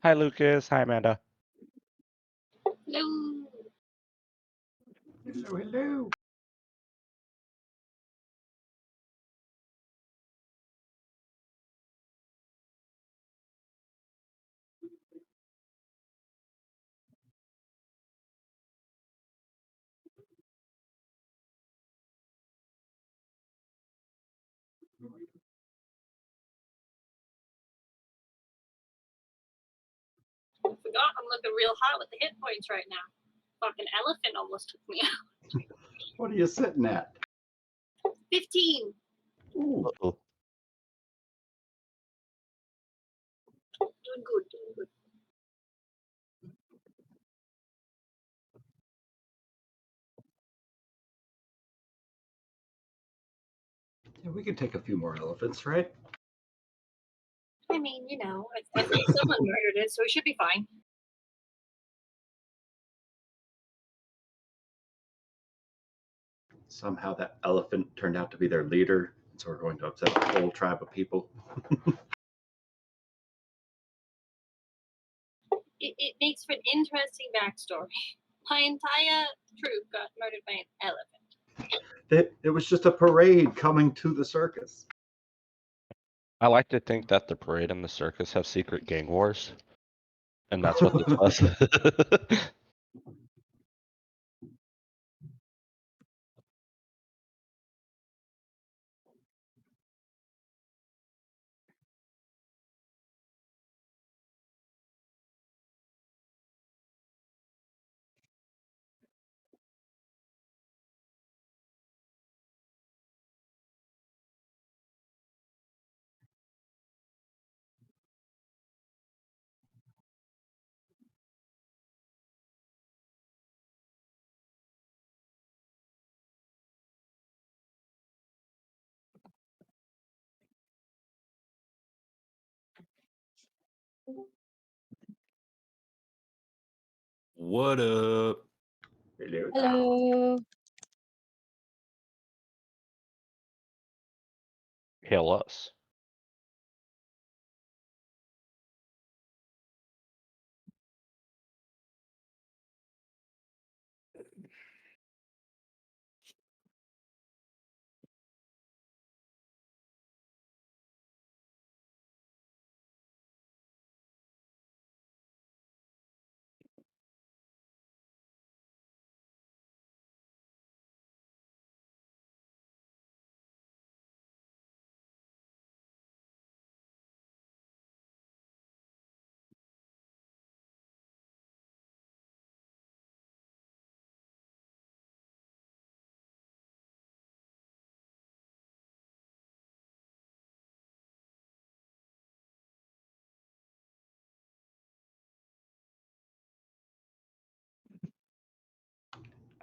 Hi, Lucas. Hi, Amanda. Hello. Hello, hello. I forgot I'm looking real hot with the hit points right now. Fucking elephant almost took me out. What are you sitting at? 15. Ooh, Uh-oh. Doing good, doing good. yeah, we could take a few more elephants, right? I mean, you know, I think someone murdered it, so it should be fine. Somehow that elephant turned out to be their leader, so we're going to upset a whole tribe of people. It makes for an interesting backstory. My entire troop got murdered by an elephant. It was just a parade coming to the circus. I like to think that the parade and the circus have secret gang wars, and that's what this was. What up? Hello. Hello. Hail us.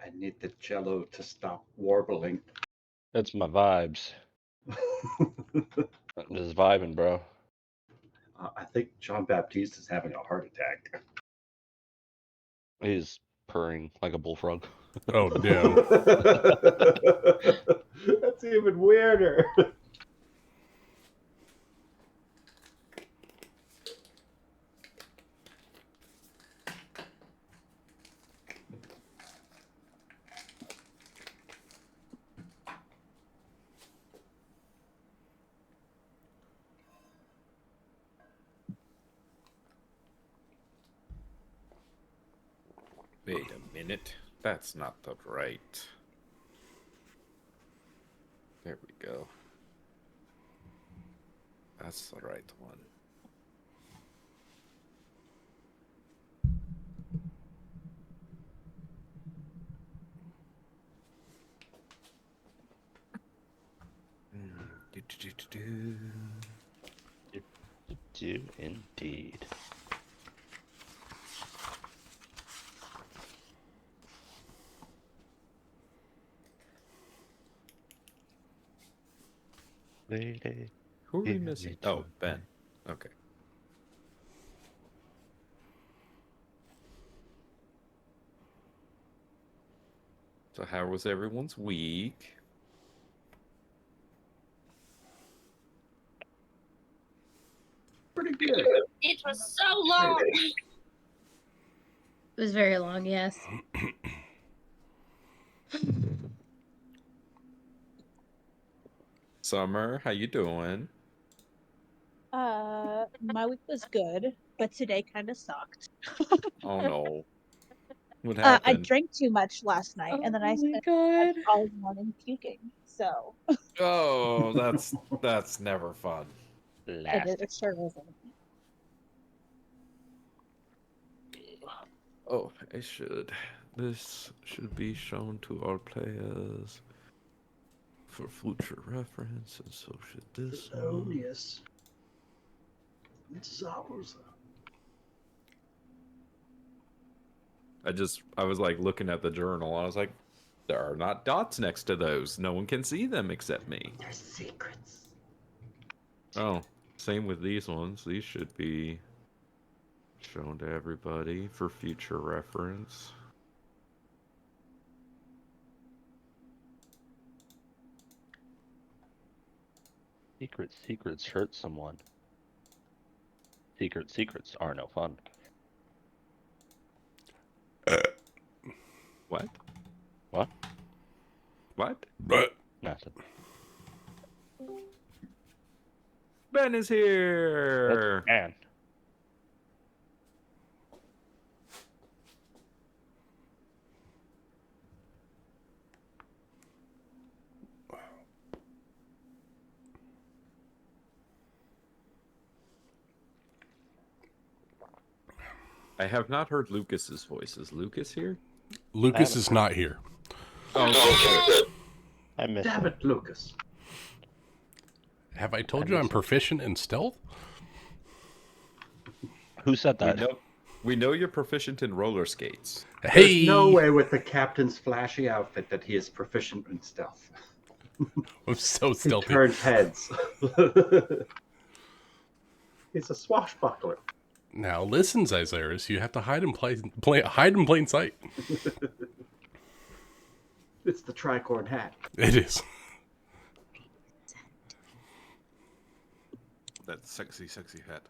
I need the cello to stop warbling. It's my vibes. I'm just vibing, bro. I think John Baptiste is having a heart attack. He's purring like a bullfrog. Oh no. That's even weirder. Wait a minute. That's not the right. There we go. That's the right one. Do indeed. Lady. Who are we Yeah, missing? me Oh, too. Ben. Okay. So how was everyone's week? Pretty good. It was so long. It was very long, yes. Summer, how you doing? My week was good, but today kind of sucked. Oh no. What I happened? drank too much last night, and then I Oh my spent god. all morning puking. So Oh, that's never fun. it sure isn't. Oh, this should be shown to our players for future reference, and so should this one. Yes. It's ours. I was like looking at the journal, and I was like, there are not dots next to those. No one can see them except me. They're secrets. Oh, same with these ones. These should be shown to everybody for future reference. Secrets hurt someone. Secrets are no fun. What? What? What? Nothing. Ben is here! And I have not heard Lucas's voice. Is Lucas here? Lucas is not here. Oh, I miss Damn him. it, Lucas. Have I told you I'm proficient in stealth? Who said we that? we know you're proficient in roller skates. Hey! There's no way with the captain's flashy outfit that he is proficient in stealth. I'm so He stealthy. turns heads. He's a swashbuckler. Now listen, Zizarus, you have to hide in plain sight. It's the tricorn hat. It is. That sexy hat.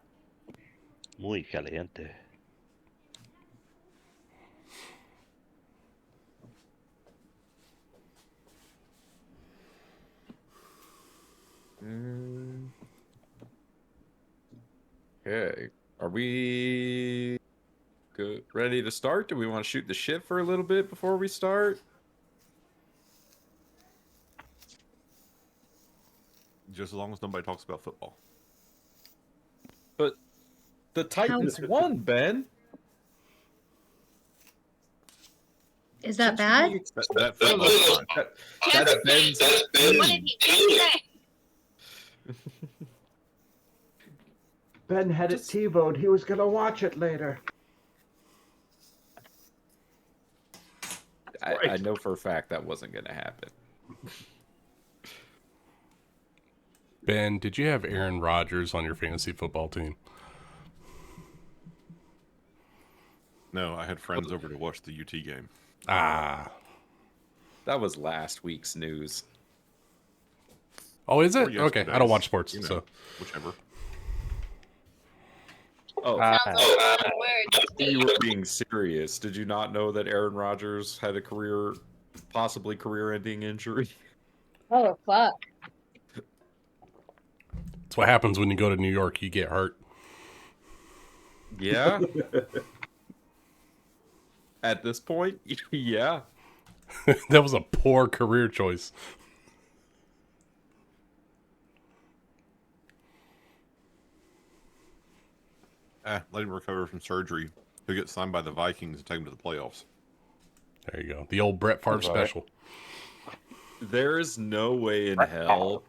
Muy caliente. Okay. Are we good? Ready to start? Do we want to shoot the shit for a little bit before we start? Just as long as nobody talks about football. But the Titans won, Ben. Is that bad? That football's fine. That's Ben's. What did he say? Ben had it TiVo'd. He was going to watch it later. I know for a fact that wasn't going to happen. Ben, did you have Aaron Rodgers on your fantasy football team? No, I had friends over to watch the UT game. Ah. That was last week's news. Oh, is Or it? Okay, I don't watch sports, you know, so. whichever. Oh, Sounds like a fun word. you were being serious. Did you not know that Aaron Rodgers had a possibly career-ending injury? Oh, fuck. That's what happens when you go to New York. You get hurt. Yeah. At this point, yeah. That was a poor career choice. Let him recover from surgery. He'll get signed by the Vikings and take him to the playoffs. There you go. The old Brett Favre That's all right. special. There is no way in hell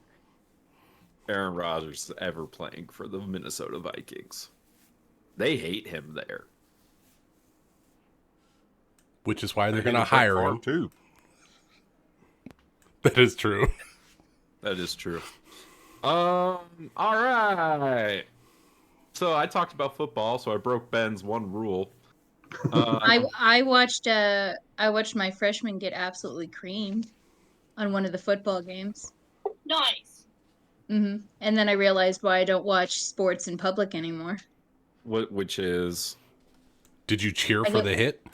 Aaron Rodgers is ever playing for the Minnesota Vikings. They hate him there. Which is why they're They going to hated Brett hire Favre, him. too. That is true. That is true. All right. So I talked about football, so I broke Ben's one rule. I watched my freshman get absolutely creamed on one of the football games. Nice. And then I realized why I don't watch sports in public anymore. Which is? Did you cheer for the hit?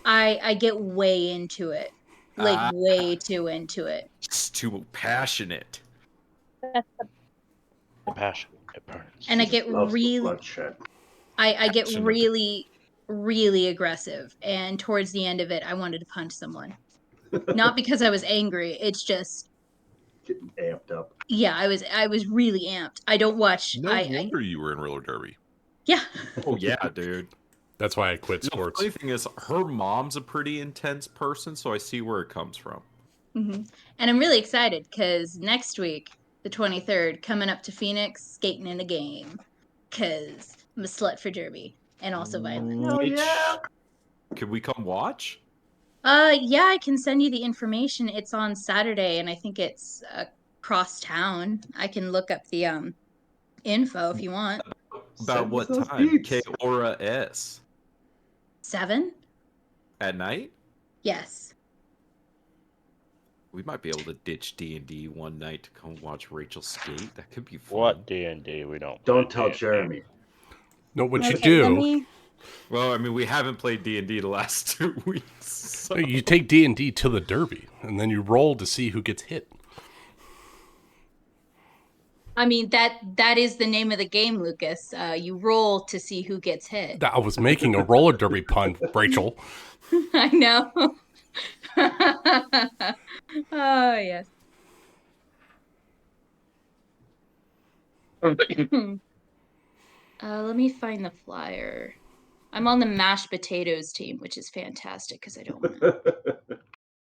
I get way into it, like way too into it. It's too passionate. The passion, it burns. And I get Loves the really, bloodshed. I get Passionate. really, really aggressive. And towards the end of it, I wanted to punch someone. Not because I was angry. It's just Getting amped up. yeah, I was really amped. I don't watch. No wonder you were in roller derby. Yeah. Oh yeah, dude. That's why I quit The sports. funny thing is, her mom's a pretty intense person, so I see where it comes from. And I'm really excited because next week, the 23rd, coming up to Phoenix, skating in a game. Because I'm a slut for derby and also violent. Oh yeah. Could we come watch? Yeah, I can send you the information. It's on Saturday, and I think it's across town. I can look up the info if you want. About Send what us those time? beats. K Aura S. 7? At night? Yes. We might be able to ditch D&D one night to come watch Rachel skate. That could be fun. What D&D? We don't. Don't play tell D&D. Jeremy. No, what you Okay, do, let me- Well, I mean, we haven't played D&D the last 2 weeks. So. you take D&D to the derby, and then you roll to see who gets hit. I mean, that is the name of the game, Lucas. You roll to see who gets hit. I was making a roller derby pun, Rachel. I know. Oh, yes. Let me find the flyer. I'm on the mashed potatoes team, which is fantastic because I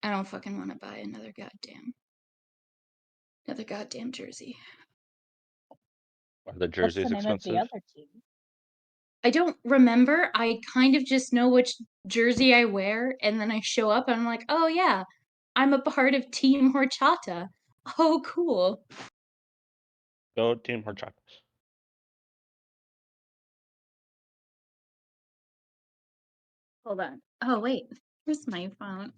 don't fucking want to buy another goddamn jersey. Are the What's jerseys the name of the expensive? other team? I don't remember. I kind of just know which jersey I wear, and then I show up and I'm like, oh yeah, I'm a part of Team Horchata. Oh, cool. Go Team Horchatas. Hold on. Oh, wait. Where's my phone?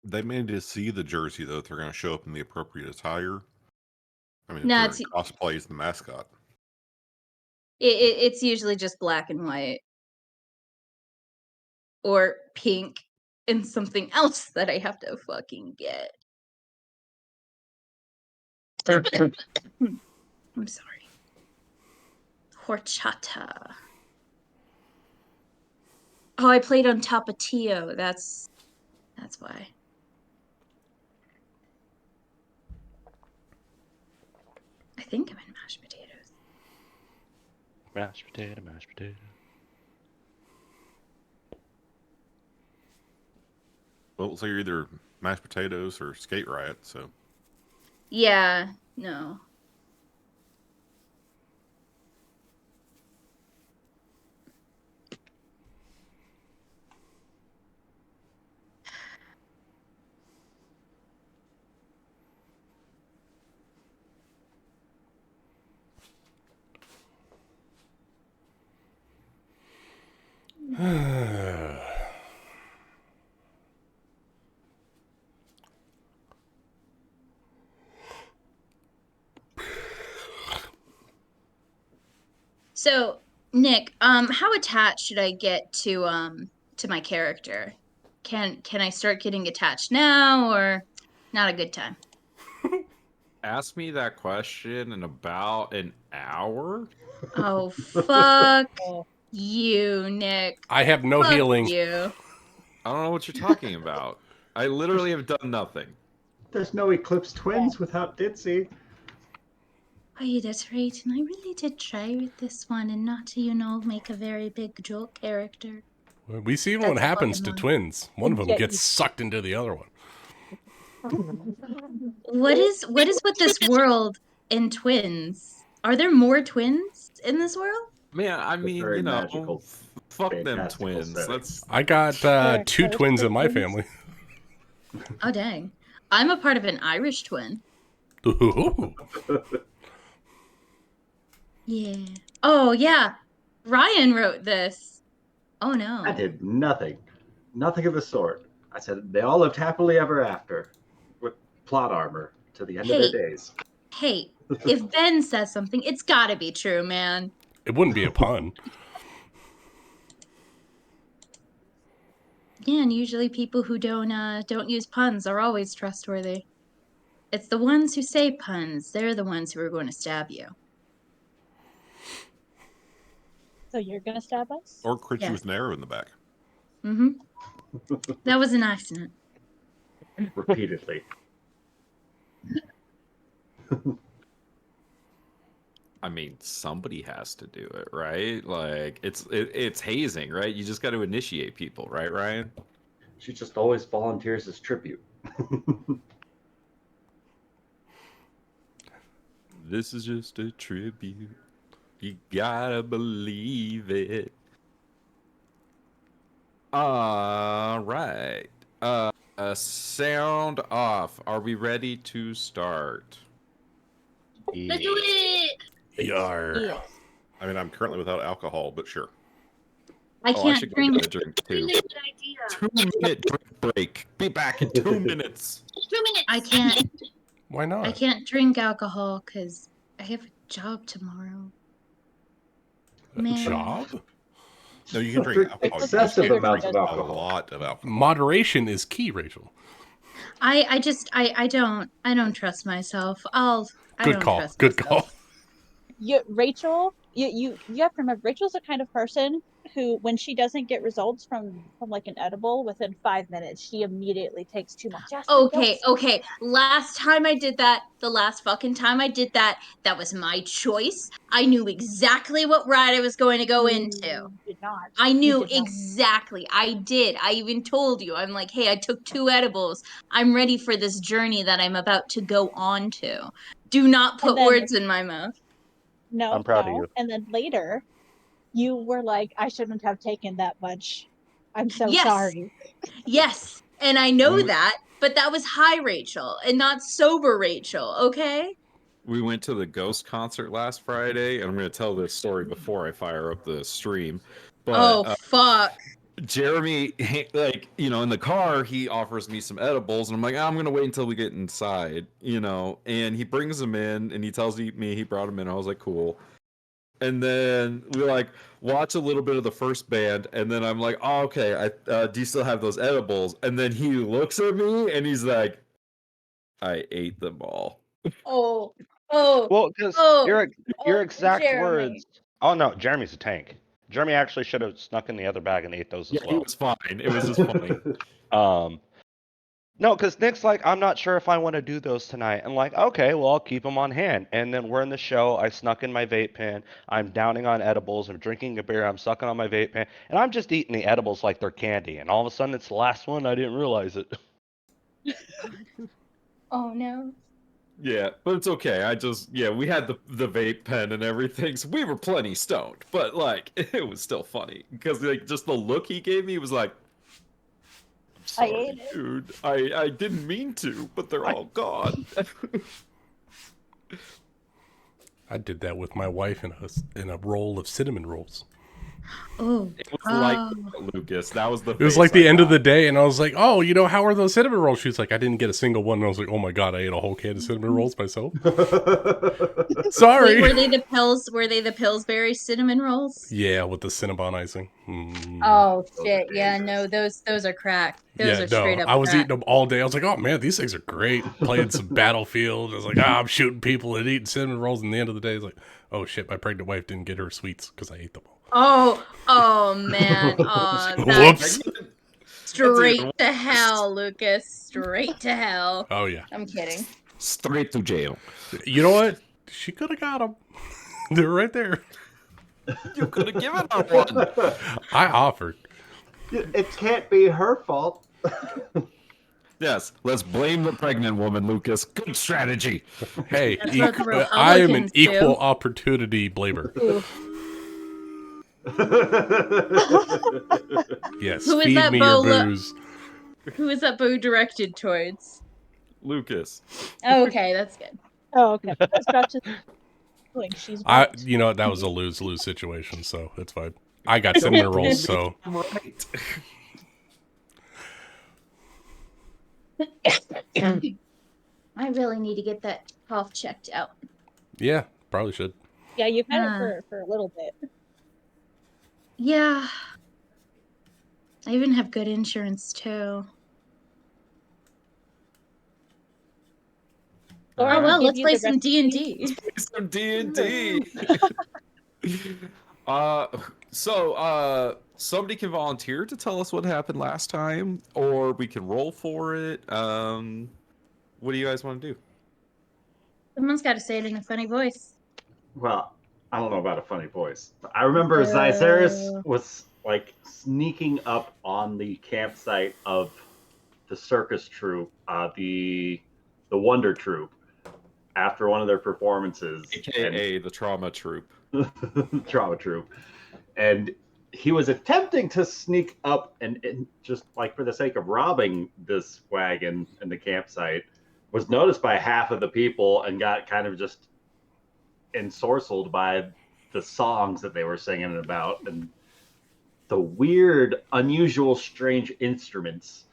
They may need to see the jersey though if they're going to show up in the appropriate attire. I mean, No, if they're in cosplay as the mascot. It's usually just black and white. Or pink and something else that I have to fucking get. I'm sorry. Horchata. Oh, I played on Tapatio. That's why. I think I'm in mashed potatoes. Mashed potato, mashed potato. Well, so you're either mashed potatoes or skate riot, so. Yeah, no. So, Nick, how attached should I get to my character? Can I start getting attached now, or not a good time? Ask me that question in about an hour. Oh, fuck you, Nick. I have no Fuck healing. you. I don't know what you're talking about. I literally have done nothing. There's no Eclipse Twins without Ditzy. Oh, yeah, that's right. And I really did try with this one and not to, make a very big joke character. We see what That's happens to Pokemon. twins. One of them Yeah, gets you- sucked into the other one. What is with this world and twins? Are there more twins in this world? Man, I mean, very you know, magical, fuck them fantastical twins. setting. That's I got Sure, 2 those twins in my twins. family. Oh, dang. I'm a part of an Irish twin. Ooh. Yeah. Oh, yeah. Ryan wrote this. Oh, no. I did nothing. Nothing of the sort. I said they all lived happily ever after with plot armor to the end of their days. Hey, if Ben says something, it's gotta be true, man. It wouldn't be a pun. Yeah, and usually people who don't use puns are always trustworthy. It's the ones who say puns, they're the ones who are going to stab you. So you're gonna stab us? Or crit you Yes. with an arrow in the back. Mm-hmm. That was an accident. Repeatedly. I mean, somebody has to do it, right? Like it's hazing, right? You just got to initiate people, right, Ryan? She just always volunteers as tribute. This is just a tribute. You gotta believe it. All right. Sound off. Are we ready to start? Let's do it. Yar. Yes. I mean, I'm currently without alcohol, but sure. I I can't should go drink. get a drink too. Really good idea. 2-minute drink break. Be back in 2 minutes. 2 minutes. I can't. Why not? I can't drink alcohol because I have a job tomorrow. Man. Job? No, you can drink alcohol. Excessive You can amounts of drink alcohol. A lot of alcohol. Moderation is key, Rachel. I don't trust myself. I Good don't call. trust Good myself. call. Rachel, you have to remember, Rachel's the kind of person who, when she doesn't get results from like an edible within 5 minutes, she immediately takes too much. Okay. Last time I did that, the last fucking time I did that, that was my choice. I knew exactly what ride I was going to go into. You did not. I You knew did not. exactly. I did. I even told you. I'm like, hey, I took 2 edibles. I'm ready for this journey that I'm about to go on to. Do not put then- words in my mouth. No, I'm proud of you. And then later, you were like, I shouldn't have taken that much. I'm so Yes. sorry. Yes, and I know When we- that, but that was high Rachel and not sober Rachel, okay? We went to the Ghost concert last Friday, and I'm going to tell this story before I fire up the stream. But Fuck. Jeremy, like, in the car, he offers me some edibles, and I'm like, I'm going to wait until we get inside, and he brings them in, and he tells me he brought them in. I was like, cool. And then we watch a little bit of the first band, and then I'm like, oh, okay, do you still have those edibles? And then he looks at me, and he's like, I ate them all. Oh. Well, because your exact Jeremy. words. Oh no, Jeremy's a tank. Jeremy actually should have snuck in the other bag and ate those as Yeah, well. it was fine. It was just funny. No, because Nick's like, I'm not sure if I want to do those tonight. I'm like, okay, well, I'll keep them on hand. And then we're in the show. I snuck in my vape pen. I'm downing on edibles. I'm drinking a beer. I'm sucking on my vape pen. And I'm just eating the edibles like they're candy. And all of a sudden, it's the last one. I didn't realize it. Oh no. Yeah, but it's okay. We had the vape pen and everything, so we were plenty stoned. But it was still funny because just the look he gave me was like, I'm sorry, ate it. dude. I didn't mean to, but they're all gone. I did that with my wife in a roll of cinnamon rolls. Oh. It was like Lucas. That was the. It was like the end of the day, and I was like, "Oh, how are those cinnamon rolls?" She was like, "I didn't get a single one." And I was like, "Oh my god, I ate a whole can of cinnamon rolls myself." Sorry. Wait, were they the Pillsbury cinnamon rolls? Yeah, with the Cinnabon icing. Mm. Oh Those shit! are Yeah, dangerous. no, those are crack. Those Yeah, are straight no, up. I was crack. eating them all day. I was like, "Oh man, these things are great." Playing some Battlefield. I was like, "I'm shooting people and eating cinnamon rolls." And the end of the day, it's like, "Oh shit, my pregnant wife didn't get her sweets because I ate them all." Oh man. Whoops. Straight to hell, Lucas. Straight to hell. Oh yeah. I'm kidding. Straight to jail. You know what? She could have got them. They're right there. You could have given her one. I offered. It can't be her fault. Yes, let's blame the pregnant woman, Lucas. Good strategy. Hey, That's what the I am an Republicans do. equal opportunity blamer. Yes, Who is feed that me your Bola? booze. Who is that bow directed towards? Lucas. Oh, okay, that's good. Oh, okay. Let's go to Like she's I, right. you know, that was a lose-lose situation, so it's fine. I got cinnamon rolls, so I'm right. I really need to get that cough checked out. yeah, probably should. Yeah, you've had Uh. it for a little bit. Yeah. I even have good insurance too. Or Oh I well, can give let's you play the some D&D. Some D&D. Somebody can volunteer to tell us what happened last time, or we can roll for it. What do you guys want to do? Someone's got to say it in a funny voice. Well, I don't know about a funny voice. I remember Zyceris was like sneaking up on the campsite of the circus troupe, the Wonder Troupe, after one of their performances, AKA the Trauma Troop. Trauma Troupe, and he was attempting to sneak up and just like for the sake of robbing this wagon in the campsite, was noticed by half of the people and got kind of just ensorcelled by the songs that they were singing about and the weird, unusual, strange instruments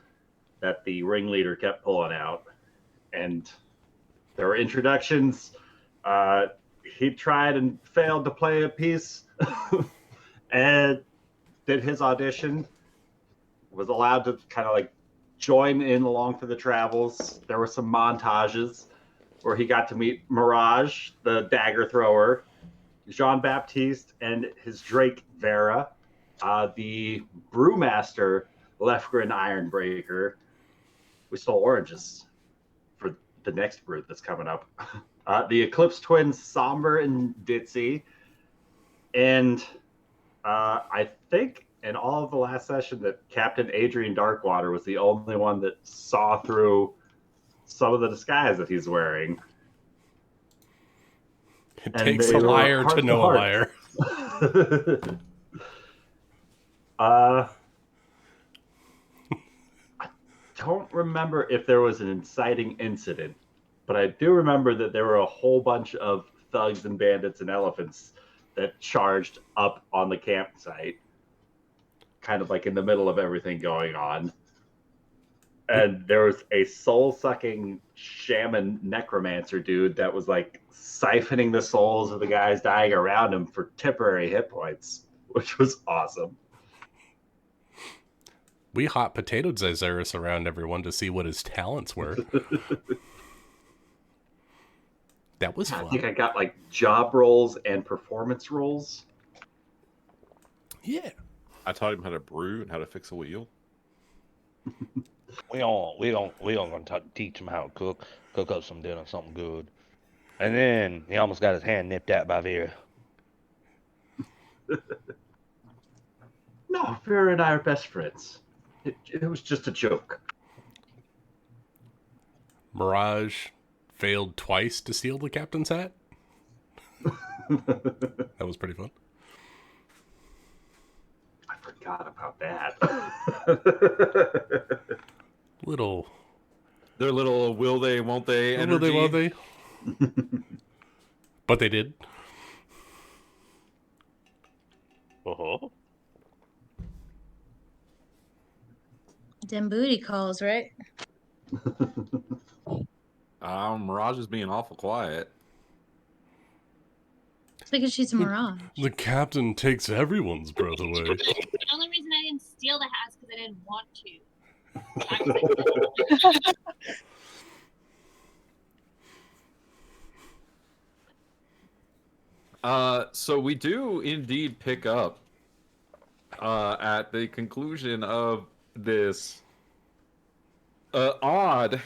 that the ringleader kept pulling out. And there were introductions. He tried and failed to play a piece and did his audition, was allowed to kind of like join in along for the travels. There were some montages where he got to meet Mirage, the dagger thrower, Jean Baptiste and his Drake Vera, the brewmaster Lefgren Ironbreaker. We stole oranges for the next brew that's coming up. The Eclipse twins Somber and Ditzy, and I think in all of the last session that Captain Adrian Darkwater was the only one that saw through some of the disguise that he's wearing. It takes a liar to know a liar. I don't remember if there was an inciting incident, but I do remember that there were a whole bunch of thugs and bandits and elephants that charged up on the campsite, kind of like in the middle of everything going on. And there was a soul-sucking shaman necromancer dude that was like siphoning the souls of the guys dying around him for temporary hit points, which was awesome. We hot potatoed Zyceris around everyone to see what his talents were. That was fun. I think I got like job roles and performance roles. Yeah. I taught him how to brew and how to fix a wheel. We don't gonna teach him how to cook up some dinner, something good. And then he almost got his hand nipped at by Vera. No, Vera and I are best friends. It was just a joke. Mirage failed twice to steal the captain's hat. That was pretty fun. I forgot about that. Their little will they, won't they energy. Will they, won't they? But they did. Uh-huh. Them booty calls, right? Mirage is being awful quiet. It's because she's a Mirage. The captain takes everyone's breath away. The only reason I didn't steal the hat is because I didn't want to. So we do indeed pick up at the conclusion of this odd,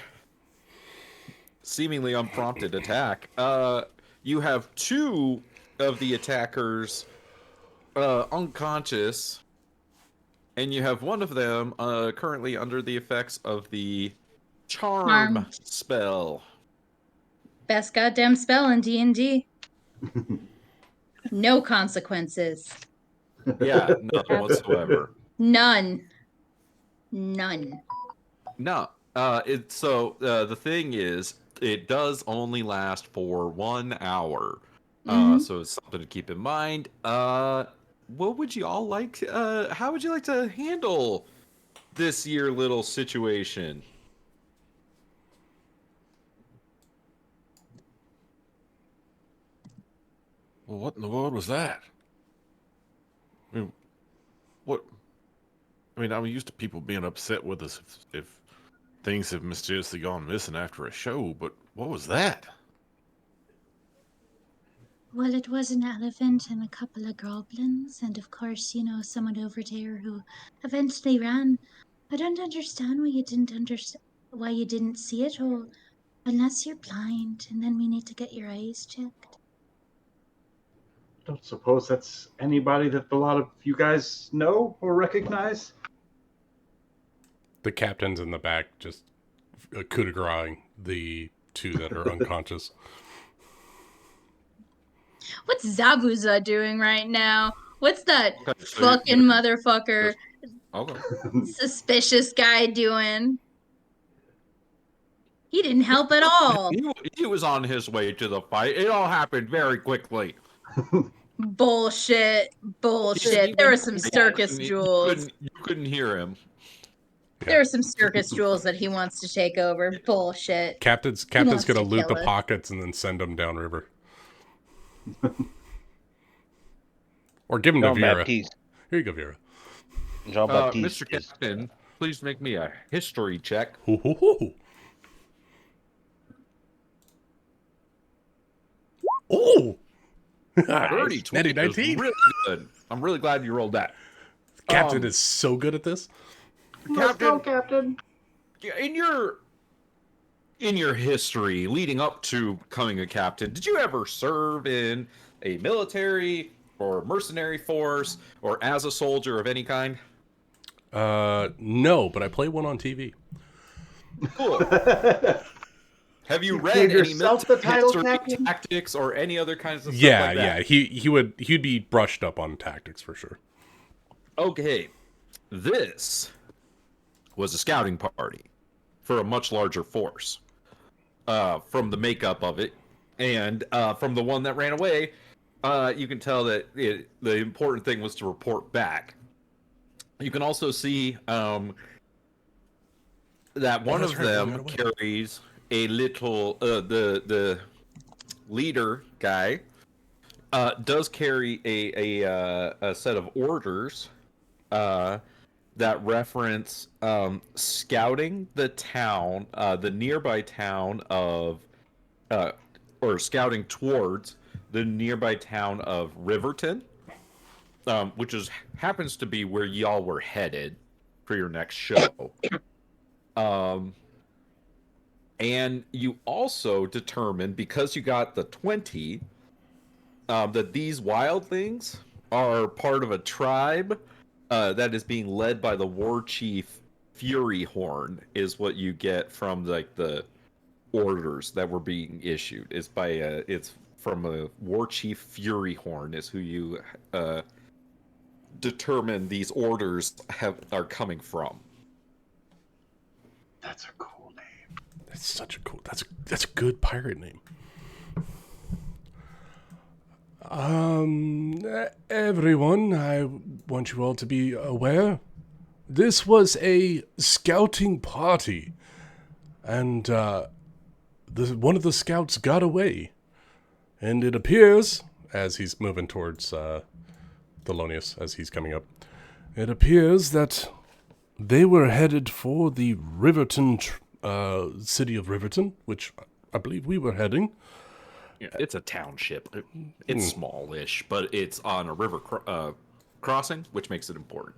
seemingly unprompted attack. You have two of the attackers unconscious, and you have one of them currently under the effects of the charm spell. Best goddamn spell in D&D. No consequences. Yeah, none whatsoever. None. No. The thing is, it does only last for 1 hour. So it's something to keep in mind. What would you all like? How would you like to handle this year little situation? Well, what in the world was that? I mean, what? I mean, I'm used to people being upset with us if things have mysteriously gone missing after a show, but what was that? Well, it was an elephant and a couple of goblins, and of course, someone over there who eventually ran. I don't understand why you didn't see it all, unless you're blind, and then we need to get your eyes checked. Don't suppose that's anybody that a lot of you guys know or recognize? The captain's in the back, just coup de grace the two that are unconscious. What's Zabuza doing right now? What's that Okay, so fucking you're- motherfucker Okay. suspicious guy doing? He didn't help at all. He was on his way to the fight. It all happened very quickly. Bullshit. There were some circus jewels. You couldn't hear him. There are some circus jewels that he wants to take over. Bullshit. Captain's wants gonna to loot the kill us. pockets and then send them downriver. Or give them to Vera. Jean-Baptiste. Here you go, Vera. Jean-Baptiste. Mr. Captain, please make me a history check. Hoo, hoo, hoo. Oh! Dirty 20 Natty is 19. really good. I'm really glad you rolled that. Captain is so good at this. Let's go, Captain. In your history leading up to becoming a captain, did you ever serve in a military or mercenary force or as a soldier of any kind? No, but I play one on TV. Cool. Have you You read gave any yourself the military title, history, Captain? tactics, or any other kinds of stuff Yeah, like that? yeah. He'd be brushed up on tactics for sure. Okay, this was a scouting party for a much larger force. From the makeup of it, and from the one that ran away, you can tell that the important thing was to report back. You can also see that one that's of right, they them ran away. carries a little the leader guy does carry a set of orders that reference scouting the town, the nearby town of, or scouting towards the nearby town of Riverton, which happens to be where y'all were headed for your next show. And you also determined, because you got the 20, that these wildlings are part of a tribe that is being led by the war chief Fury Horn, is what you get from like the orders that were being issued. It's from a war chief Fury Horn is who you determine these orders are coming from. That's a cool name. That's such a cool. That's a good pirate name. Everyone, I want you all to be aware. This was a scouting party, and one of the scouts got away, and it appears, as he's moving towards Thelonious, as he's coming up, it appears that they were headed for the Riverton, city of Riverton, which I believe we were heading. Yeah, it's a township. It's smallish, but it's on a river crossing, which makes it important.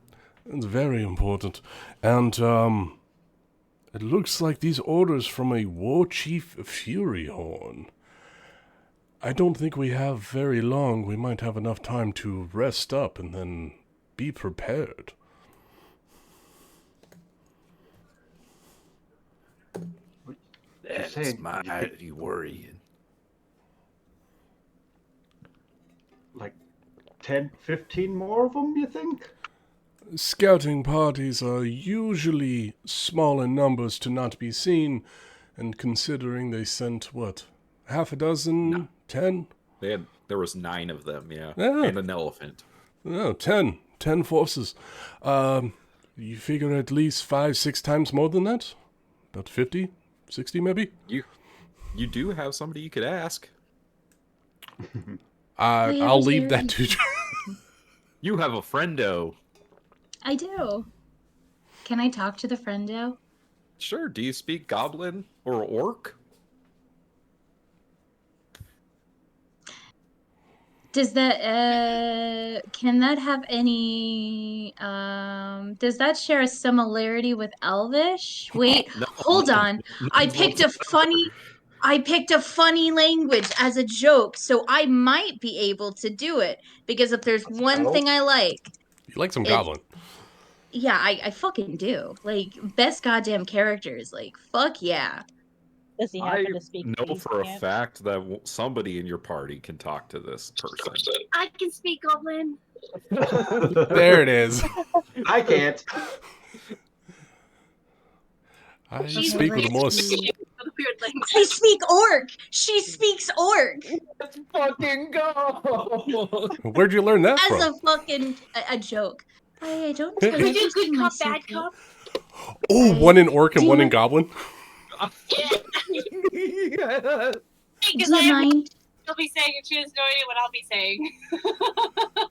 It's very important. And it looks like these orders from a War Chief Fury Horn. I don't think we have very long. We might have enough time to rest up and then be prepared. That's mighty worrying. Like 10, 15 more of them, you think? Scouting parties are usually small in numbers to not be seen, and considering they sent, what, half a dozen? 10? There was 9 of them, yeah. Yeah. And an elephant. Oh, 10. 10 forces. You figure at least 5-6 times more than that? About 50? 60 maybe? You do have somebody you could ask. I'll leave that to you. You have a friendo. I do. Can I talk to the friendo? Sure. Do you speak goblin or orc? Does that can that have any does that share a similarity with Elvish? Wait, No. hold on. I picked a funny language as a joke, so I might be able to do it. Because if there's one thing I like, You like some it's goblin. yeah, I fucking do. Like best goddamn characters, like fuck yeah. Does he I happen to speak know these for a camp? fact that somebody in your party can talk to this person. I can speak Goblin. There it is. I can't. I Okay, speak with a more... let's see. Weird language. I speak orc. She speaks orc. Let's fucking go! Where'd you learn that As from? a fucking a joke. I don't We tell We do everything good my cop, bad secret. cop. Oh, one in orc and Do one in you- goblin? Yeah. Because Do you mind? She'll be saying it. She has no idea what I'll be saying.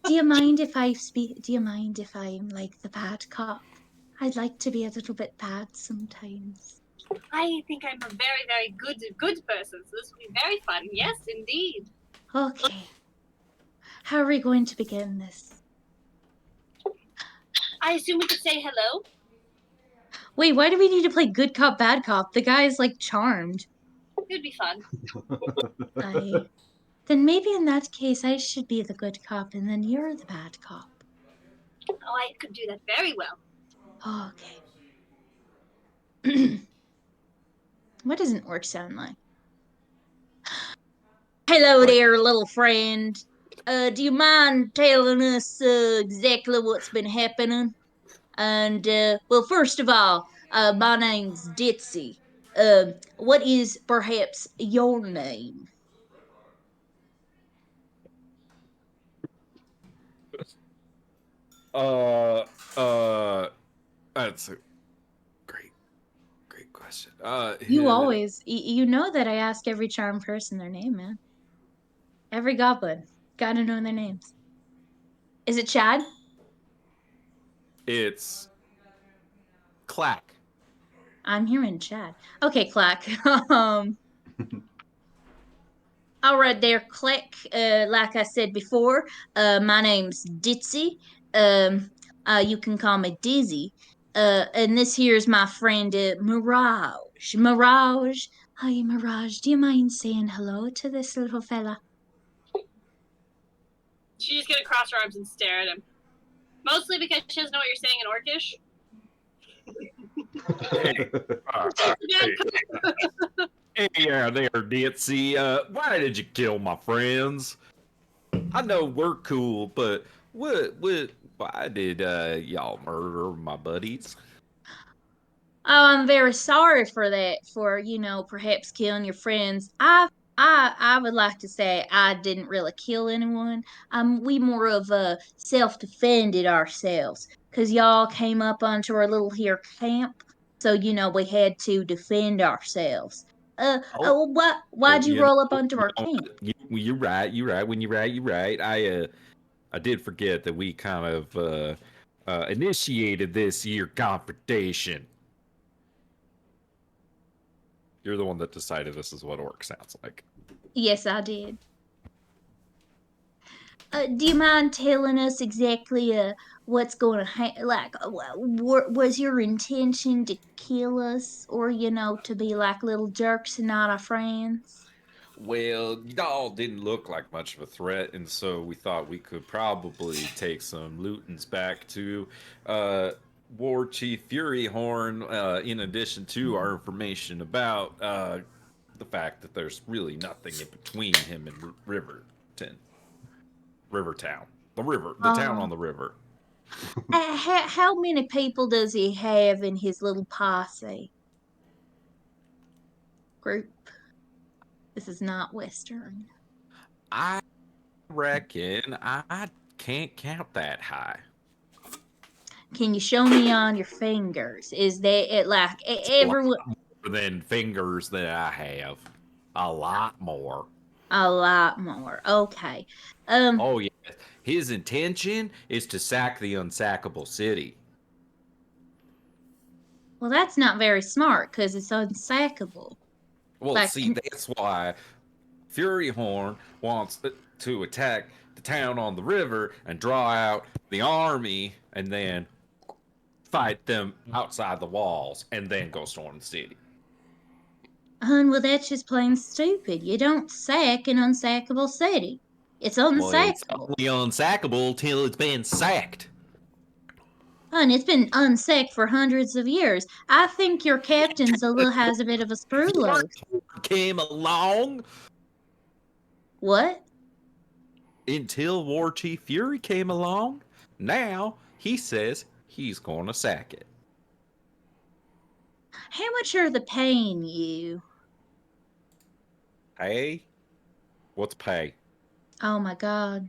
Do you mind if I speak? Do you mind if I'm like the bad cop? I'd like to be a little bit bad sometimes. I think I'm a very, very good person, so this will be very fun. Yes, indeed. Okay. How are we going to begin this? I assume we could say hello. Wait, why do we need to play good cop, bad cop? The guy's like charmed. It would be fun. Then maybe in that case I should be the good cop and then you're the bad cop. Oh, I could do that very well. Okay. What does an orc sound like? Hello there, little friend. Do you mind telling us exactly what's been happening? And, well, first of all, my name's Ditzy. What is perhaps your name? That's a great question. You always, you know that I ask every charmed person their name, man. Every goblin. Gotta know their names. Is it Chad? It's Clack. I'm hearing Chad. Okay, Clack. All right there, Clack. Like I said before, my name's Ditzy. You can call me Dizzy. And this here's my friend Mirage. Mirage. Hi, Mirage. Do you mind saying hello to this little fella? She's just gonna cross her arms and stare at him. Mostly because she doesn't know what you're saying in Orcish. Hey there, Ditzy. Why did you kill my friends? I know we're cool, but why did y'all murder my buddies? Oh, I'm very sorry for that. For perhaps killing your friends. I would like to say I didn't really kill anyone. We more of self-defended ourselves because y'all came up onto our little here camp, so we had to defend ourselves. Why'd you roll up onto our camp? You're right. When you're right. I did forget that we kind of initiated this year confrontation. You're the one that decided this is what orc sounds like. Yes, I did. Do you mind telling us exactly what's going to happen? Like, was your intention to kill us, or to be like little jerks and not our friends? Well, y'all didn't look like much of a threat, and so we thought we could probably take some lootings back to War Chief Furyhorn, in addition to our information about the fact that there's really nothing in between him and Rivertown. The town on the river. How many people does he have in his little posse group? This is not Western. I reckon I can't count that high. Can you show me on your fingers? Is that it like everyone? Than fingers that I have. A lot more. A lot more. Okay. Oh, yes. His intention is to sack the unsackable city. Well, that's not very smart because it's unsackable. Well, Like, see, that's why Fury Horn wants to attack the town on the river and draw out the army and then fight them outside the walls and then go storm the city. well, that's just plain stupid. You don't sack an unsackable city. It's Well, it's unsackable. only unsackable till it's been sacked. And it's been unsacked for hundreds of years. I think your captain's has a bit of a screw loose. Came along What? until War Chief Fury came along. Now he says he's going to sack it. How much are they paying you? Pay? What's pay? Oh my god.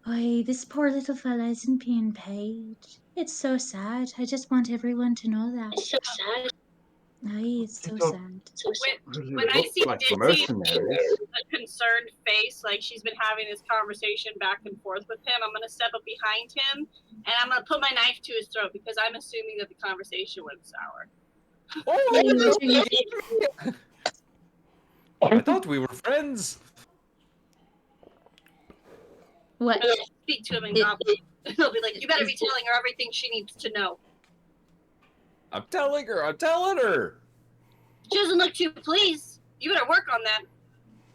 Why, this poor little fella isn't being paid. It's so sad. I just want everyone to know that. It's so sad. Aye, it's so They don't sad. really When I look see like Dizzy mercenaries. a concerned face, like she's been having this conversation back and forth with him, I'm gonna step up behind him and I'm gonna put my knife to his throat because I'm assuming that the conversation went sour. I thought we were friends. What? And I'll speak to him in goblin. He'll be like, "You better be telling her everything she needs to know." I'm telling her. She doesn't look too pleased. You better work on that.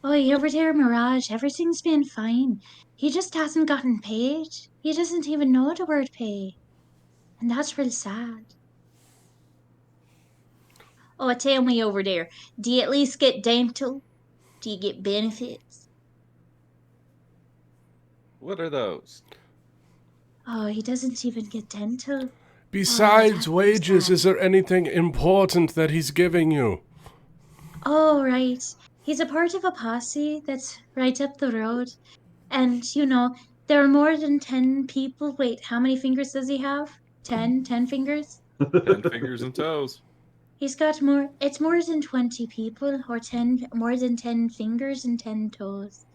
Oh, over there, Mirage, everything's been fine. He just hasn't gotten paid. He doesn't even know the word pay. And that's real sad. Oh, tell me over there, do you at least get dental? Do you get benefits? What are those? Oh, he doesn't even get dental. Besides that's wages, sad. is there anything important that he's giving you? Oh, right. He's a part of a posse that's right up the road. And, there are more than 10 people. Wait, how many fingers does he have? 10? 10 fingers? 10 fingers and toes. He's got it's more than 20 people, or more than 10 fingers and 10 toes.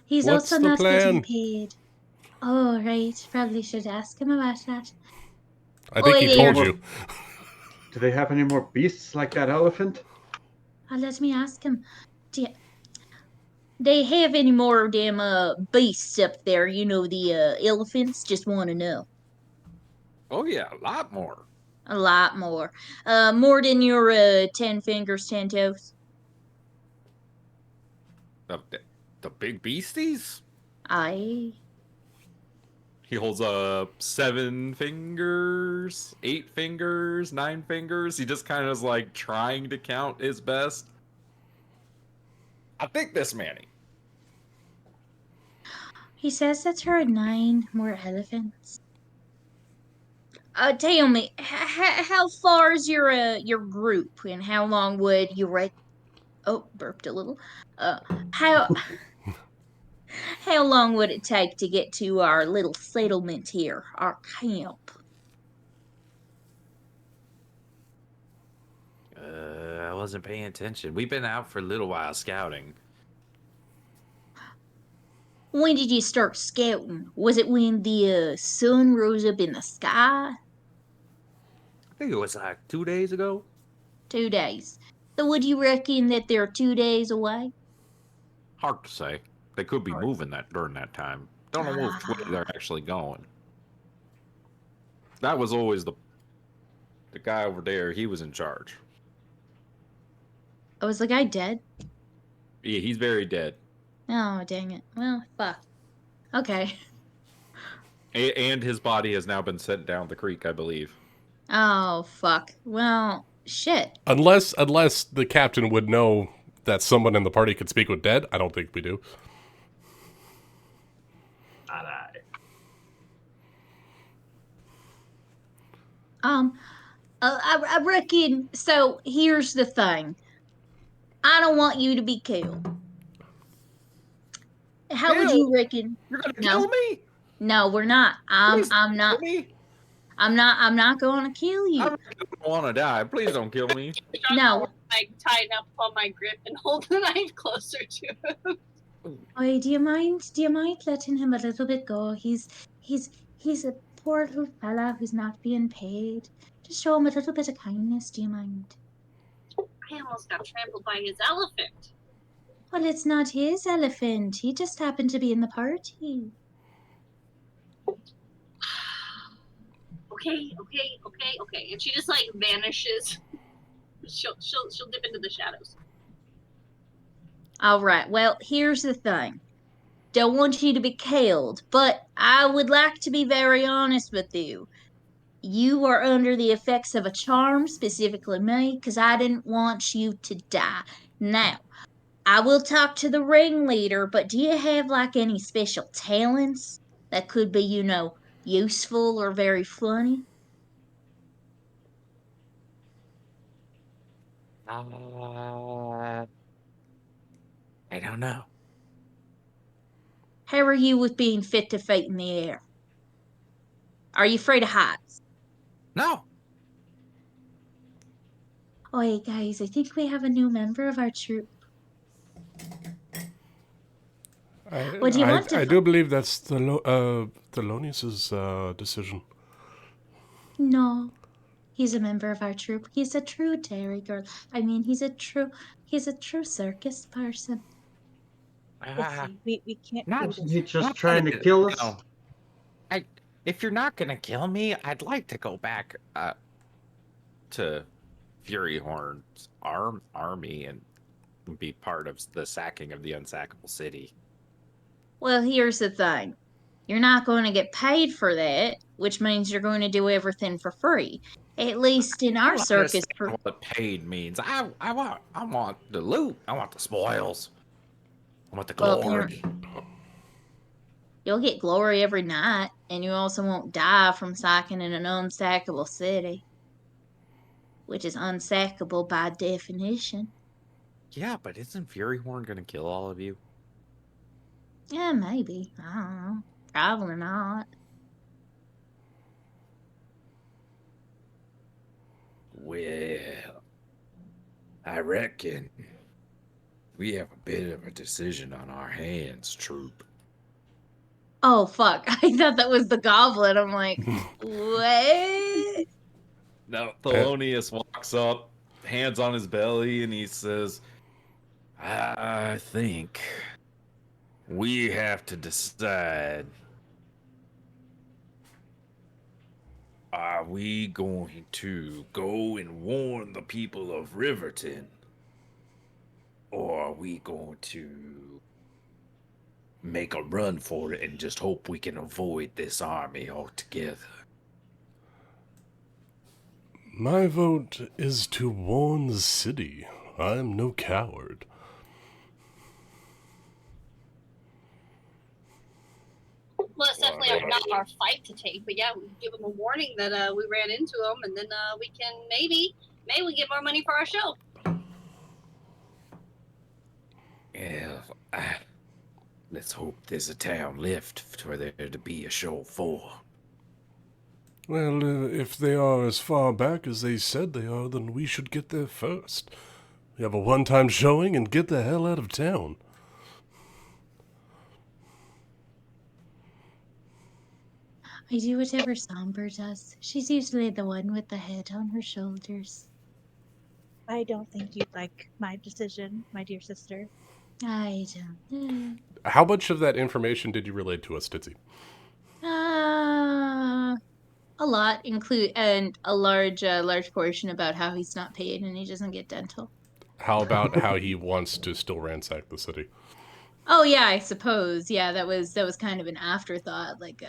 He's What's also the not getting plan? paid. Oh, right. Probably should ask him about that. I think he told you. Do they have any more beasts like that elephant? Let me ask him. Do they have any more of them beasts up there? The elephants? Just want to know. Oh yeah, a lot more. A lot more. More than your 10 fingers, 10 toes. The big beasties? Aye. He holds up 7 fingers, 8 fingers, 9 fingers. He just kind of is like trying to count his best. I think this many. He says that there are 9 more elephants. Tell me, how far is your group, and how long would you Oh, burped a little. How long would it take to get to our little settlement here, our camp? I wasn't paying attention. We've been out for a little while scouting. When did you start scouting? Was it when the sun rose up in the sky? I think it was like 2 days ago. 2 days. So would you reckon that they're 2 days away? Hard to say. They could be moving that during that time. Don't know which way they're actually going. That was always the guy over there. He was in charge. Oh, was the guy dead? Yeah, he's very dead. Oh, dang it. Well, fuck. Okay. And his body has now been sent down the creek, I believe. Oh, fuck. Well, shit. Unless the captain would know that someone in the party could speak with dead, I don't think we do. Not I. I reckon, so here's the thing. I don't want you to be killed. How would Kill? you reckon? You're gonna No. kill me? No, we're not. I'm Please don't not. kill me. I'm not going to kill you. I don't want to die. Please don't kill me. No. Like tighten up on my grip and hold the knife closer to him. Oh, do you mind? Do you mind letting him a little bit go? He's a poor little fella who's not being paid. Just show him a little bit of kindness. Do you mind? I almost got trampled by his elephant. Well, it's not his elephant. He just happened to be in the party. Okay. And she just like vanishes. She'll dip into the shadows. All right. Well, here's the thing. Don't want you to be killed, but I would like to be very honest with you. You are under the effects of a charm, specifically me, because I didn't want you to die. Now, I will talk to the ringleader, but do you have like any special talents that could be, useful or very funny? I don't know. How are you with being fit to fight in the air? Are you afraid of heights? No. Oh, hey guys, I think we have a new member of our troop. What do you want to I do believe that's Thelonious' decision. No, he's a member of our troop. He's a true dairy girl. I mean, he's a true circus person. We can't do Wasn't this. he just trying to kill us? If you're not gonna kill me, I'd like to go back to Fury Horn's army and be part of the sacking of the unsackable city. Well, here's the thing. You're not going to get paid for that, which means you're going to do everything for free. At least in our I don't circus. understand what paid means. I want the loot. I want the spoils. I want the Well, glory. You'll get glory every night, and you also won't die from sacking in an unsackable city, which is unsackable by definition. Yeah, but isn't Fury Horn gonna kill all of you? Yeah, maybe. I don't know. Probably not. Well, I reckon we have a bit of a decision on our hands, troop. Oh, fuck. I thought that was the goblin. I'm like, what? Now, Thelonious walks up, hands on his belly, and he says, I think we have to decide. Are we going to go and warn the people of Riverton? Or are we going to make a run for it and just hope we can avoid this army altogether? My vote is to warn the city. I'm no coward. Well, it's definitely not our fight to take, but yeah, we give them a warning that we ran into them, and then we can maybe we get more money for our show. Yeah, let's hope there's a town left for there to be a show for. Well, if they are as far back as they said they are, then we should get there first. We have a one-time showing and get the hell out of town. I do whatever Somber does. She's usually the one with the head on her shoulders. I don't think you'd like my decision, my dear sister. I don't. How much of that information did you relay to us, Titsy? A lot, and a large portion about how he's not paid and he doesn't get dental. How about how he wants to still ransack the city? Oh yeah, I suppose. Yeah, that was kind of an afterthought, like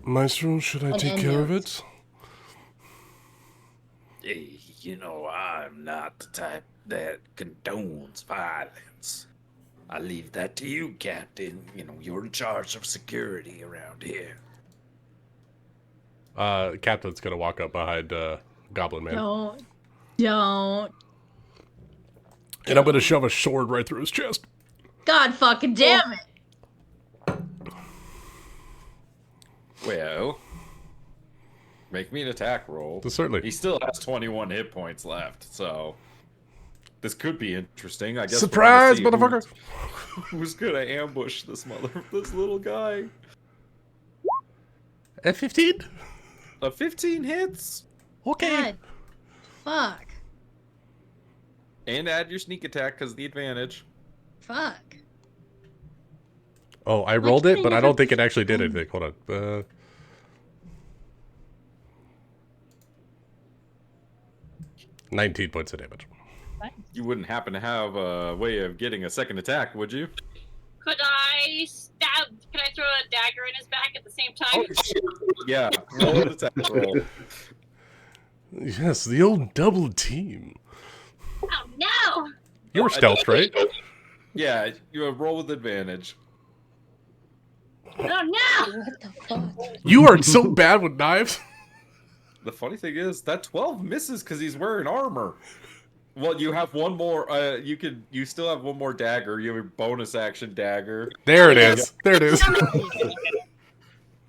Maestro, should I take care of it? Hey, I'm not the type that condones violence. I leave that to you, Captain. You're in charge of security around here. Captain's gonna walk up behind Goblin Man. Don't. And I'm gonna shove a sword right through his chest. God fucking damn it! Well, make me an attack roll. Certainly. He still has 21 hit points left, so this could be interesting. I guess. Surprise, motherfucker! Who's gonna ambush this little guy? At 15? A 15 hits. Okay. God. Fuck. And add your sneak attack because the advantage. Fuck. Oh, I Why rolled can't it, I but I never don't think be it actually did fun? anything. Hold on. 19 points of damage. You wouldn't happen to have a way of getting a second attack, would you? Could I stab? Can I throw a dagger in his back at the same time? Yeah, roll an attack roll. Yes, the old double team. Oh no! You were stealth, right? Yeah, you have roll with advantage. Oh no! What the fuck? You are so bad with knives. The funny thing is that 12 misses because he's wearing armor. Well, you have one more. You still have one more dagger. You have a bonus action dagger. There it is. There it is.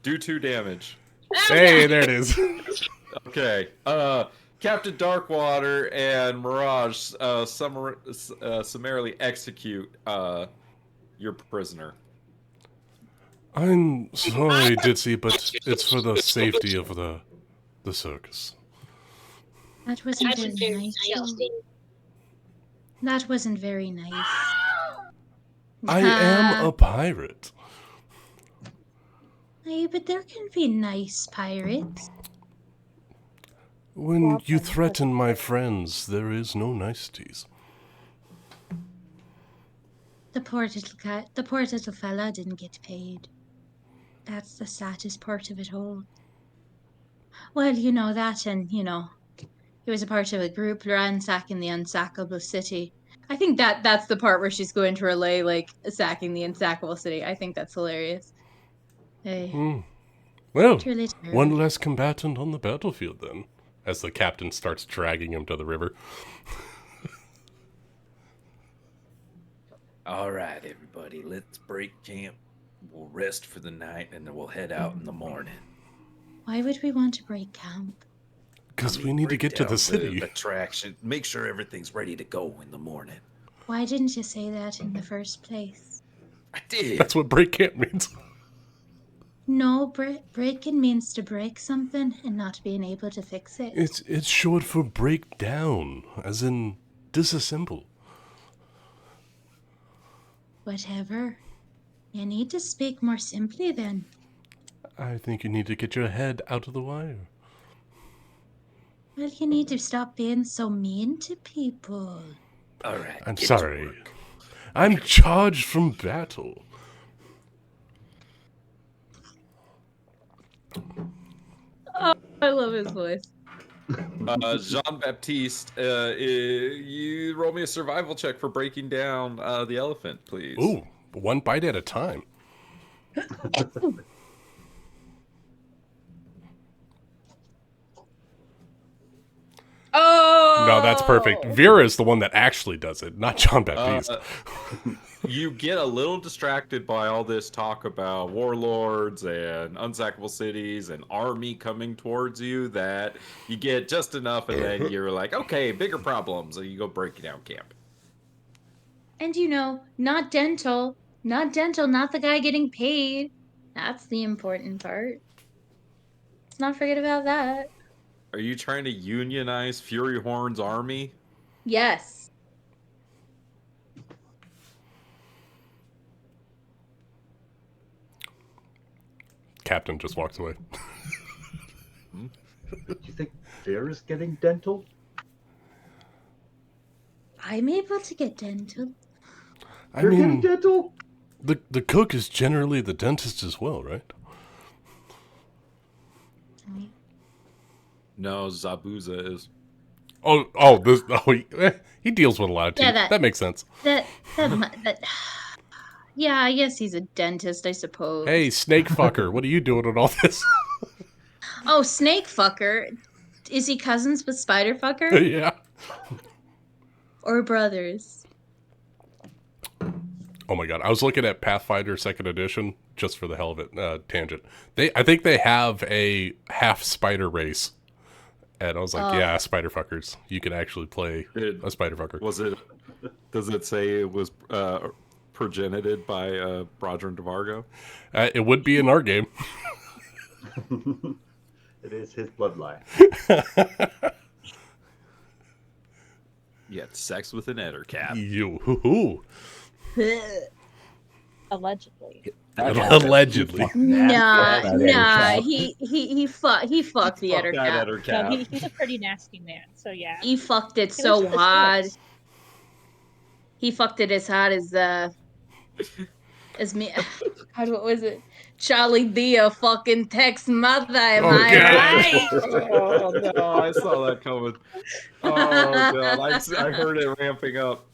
Do 2 damage. Hey, there it is. Okay. Captain Darkwater and Mirage summarily execute your prisoner. I'm sorry, Ditzy, but it's for the safety of the circus. That wasn't I very should do nice. though. stealthy. That wasn't very nice. I am a pirate. Hey, but there can be nice pirates. When you threaten my friends, there is no niceties. The poor little fella didn't get paid. That's the saddest part of it all. Well, you know that, and he was a part of a group ransacking the unsackable city. I think that's the part where she's going to relay like sacking the unsackable city. I think that's hilarious. Hey, Well, truly one terrible. less combatant on the battlefield then, as the captain starts dragging him to the river. All right, everybody, let's break camp. We'll rest for the night, and then we'll head out in the morning. Why would we want to break camp? Because we need to break get to down the city. attraction. Make sure everything's ready to go in the morning. Why didn't you say that in the first place? I did. That's what break camp means. No, breaking means to break something and not being able to fix it. It's short for break down, as in disassemble. Whatever. You need to speak more simply then. I think you need to get your head out of the wire. Well, you need to stop being so mean to people. All right. I'm get to sorry. work. I'm charged from battle. I love his voice. Jean-Baptiste, you roll me a survival check for breaking down the elephant, please. Ooh, one bite at a time. Oh No, that's perfect. Vera is the one that actually does it, not John Baptiste. You get a little distracted by all this talk about warlords and unsackable cities and army coming towards you that you get just enough, and then you're like, okay, bigger problems, and you go breaking down camp. And not dental. Not dental, not the guy getting paid. That's the important part. Let's not forget about that. Are you trying to unionize Fury Horn's army? Yes. Captain just walks away. Do you think Vera's getting dental? I'm able to get dental. I You're getting mean, dental? the cook is generally the dentist as well, right? No, Zabuza is. He deals with a lot of teeth. Yeah, that makes sense. That yeah, I guess he's a dentist, I suppose. Hey, snake fucker, what are you doing with all this? Oh, snake fucker. Is he cousins with spider fucker? Yeah. Or brothers? Oh my god, I was looking at Pathfinder 2nd Edition just for the hell of it. Tangent. I think they have a half spider race, and I was like, yeah, spider fuckers. You can actually play a spider fucker. Was it? Does it say it was progenited by Brodrin DeVargo? It would be in our game. It is his bloodline. You had sex with an ettercap. You hoo-hoo. Allegedly. Allegedly. Nah, he fucked the Fuck that ettercap. No, ettercap. he's a pretty nasty man. So yeah. He fucked it It so was- hard. He fucked it as hard as me. What was it? Charlie Dia fucking Tex mother. Am I right? Oh no, I saw that coming. Oh god, I heard it ramping up.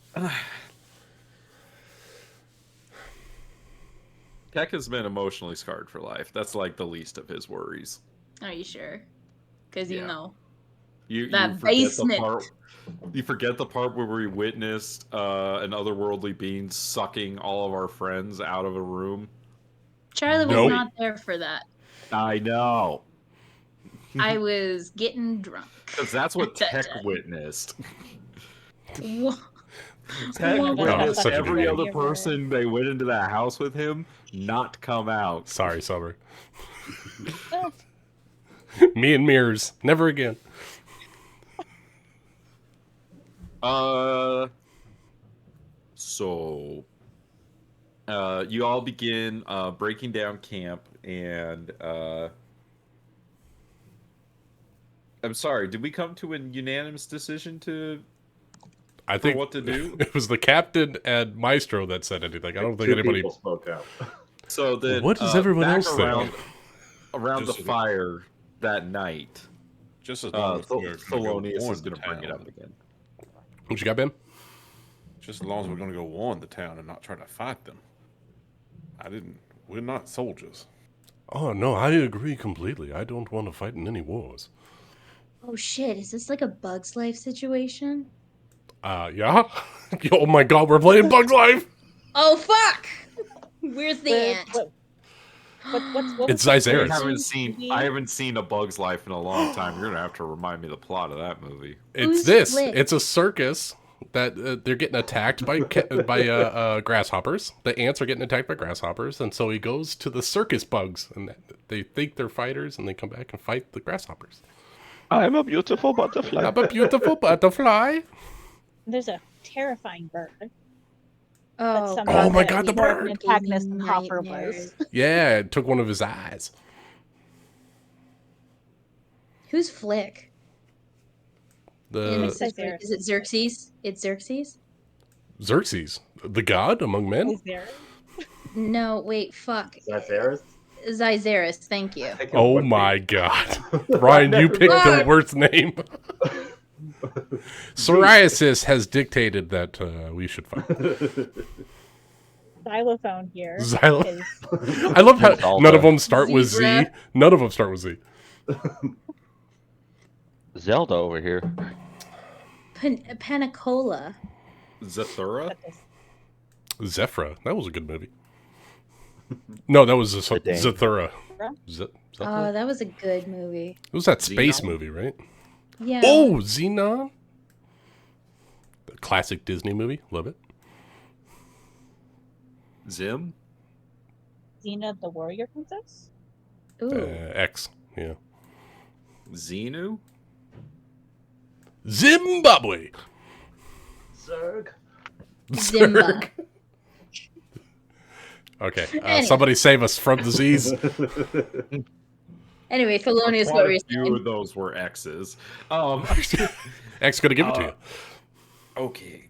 Keck has been emotionally scarred for life. That's like the least of his worries. Are you sure? Because you Yeah. know You that forget basement. The part, you forget the part where we witnessed an otherworldly being sucking all of our friends out of a room. Charlie was Nope. not there for that. I know. I was getting drunk. Because that's what At that Tech time. witnessed. Wha- Tech Well, witnessed such a every good other game. person they went into that house with him not come out. Sorry, Summer. Me and mirrors. Never again. So you all begin breaking down camp, and I'm sorry, did we come to a unanimous decision I for think what to do? it was the captain and Maestro that said anything. I don't think Two anybody. people spoke out. So then, What does everyone back else think? around the Just- fire that night, Just as long as we're gonna go Thelonious warn is the going to bring it town. up again. What you got, Ben? Just as long as we're going to go warn the town and not try to fight them. We're not soldiers. Oh no, I agree completely. I don't want to fight in any wars. Oh shit! Is this like a Bug's Life situation? Yeah. Oh my God, we're playing Bugs Life. Oh fuck! Where's the ant? What It's was the Zyzerus. I haven't seen A Bug's Life in a long time. You're gonna have to remind me the plot of that movie. It's Who's this. Flick? It's a circus that they're getting attacked by grasshoppers. The ants are getting attacked by grasshoppers, and so he goes to the circus bugs, and they think they're fighters, and they come back and fight the grasshoppers. I'm a beautiful butterfly. I'm a beautiful butterfly. There's a terrifying bird. Oh, somehow Oh my that God, the you know, bird! an antagonist in Nightmares. Hopper was. Yeah, it took one of his eyes. Who's Flick? The Is it Xerxes? It's Xerxes? Xerxes, the god among men. Who's there? No, wait, fuck. Zyzerus? Zyzerus, thank you. Oh my God, Ryan, you picked the worst name. Psoriasis has dictated that we should fight. Xylophone here. Xylo- is- I love how Zelda. none of them start with Z. Zebra. None of them start with Z. Zelda over here. Panicola. Zathura? Zephra. That was a good movie. No, that was dang. Zathura. Zathura? Oh, that was a good movie. It was that space Xenon? movie, right? Yeah. Oh, Xenon. The classic Disney movie. Love it. Zim? Xena the Warrior Princess? Ooh. X. Yeah. Xenu? Zimbabwe. Zerg. Zimba. Okay. Anyway. Somebody save us from the Z's. Anyway, Thelonious, what Quite were a you few saying? of those were X's. X gonna give it to you. Okay,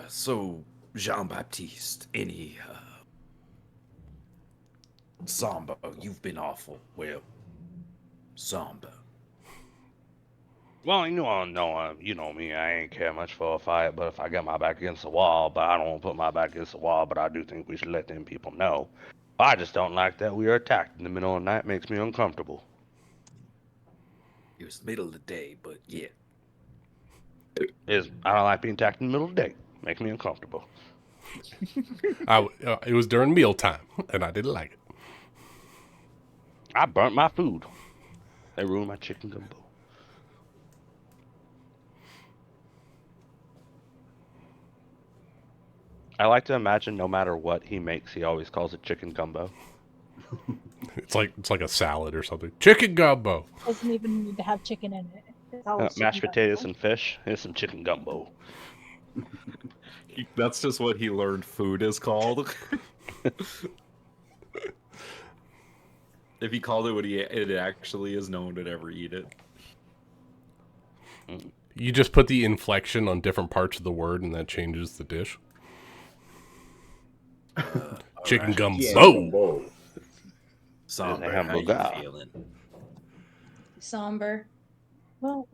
so Jean-Baptiste, any Samba, you've been awful. Well, Samba. Well, you know me. I ain't care much for a fight, but if I get my back against the wall, but I don't want to put my back against the wall, but I do think we should let them people know. I just don't like that we are attacked in the middle of the night. Makes me uncomfortable. It was the middle of the day, but yeah. I don't like being attacked in the middle of the day. Makes me uncomfortable. It was during mealtime, and I didn't like it. I burnt my food. They ruined my chicken gumbo. I like to imagine no matter what he makes, he always calls it chicken gumbo. It's like a salad or something. Chicken gumbo. Doesn't even need to have chicken in it. It's always Mashed chicken potatoes gumbo. and fish. Here's some chicken gumbo. That's just what he learned food is called. If he called it what it actually is, no one would ever eat it. You just put the inflection on different parts of the word, and that changes the dish. Chicken right. gumbo. Gumbo. Somber, There's a how you hamburger. feeling? Somber. Well,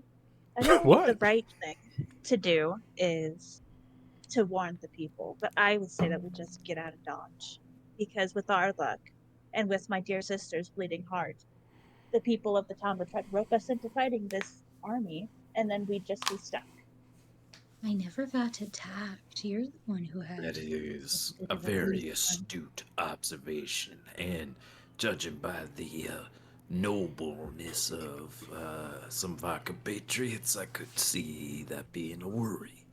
I think What? the right thing to do is to warn the people, but I would say that we just get out of Dodge. Because with our luck, and with my dear sister's bleeding heart, the people of the town would try to rope us into fighting this army, and then we'd just be stuck. I never got attacked. You're the one who had. That is a very astute observation, and judging by the nobleness of some of our compatriots, I could see that being a worry.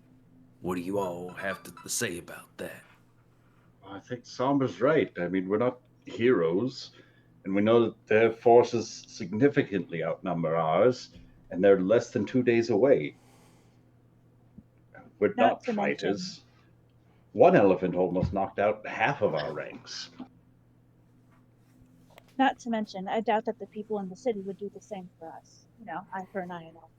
What do you all have to say about that? I think Somber's right. I mean, we're not heroes, and we know that their forces significantly outnumber ours, and they're less than 2 days away. We're Not not to mention- fighters. One elephant almost knocked out half of our ranks. Not to mention, I doubt that the people in the city would do the same for us. You know, eye for an eye and all.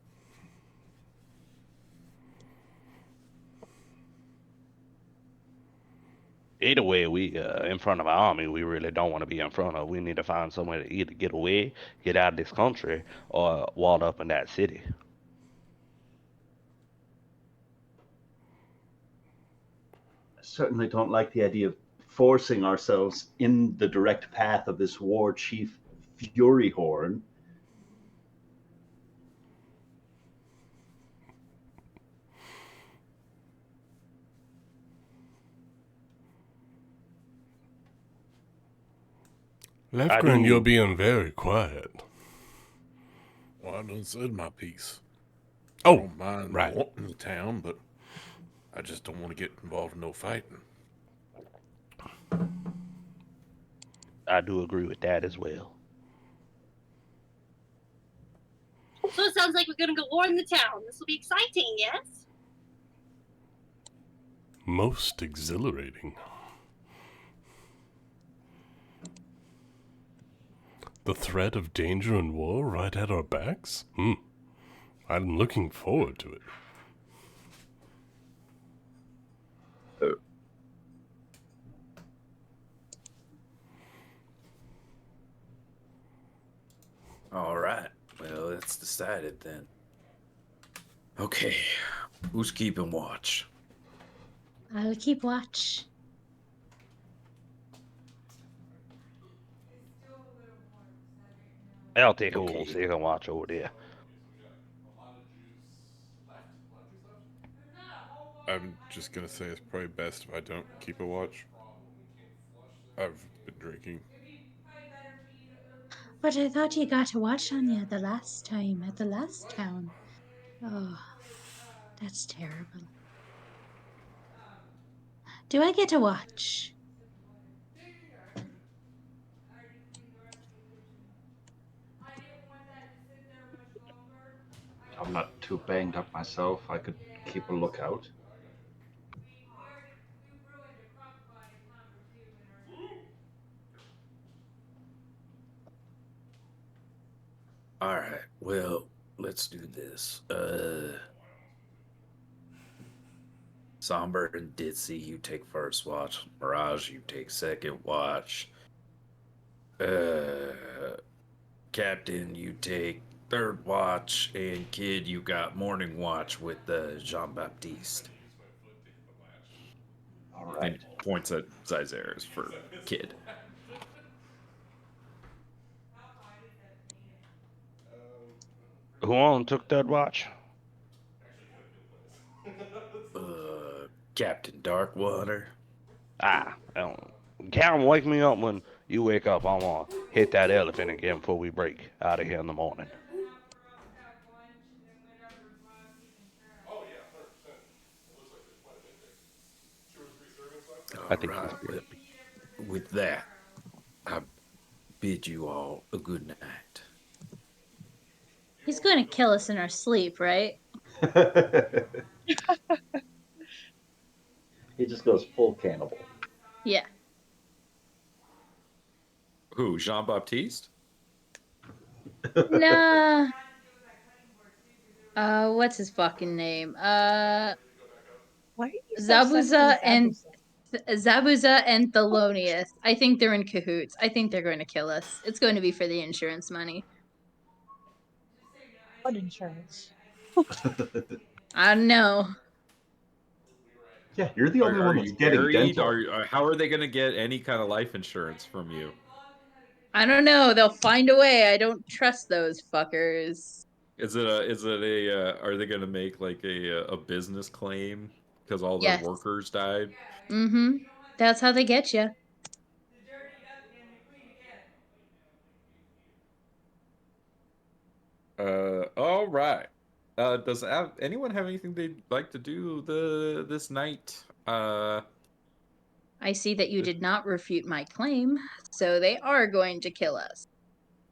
Either way, we in front of our army, we really don't want to be in front of. We need to find somewhere to either get away, get out of this country, or walled up in that city. I certainly don't like the idea of forcing ourselves in the direct path of this war chief Fury Horn. Lefgren, you're being very quiet. Well, I done said my piece. Oh, I don't mind right. wanting the town, but I just don't want to get involved in no fighting. I do agree with that as well. So it sounds like we're gonna go warn the town. This will be exciting, yes? Most exhilarating. The threat of danger and war right at our backs? I'm looking forward to it. All right. Well, it's decided then. Okay. Who's keeping watch? I'll keep watch. I'll take a Okay. little second watch over there. I'm just gonna say it's probably best if I don't keep a watch. I've been drinking. But I thought you got to watch on you the last time at the last town. Oh, that's terrible. Do I get to watch? I'm not too banged up myself. I could keep a lookout. All right. Well, let's do this. Somber and Ditzy, you take first watch. Mirage, you take second watch. Captain, you take third watch, and Kid, you got morning watch with Jean Baptiste. All right. And points at Zyzares for Kid. Who on took that watch? Captain Darkwater. Callum, wake me up when you wake up. I'm gonna hit that elephant again before we break out of here in the morning. Oh yeah, 100%. It looks like there's quite a bit there. 2 or 3 servings left. I All think he's right. pretty. Well, with that, I bid you all a good night. He's going to kill us in our sleep, right? He just goes full cannibal. Yeah. Who? Jean Baptiste? Nah. What's his fucking name? Why are you so Zabuza obsessed and with Zabuza and Thelonious. I think they're in cahoots. I think they're going to kill us. It's going to be for the insurance money. What insurance? I don't know. Yeah, you're the only Are one that's you getting married? dental. How are they going to get any kind of life insurance from you? I don't know. They'll find a way. I don't trust those fuckers. Is it are they going to make like a business claim because all their Yes. workers died? Mm-hmm. That's how they get you. All right. Does anyone have anything they'd like to do this night? I see that you did not refute my claim, so they are going to kill us.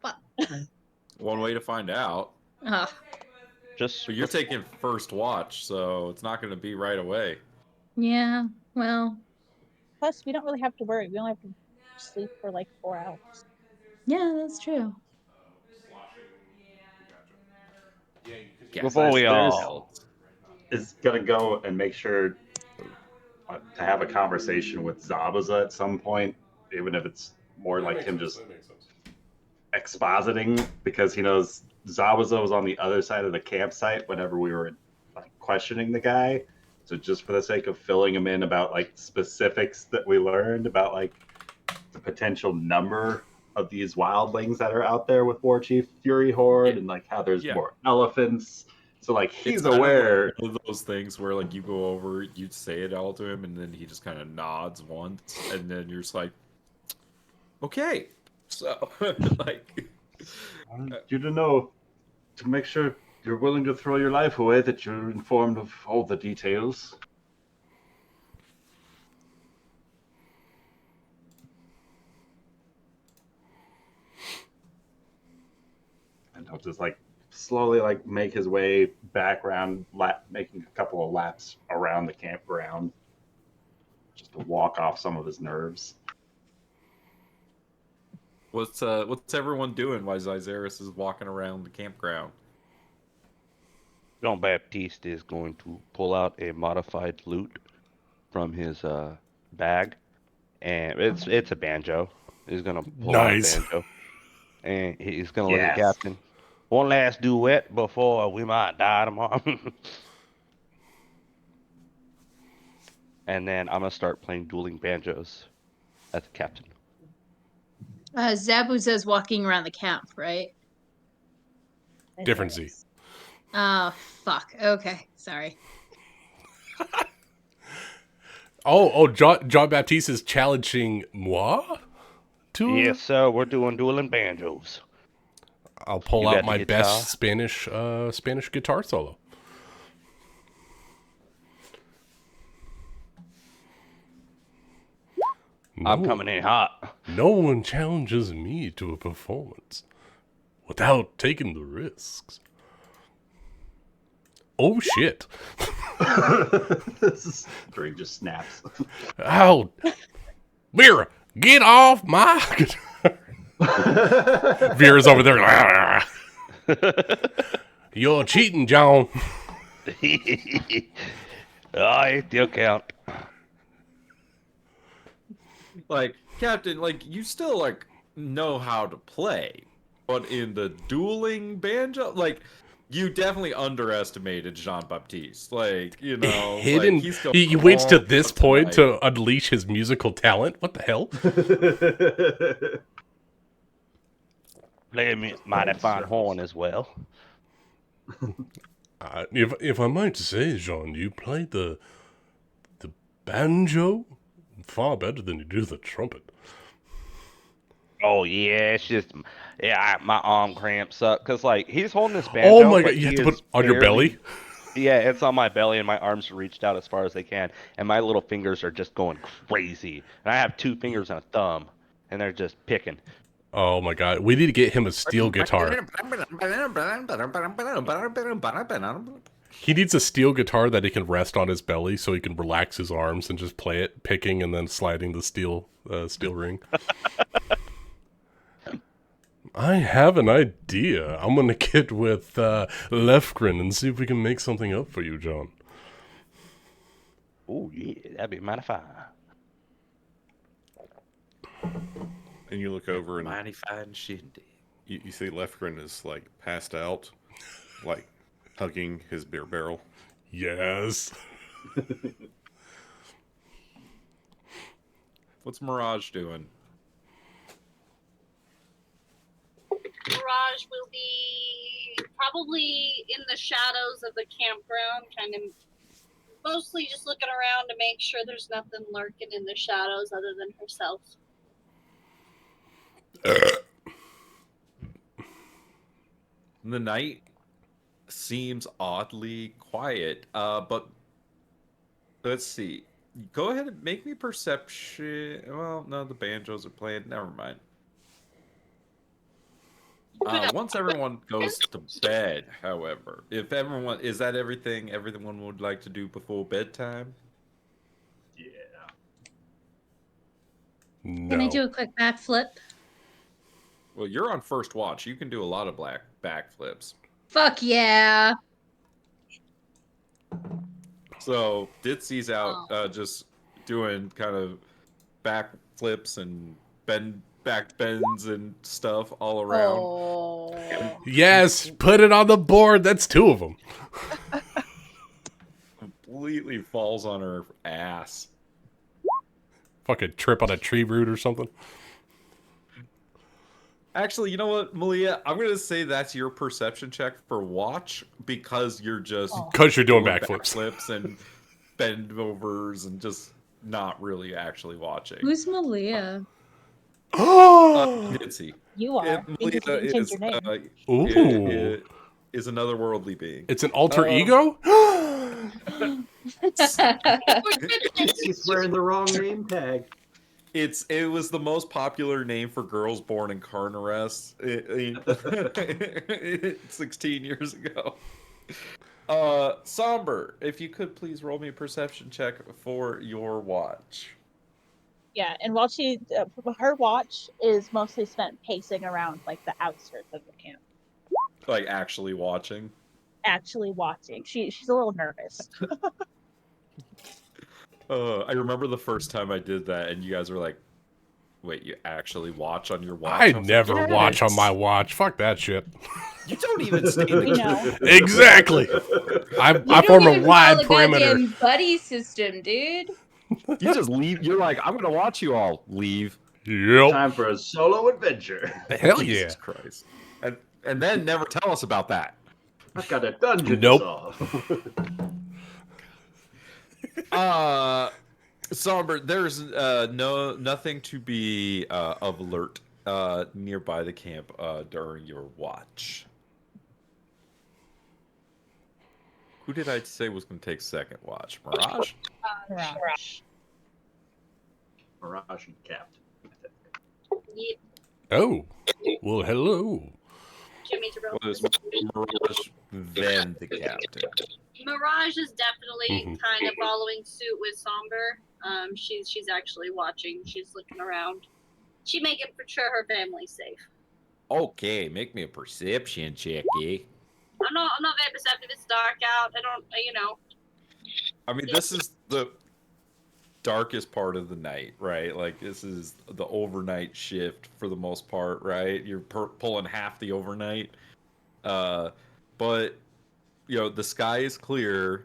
Fuck. One way to find out. Ugh. Just But you're taking first watch, so it's not going to be right away. Yeah, well, Plus, we don't really have to worry. We only have to sleep for like 4 hours. yeah, that's true. before we all. Is gonna go and make sure to have a conversation with Zabuza at some point, even if it's more like him just expositing, because he knows Zabuza was on the other side of the campsite whenever we were like questioning the guy. So just for the sake of filling him in about like specifics that we learned about like the potential number of these wildlings that are out there with War Chief Fury Horde, and like how there's more elephants. So like he's It's kind aware. of like one of those things where like you go over, you say it all to him, and then he just kind of nods once, and then you're just like, okay. So like, I want you to know, to make sure you're willing to throw your life away, that you're informed of all the details. And he'll just like slowly like make his way back around, making a couple of laps around the campground, just to walk off some of his nerves. what's everyone doing while Zyzeris is walking around the campground? Jean Baptiste is going to pull out a modified lute from his bag, and it's a banjo. He's gonna pull Nice. out a banjo, and he's gonna look at Captain. One last duet before we might die tomorrow. And then I'm gonna start playing dueling banjos at the captain. Zabuza's walking around the camp, right? Different Z. Oh, fuck. Okay, sorry. John Baptiste is challenging moi? Yes, sir. We're doing dueling banjos. I'll pull You out got the my guitar? best Spanish guitar solo. I'm coming in hot. No one challenges me to a performance without taking the risks. Oh shit! Drake just snaps. Ow! Vera, get off my guitar! Vera's over there. "Ah." You're cheating, John. I still count. Like, Captain, like you still like know how to play, but in the dueling banjo, like you definitely underestimated Jean Baptiste. Like, you know, Hidden. like, he's He waits to going this up point tonight. to unleash his musical talent. What the hell? Play a mighty fine horn as well. If I might say, Jean, you played the banjo far better than you do the trumpet. Oh yeah, it's just my arm cramps up because like he's holding this Oh banjo, my god, but you have he to put is it on your barely. belly? Yeah, it's on my belly, and my arms are reached out as far as they can, and my little fingers are just going crazy. And I have 2 fingers and a thumb, and they're just picking. Oh my god, we need to get him a steel guitar. He needs a steel guitar that he can rest on his belly so he can relax his arms and just play it, picking and then sliding the steel ring. I have an idea. I'm gonna get with Lefgren and see if we can make something up for you, John. Oh yeah, that'd be mighty fine. And you look over and Mighty fine shindig. you see Lefgren is like passed out, like hugging his beer barrel. Yes. What's Mirage doing? Mirage will be probably in the shadows of the campground, kind of mostly just looking around to make sure there's nothing lurking in the shadows other than herself. The night seems oddly quiet, but let's see. Go ahead and make me perception. Well, no, the banjos are playing. Never mind. Once everyone goes to bed, however, if everyone is that everything everyone would like to do before bedtime? Yeah. Can I No. do a quick backflip? Well, you're on first watch. You can do a lot of backflips. Fuck yeah! So Ditsy's out just doing kind of backflips and back bends and stuff all around. Oh. Yes, put it on the board. That's 2 of them. Completely falls on her ass. Fucking trip on a tree root or something. Actually, you know what, Malia? I'm gonna say that's your perception check for watch because you're just Because you're doing backflips. backflips and bend overs and just not really actually watching. Who's Malia? Ditsy. You are. Because you didn't change your name. Ooh. Is another worldly being. It's an alter ego? He's wearing the wrong name tag. It was the most popular name for girls born in carn arrest 16 years ago. Somber, if you could please roll me a perception check for your watch. Yeah, and while her watch is mostly spent pacing around like the outskirts of the camp, Like actually watching. actually watching. She's a little nervous. I remember the first time I did that, and you guys were like, "Wait, you actually watch on your watch?" I was never like, watch on "Yes." my watch. Fuck that shit. You don't even stay in We the know. Exactly. I You form don't a even wide follow the perimeter. goddamn buddy system, dude. You just leave. You're like, "I'm gonna watch you all." Leave. Yep. Time for a solo adventure. Hell yeah. Jesus Christ. And then never tell us about that. I've got a dungeon Nope. to solve. Somber, there's nothing to be of alert nearby the camp during your watch. Who did I say was going to take second watch? Mirage? Mirage. Mirage and Captain. Yep. Oh. Well, hello. Jimmy to roll. Was Mirage then the captain? Mirage is definitely Mhm. kind of following suit with Somber. She's actually watching. She's looking around. She making sure her family's safe. Okay, make me a perception check, eh? I'm not very perceptive. It's dark out. I don't, you know. I mean, this is the darkest part of the night, right? Like, this is the overnight shift for the most part, right? You're pulling half the overnight. But, you know, the sky is clear,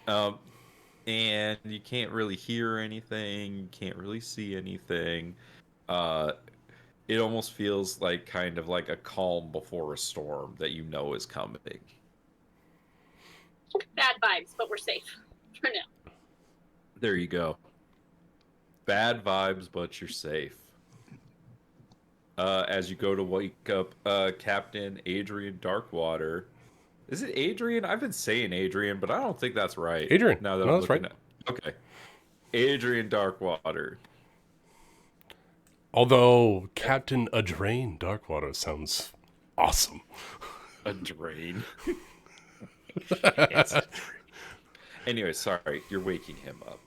and you can't really hear anything. You can't really see anything. It almost feels like kind of like a calm before a storm that you know is coming. Bad vibes, but we're safe for now. There you go. bad vibes, but you're safe. As you go to wake up Captain Adrian Darkwater. Is it Adrian? I've been saying Adrian, but I don't think that's right. Adrian. Now that No, I'm that's looking right. at okay. Adrian Darkwater. Although Captain Adrain Darkwater sounds awesome. A drain. It's a drain. Anyway, sorry, you're waking him up.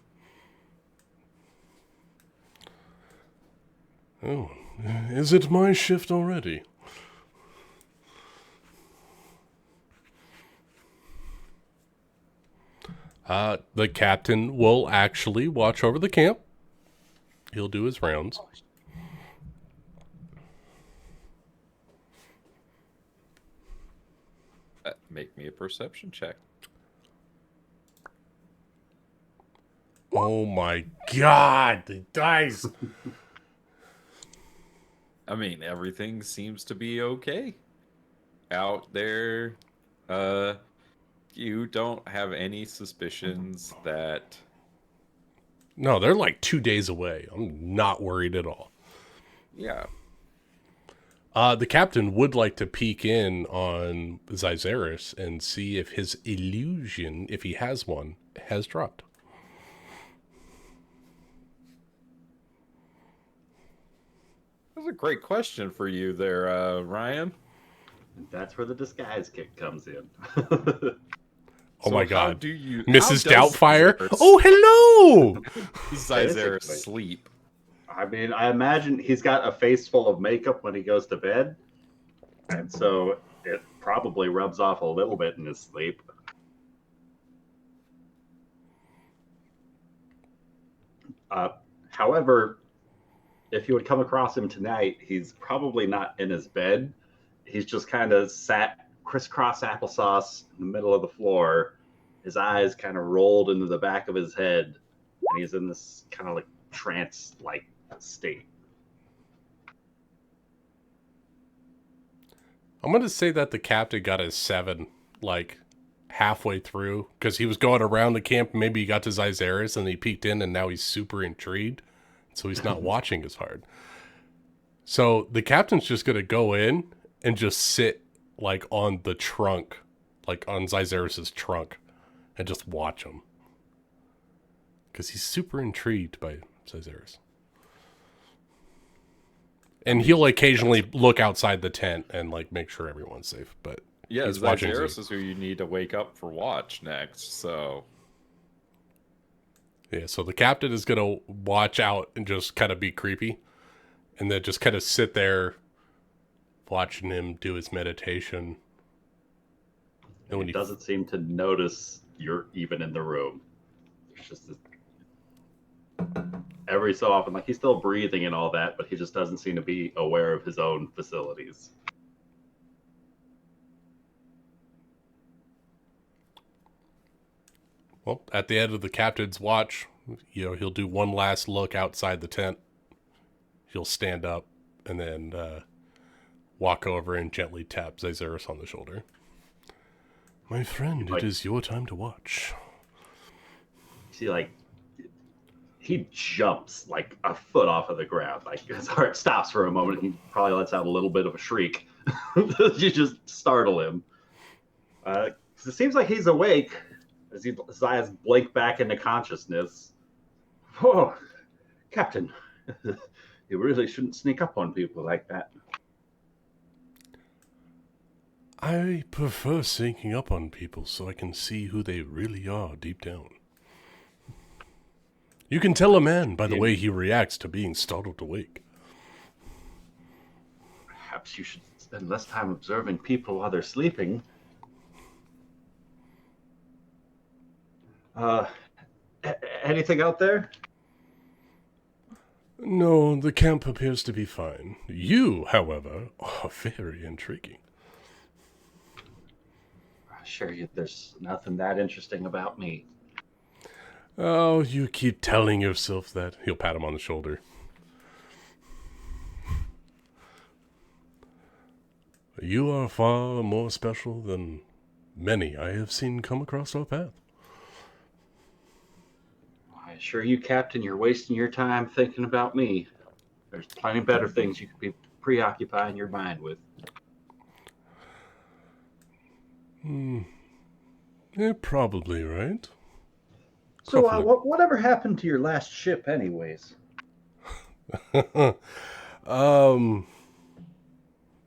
Oh, is it my shift already? The captain will actually watch over the camp. He'll do his rounds. Make me a perception check. Oh my god, the dice! I mean, everything seems to be okay out there. You don't have any suspicions that... No, they're like 2 days away. I'm not worried at all. Yeah. The captain would like to peek in on Zyzeris and see if his illusion, if he has one, has dropped. That's a great question for you there, Ryan. That's where the disguise kick comes in. Oh my god. How do you, Mrs. how does Doubtfire? Zyzeris- Oh, hello! Zyzeris Basically. sleep? I mean, I imagine he's got a face full of makeup when he goes to bed, and so it probably rubs off a little bit in his sleep. However, if you would come across him tonight, he's probably not in his bed. He's just kind of sat crisscross applesauce in the middle of the floor, his eyes kind of rolled into the back of his head, and he's in this kind of like trance-like state. I'm going to say that the captain got his 7, like, halfway through, because he was going around the camp, maybe he got to Zyzeris, and he peeked in, and now he's super intrigued, so he's not watching as hard. So the captain's just going to go in and just sit, like, on the trunk, like, on Zyzeris' trunk, and just watch him. Because he's super intrigued by Zyzeris. And he'll occasionally look outside the tent and, like, make sure everyone's safe, but Yeah, he's watching Zyzeris Z. is who you need to wake up for watch next, so... Yeah, so the captain is going to watch out and just kind of be creepy. And then just kind of sit there watching him do his meditation. And when He doesn't seem to notice you're even in the room. It's just every so often, like he's still breathing and all that, but he just doesn't seem to be aware of his own facilities. Well, at the end of the captain's watch, you know, he'll do one last look outside the tent. He'll stand up and then walk over and gently tap Zyzeris on the shoulder. My friend, it is your time to watch. See, like, he jumps like a foot off of the ground. Like, his heart stops for a moment. He probably lets out a little bit of a shriek. You just startle him. 'Cause it seems like he's awake as his eyes blink back into consciousness. Oh, Captain, you really shouldn't sneak up on people like that. I prefer sneaking up on people so I can see who they really are deep down. You can tell a man by the way he reacts to being startled awake. Perhaps you should spend less time observing people while they're sleeping. Anything out there? No, the camp appears to be fine. You, however, are very intriguing. I assure you there's nothing that interesting about me. Oh, you keep telling yourself that. He'll pat him on the shoulder. You are far more special than many I have seen come across our path. I assure you, Captain, you're wasting your time thinking about me. There's plenty better things you could be preoccupying your mind with. You're probably right. So, Roughly. whatever happened to your last ship, anyways?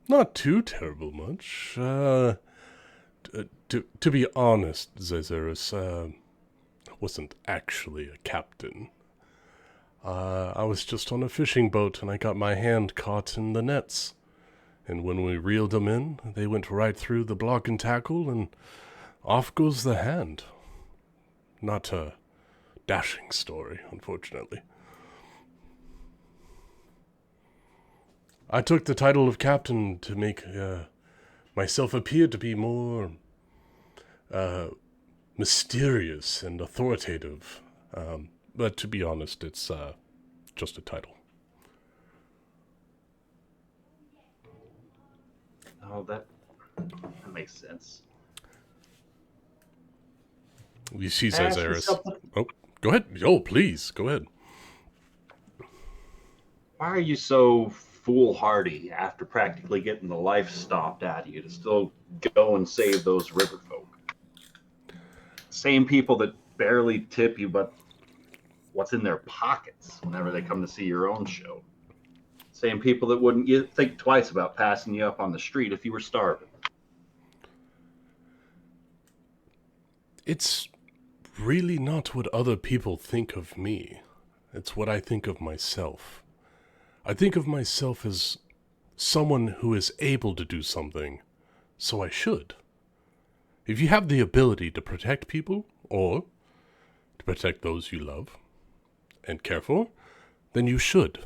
Not too terrible much. To be honest, Zazerus, I wasn't actually a captain. I was just on a fishing boat and I got my hand caught in the nets. And when we reeled them in, they went right through the block and tackle and off goes the hand. Not a dashing story, unfortunately. I took the title of captain to make myself appear to be more mysterious and authoritative. But to be honest, it's just a title. Oh, that makes sense. You see, Can I ask you Zazaris. something? Oh, go ahead. Oh, please, go ahead. Why are you so foolhardy after practically getting the life stomped out of you to still go and save those river folk? Same people that barely tip you, but what's in their pockets whenever they come to see your own show. Same people that wouldn't think twice about passing you up on the street if you were starving. It's really not what other people think of me. It's what I think of myself. I think of myself as someone who is able to do something, so I should. If you have the ability to protect people, or to protect those you love and care for, then you should.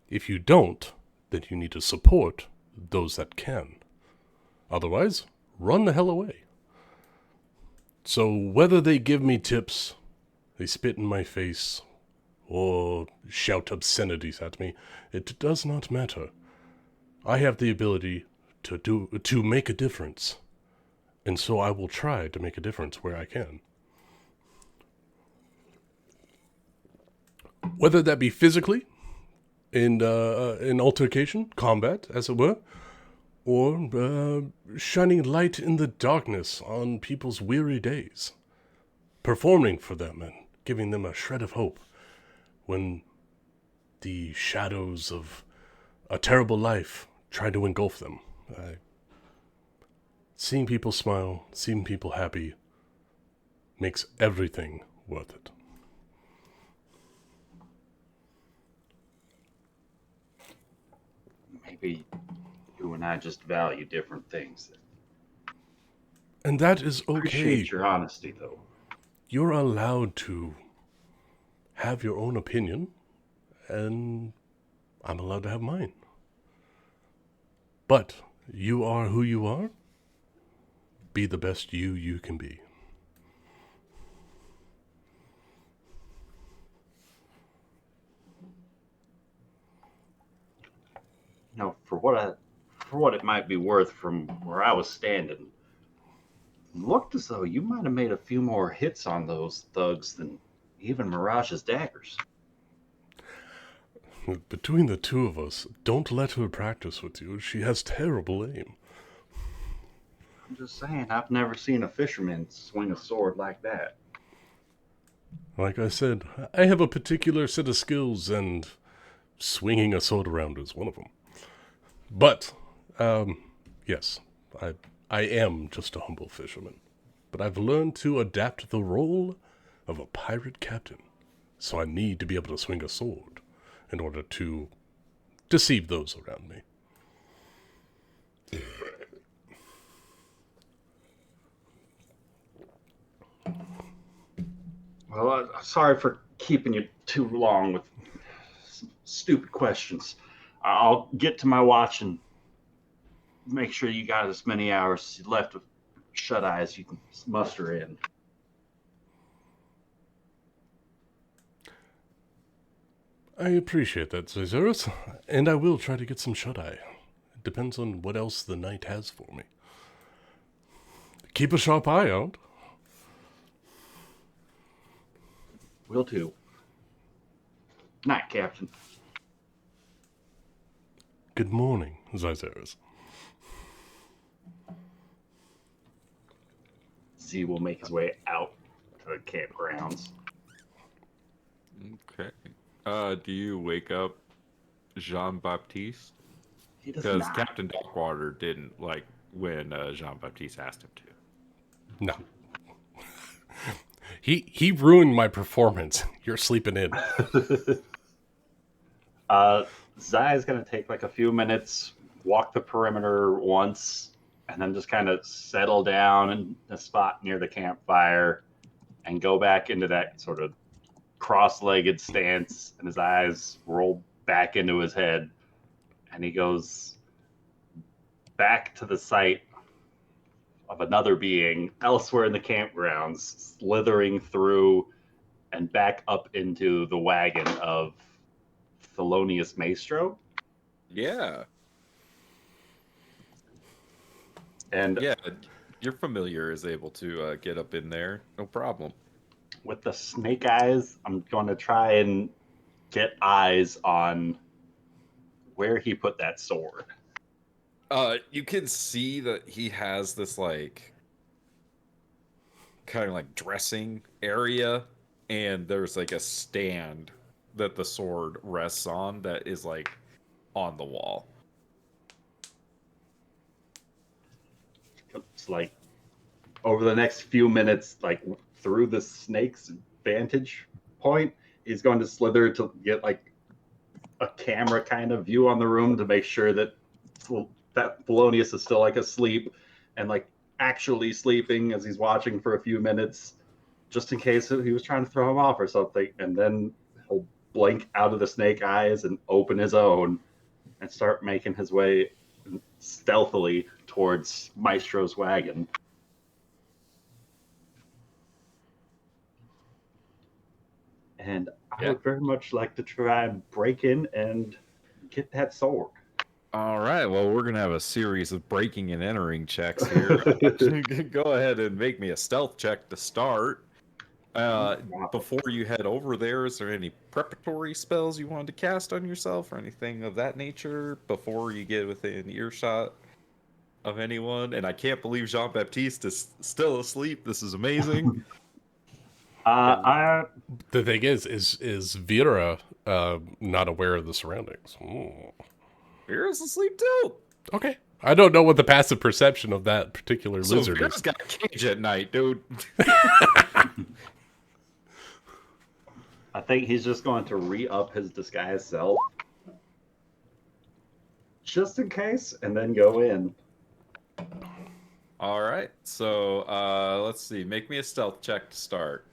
If you don't, then you need to support those that can. Otherwise, run the hell away. So whether they give me tips, they spit in my face, or shout obscenities at me, it does not matter. I have the ability to make a difference, and so I will try to make a difference where I can. Whether that be physically, in altercation, combat, as it were, or shining light in the darkness on people's weary days, performing for them and giving them a shred of hope when the shadows of a terrible life try to engulf them. Seeing people smile, seeing people happy, makes everything worth it. Maybe you and I just value different things. And that is okay. Appreciate your honesty, though. You're allowed to have your own opinion, and I'm allowed to have mine. But you are who you are. Be the best you can be. You know, for what it might be worth from where I was standing, it looked as though you might have made a few more hits on those thugs than even Mirage's daggers. Between the two of us, don't let her practice with you. She has terrible aim. I'm just saying, I've never seen a fisherman swing a sword like that. Like I said, I have a particular set of skills, and swinging a sword around is one of them. But, yes, I am just a humble fisherman. But I've learned to adapt the role of a pirate captain. So I need to be able to swing a sword in order to deceive those around me. Well, I'm sorry for keeping you too long with some stupid questions. I'll get to my watch and make sure you got as many hours left of shut-eye as you can muster in. I appreciate that, Caesarus, and I will try to get some shut-eye. It depends on what else the night has for me. Keep a sharp eye out. Will do. Night, Captain. Good morning, Zyzeris. Z will make his way out to the campgrounds. Okay. Do you wake up Jean-Baptiste? He does Because not. Captain Darkwater didn't like when Jean-Baptiste asked him to. No. He ruined my performance. You're sleeping in. Zai is going to take like a few minutes, walk the perimeter once, and then just kind of settle down in a spot near the campfire and go back into that sort of cross-legged stance, and his eyes roll back into his head, and he goes back to the site of another being elsewhere in the campgrounds, slithering through and back up into the wagon of Thelonious Maestro. Yeah. And Yeah, your familiar is able to get up in there. No problem. with the snake eyes, I'm going to try and get eyes on where he put that sword. You can see that he has this like kind of like dressing area, and there's like a stand that the sword rests on that is like on the wall. It's like over the next few minutes, like through the snake's vantage point, he's going to slither to get like a camera kind of view on the room to make sure that Thelonious is still like asleep and like actually sleeping as he's watching for a few minutes, just in case he was trying to throw him off or something. And then he'll blink out of the snake eyes and open his own and start making his way stealthily towards Maestro's wagon. And I would very much like to try and break in and get that sword. All right, well, we're going to have a series of breaking and entering checks here. Go ahead and make me a stealth check to start. Before you head over there, is there any preparatory spells you wanted to cast on yourself or anything of that nature before you get within earshot of anyone? And I can't believe Jean-Baptiste is still asleep. This is amazing. The thing is Vera not aware of the surroundings? Ooh. Vera's asleep too. Okay. I don't know what the passive perception of that particular So lizard Vera's is. got a cage at night, dude. I think he's just going to re-up his disguise self, just in case, and then go in. All right, so let's see. Make me a stealth check to start.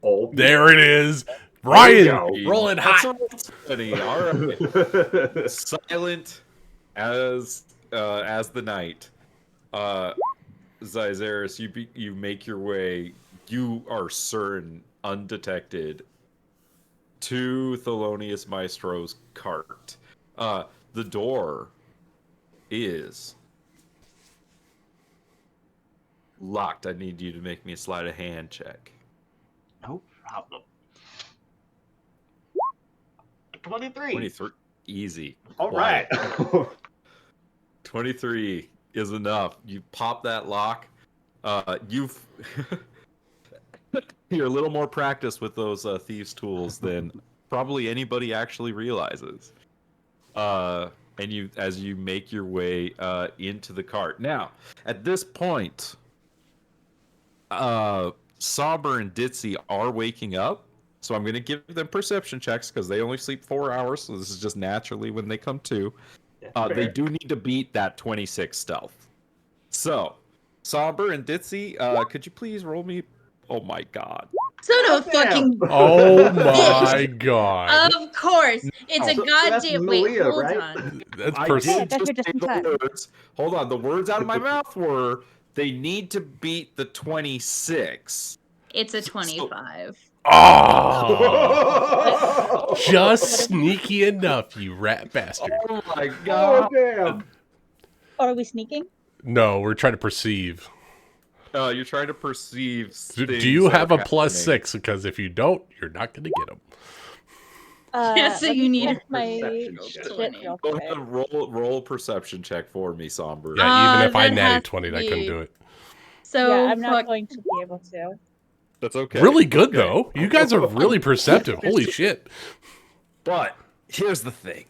Oh, There it is. There Ryan, you rolling hot. All right. Silent as the night. Zyzeris, you make your way. You are certain undetected to Thelonious Maestro's cart. The door is locked. I need you to make me a sleight of hand check. No problem. 23. 23. Easy. All right. Quiet. 23 is enough. You pop that lock. You're a little more practiced with those thieves' tools than probably anybody actually realizes. And as you make your way into the cart. Now, at this point, Sauber and Ditzy are waking up. So I'm going to give them perception checks because they only sleep 4 hours. So this is just naturally when they come to. They do need to beat that 26 stealth. So, Sauber and Ditzy, could you please roll me? Oh my god. So no fucking. Oh my god. Of course, it's a So that's goddamn. Wait, Malia, hold right? on. That's I perception. did that's your just say just in the time. words. Hold on, the words out of my mouth were they need to beat the 26. It's a 25. Oh, just sneaky enough, you rat bastard. Oh my Oh, god. damn. Or are we sneaking? No, we're trying to perceive. You're trying to perceive. Do things you that have are a plus happening. 6? Because if you don't, you're not going to get them. Yeah, so let you me need check a my perception check. shit real Go quick. ahead and roll a perception check for me, Somber. Yeah, even if I that natty has 20'd, to I couldn't be- do it. So Yeah, I'm not fuck. going to be able to. That's okay. Really It's good, okay. though. You guys are really perceptive. Holy shit. But here's the thing.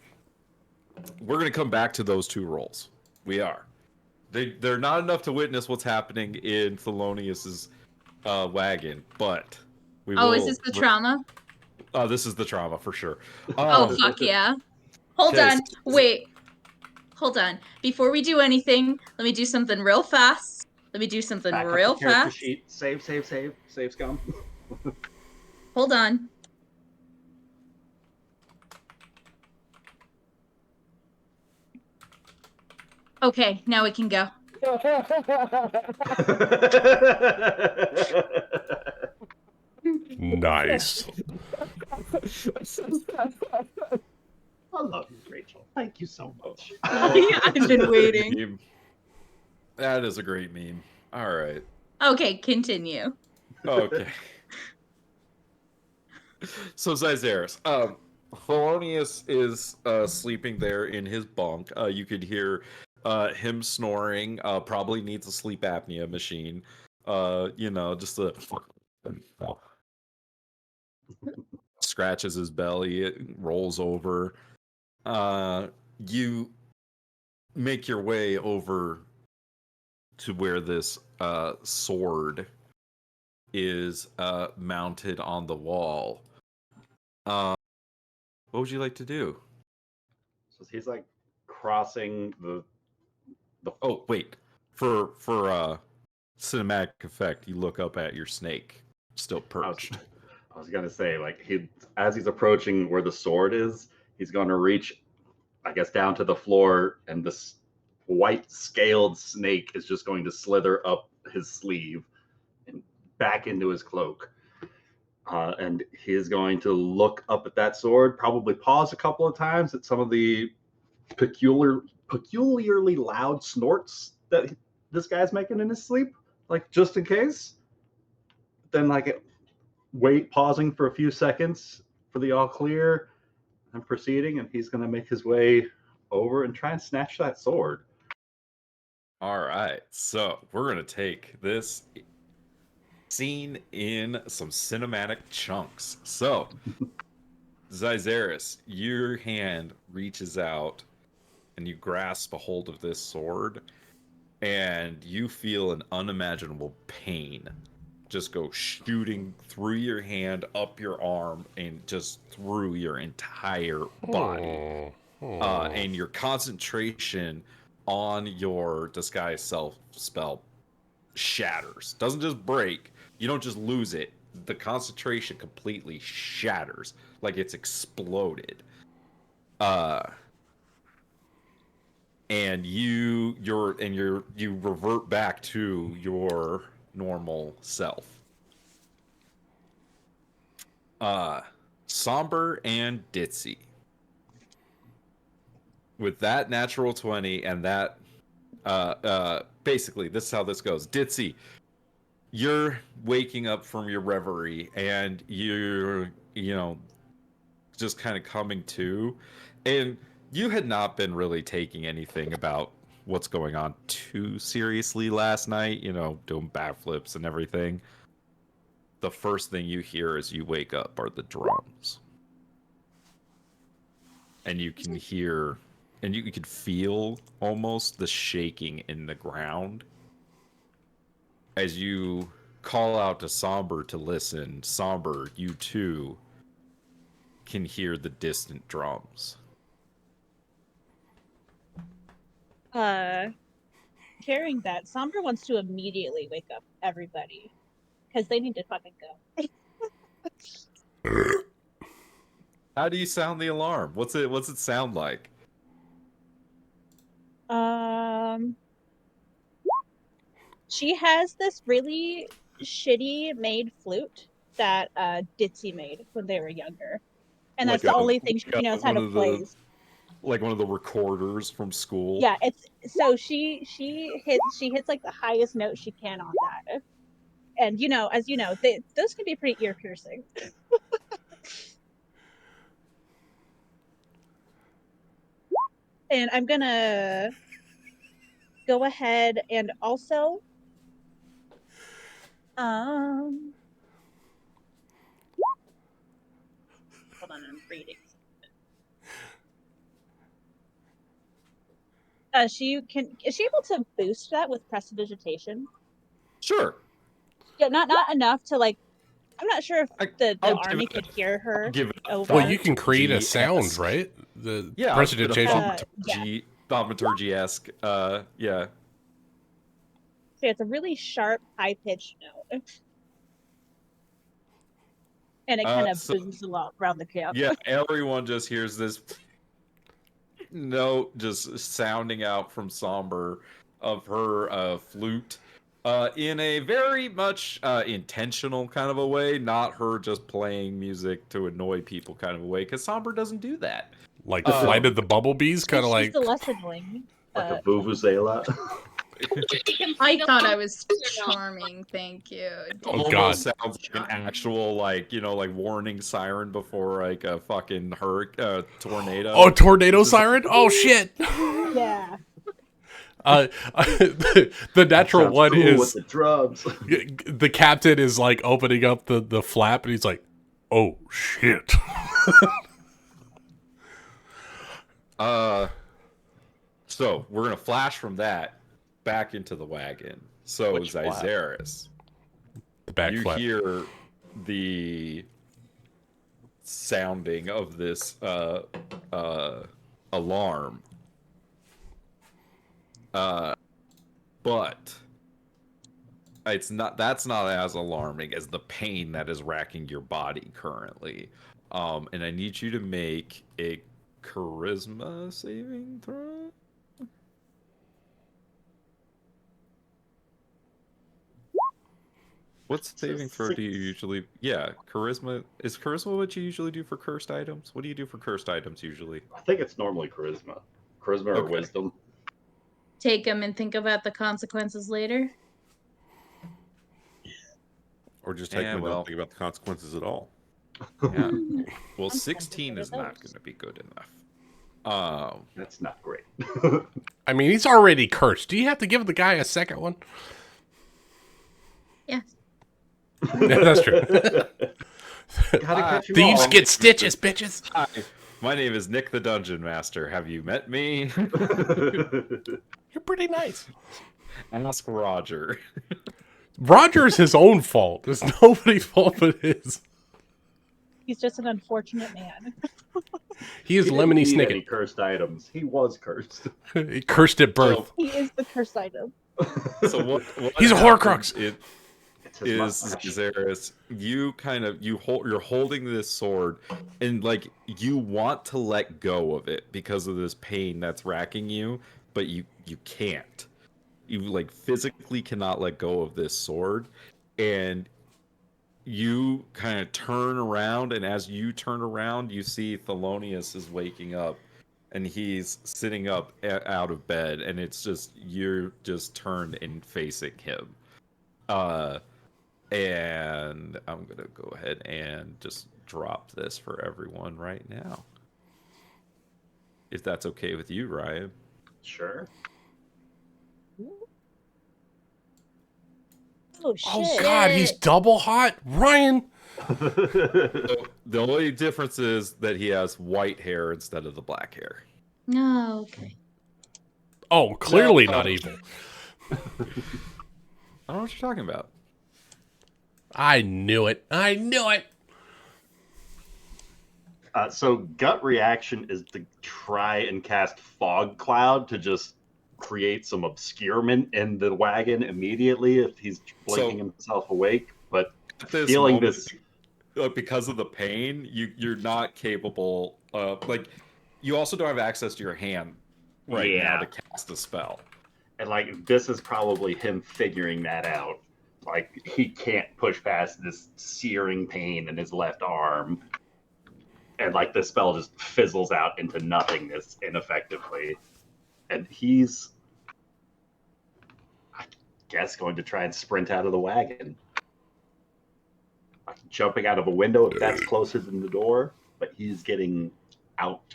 We're going to come back to those 2 rolls. We are. They're not enough to witness what's happening in Thelonius's wagon, but we will. Oh, is this the trauma? This is the trauma for sure. Oh fuck yeah. Hold okay, on. Wait. Hold on. Before we do anything, let me do something real fast. Let me do something Back up real the character fast. sheet. Save, scum. Hold on. Okay, now we can go. Nice. I love you, Rachel. Thank you so much. I've been waiting. Meme. That is a great meme. All right. Okay, continue. Okay. So Xyzaris, Thelonious is sleeping there in his bunk. You could hear him snoring. Probably needs a sleep apnea machine. Just a scratches his belly, it rolls over. You make your way over to where this sword is mounted on the wall. What would you like to do? So he's like crossing the. Oh wait, for cinematic effect, you look up at your snake, still perched. I was gonna say, like, as he's approaching where the sword is, he's gonna reach, I guess, down to the floor, and this white scaled snake is just going to slither up his sleeve and back into his cloak. And he's going to look up at that sword, probably pause a couple of times at some of the peculiarly loud snorts that this guy's making in his sleep, like just in case. Then, like, wait, pausing for a few seconds for the all clear, and proceeding, and he's going to make his way over and try and snatch that sword. All right, so we're gonna take this scene in some cinematic chunks. So, Xyzaris, your hand reaches out and you grasp a hold of this sword, and you feel an unimaginable pain just go shooting through your hand, up your arm, and just through your entire body. And your concentration on your disguise self spell shatters. Doesn't just break. You don't just lose it. The concentration completely shatters, like it's exploded. And you revert back to your normal self. Somber and Ditzy. With that natural 20 and that basically this is how this goes. Ditzy, you're waking up from your reverie and you're just kind of coming to, and you had not been really taking anything about what's going on too seriously last night, doing backflips and everything. The first thing you hear as you wake up are the drums. And you can hear, and you can feel almost the shaking in the ground. As you call out to Somber to listen, Somber, you too can hear the distant drums. Hearing that, Somber wants to immediately wake up everybody because they need to fucking go. How do you sound the alarm? What's it sound like? She has this really shitty made flute that Ditzy made when they were younger, and Like that's the only thing she knows how to play. like one of the recorders from school. Yeah, it's so she hits like the highest note she can on that, and as you know, those can be pretty ear piercing. And I'm gonna go ahead and also hold on, I'm reading. Is she able to boost that with prestidigitation? Sure. Yeah, not enough to like. I'm not sure if the I'll give army it could hear her give it a over. Well, you can create a GS. sound, right? The Yeah, prestidigitation. thaumaturgy-esque. Yeah. So it's a really sharp, high pitched note, and it kind of So, booms a lot around the camp. yeah, everyone just hears this note just sounding out from Somber of her flute in a very much intentional kind of a way, not her just playing music to annoy people kind of a way, because Somber doesn't do that. Like Flight of the Bumblebees, kind of She's like the lessenling. Like a vuvuzela. I thought I was charming. Thank you. Oh, Almost God. sounds like an actual like warning siren before like a fucking tornado. Oh, tornado siren! Oh shit! Yeah. The natural Sounds one cool is with the drums. the captain is like opening up the flap, and he's like, "Oh shit!" So we're gonna flash from that back into the wagon. So Which flap? Zyzeris, The back you flap. hear the sounding of this alarm, but that's not as alarming as the pain that is racking your body currently. And I need you to make a charisma saving throw. What saving throw do you usually? Yeah, charisma. Is charisma what you usually do for cursed items? What do you do for cursed items usually? I think it's normally charisma. Charisma or Okay. wisdom. Take them and think about the consequences later. Or just take Yeah, them and well. don't think about the consequences at all. Yeah. Well, I'm 16 tempted is to do not those. going to be good enough. That's not great. I mean, he's already cursed. Do you have to give the guy a second one? Yeah. Yeah, that's true. Gotta cut you Thieves off. get stitches, bitches. Hi, my name is Nick the Dungeon Master. Have you met me? You're pretty nice. Ask Roger. Roger is his own fault. It's nobody's fault but his. He's just an unfortunate man. He is He didn't Lemony need any Snicket. cursed items. He was cursed. He cursed at birth. He is the cursed item. So what He's a happens Horcrux. It's his Is mustache. Zaris, you're holding this sword, and like you want to let go of it because of this pain that's racking you, but you can't. You like physically cannot let go of this sword, and you kind of turn around, and as you turn around, you see Thelonious is waking up, and he's sitting up out of bed, and it's just you're just turned and facing him. And I'm gonna go ahead and just drop this for everyone right now, if that's okay with you, Ryan. Sure. Oh shit! Oh God, he's double hot, Ryan. So the only difference is that he has white hair instead of the black hair. No, okay. Oh, clearly No. not evil. I don't know what you're talking about. I knew it. I knew it. So gut reaction is to try and cast fog cloud to just create some obscurement in the wagon immediately if he's blinking himself awake. But At this feeling moment, this, because of the pain, you're not capable of like. You also don't have access to your hand right now Yeah. to cast a spell. and like this is probably him figuring that out. Like he can't push past this searing pain in his left arm. And like the spell just fizzles out into nothingness ineffectively. And he's, I guess, going to try and sprint out of the wagon. Like jumping out of a window if that's closer than the door, but he's getting out.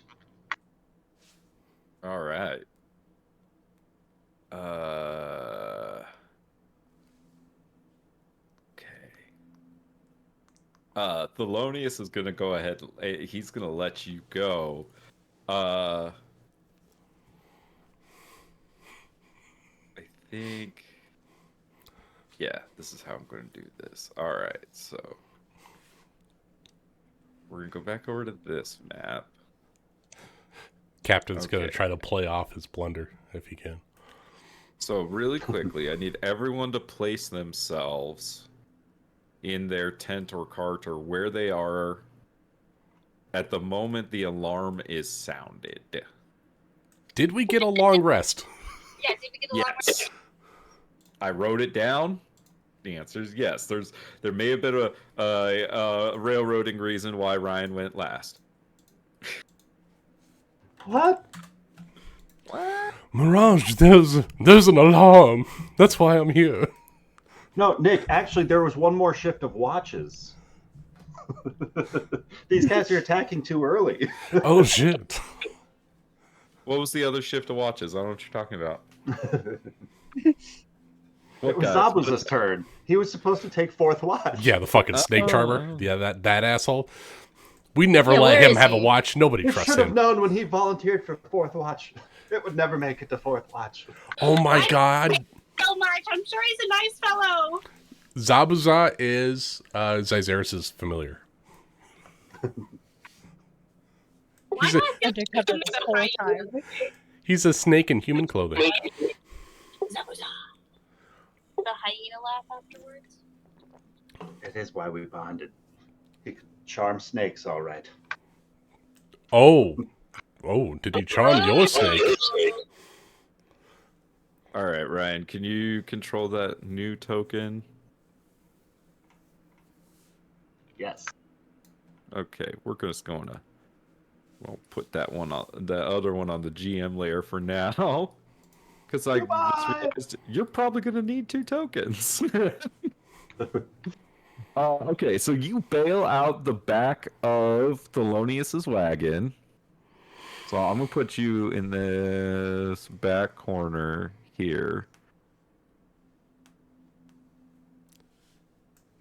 All right. Thelonious is gonna go ahead. He's gonna let you go. I think. Yeah, this is how I'm gonna do this. All right, so we're gonna go back over to this map. Captain's gonna Okay. try to play off his blunder if he can. So really quickly, I need everyone to place themselves in their tent or cart or where they are at the moment the alarm is sounded. Did we get a long rest? Yeah, did we get a Yes. I wrote it down. The answer is yes. There may have been a railroading reason why Ryan went last. What? Mirage, there's an alarm. That's why I'm here. No, Nick, actually, there was one more shift of watches. These guys are attacking too early. Oh, shit. What was the other shift of watches? I don't know what you're talking about. It was Zabuza's turn. He was supposed to take fourth watch. Yeah, the fucking snake charmer. Yeah, that asshole. We never Yeah, let where him is have a he? watch. Nobody You trusts should have him. known when he volunteered for fourth watch. It would never make it to fourth watch. Oh my god. So much. I'm sure he's a nice fellow. Zabuza is Zyzeris' familiar. Why He's a- not get Undercover this whole time. He's a snake in human clothing. Zabuza. The hyena laugh afterwards. It is why we bonded. He could charm snakes, all right. Oh, did he charm your snake? All right, Ryan, can you control that new token? Yes. Okay, we're just gonna put that one on the other one on the GM layer for now. Because I just realized you're probably gonna need 2 tokens. Okay, so you bail out the back of Thelonius's wagon. So I'm gonna put you in this back corner here.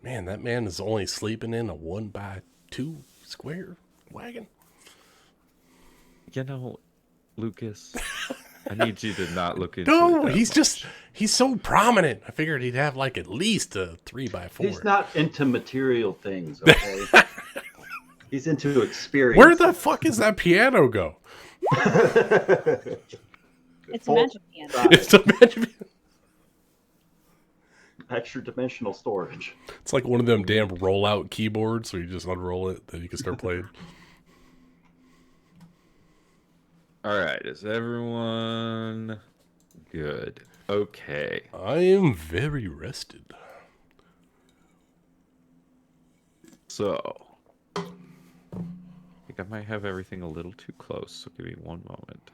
Man, that man is only sleeping in a 1x2 square wagon. You know, Lucas, I need you to not look into No, it. he's so prominent. I figured he'd have like at least a 3x4. He's not into material things, okay? He's into experience. Where the fuck is that piano go? It's a magic piano. It's a magic. Extra dimensional storage. It's like one of them damn rollout keyboards where you just unroll it, then you can start playing. All right, is everyone good? Okay. I am very rested. So, I think I might have everything a little too close, so give me one moment.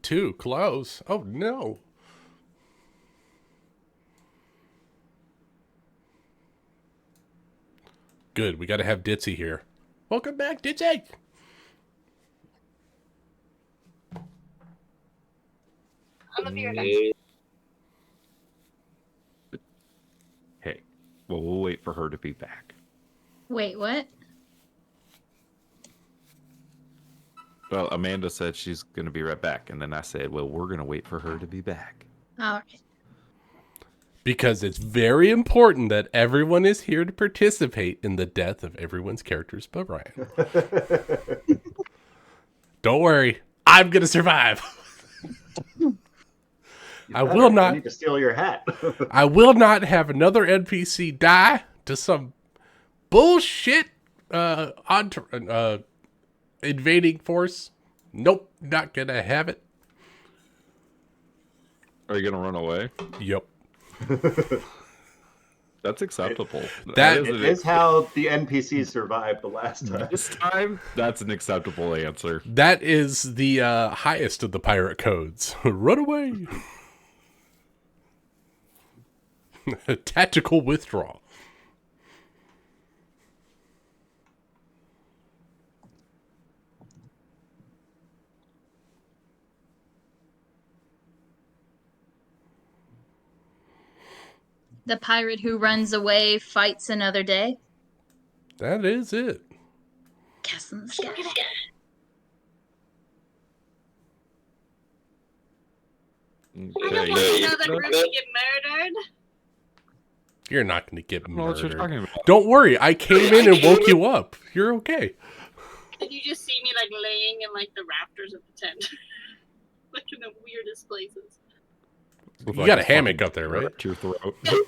Too close. Oh no. Good, we gotta have Ditzy here. Welcome back, Ditzy! I'm a beer guy. Hey, well, we'll wait for her to be back. Wait, what? Well, Amanda said she's going to be right back, and then I said, well, we're going to wait for her to be back. All right. Because it's very important that everyone is here to participate in the death of everyone's characters but Ryan. Don't worry, I'm gonna survive. I will I not. need to steal your hat. I will not have another NPC die to some bullshit invading force. Nope, not gonna have it. Are you going to run away? Yep. That's acceptable. That It is how the NPCs survived the last time. This time, that's an acceptable answer. That is the highest of the pirate codes. Run away. Tactical withdrawal. The pirate who runs away fights another day. That is it. Castle in the sky. I don't want another group to get murdered. You're not going to get I don't know what you're murdered. talking about. Don't worry. I came in and woke you up. You're okay. And you just see me like laying in like the rafters of the tent, like in the weirdest places. With, You like, got a hammock fucking up there, right? To your throat. Like I have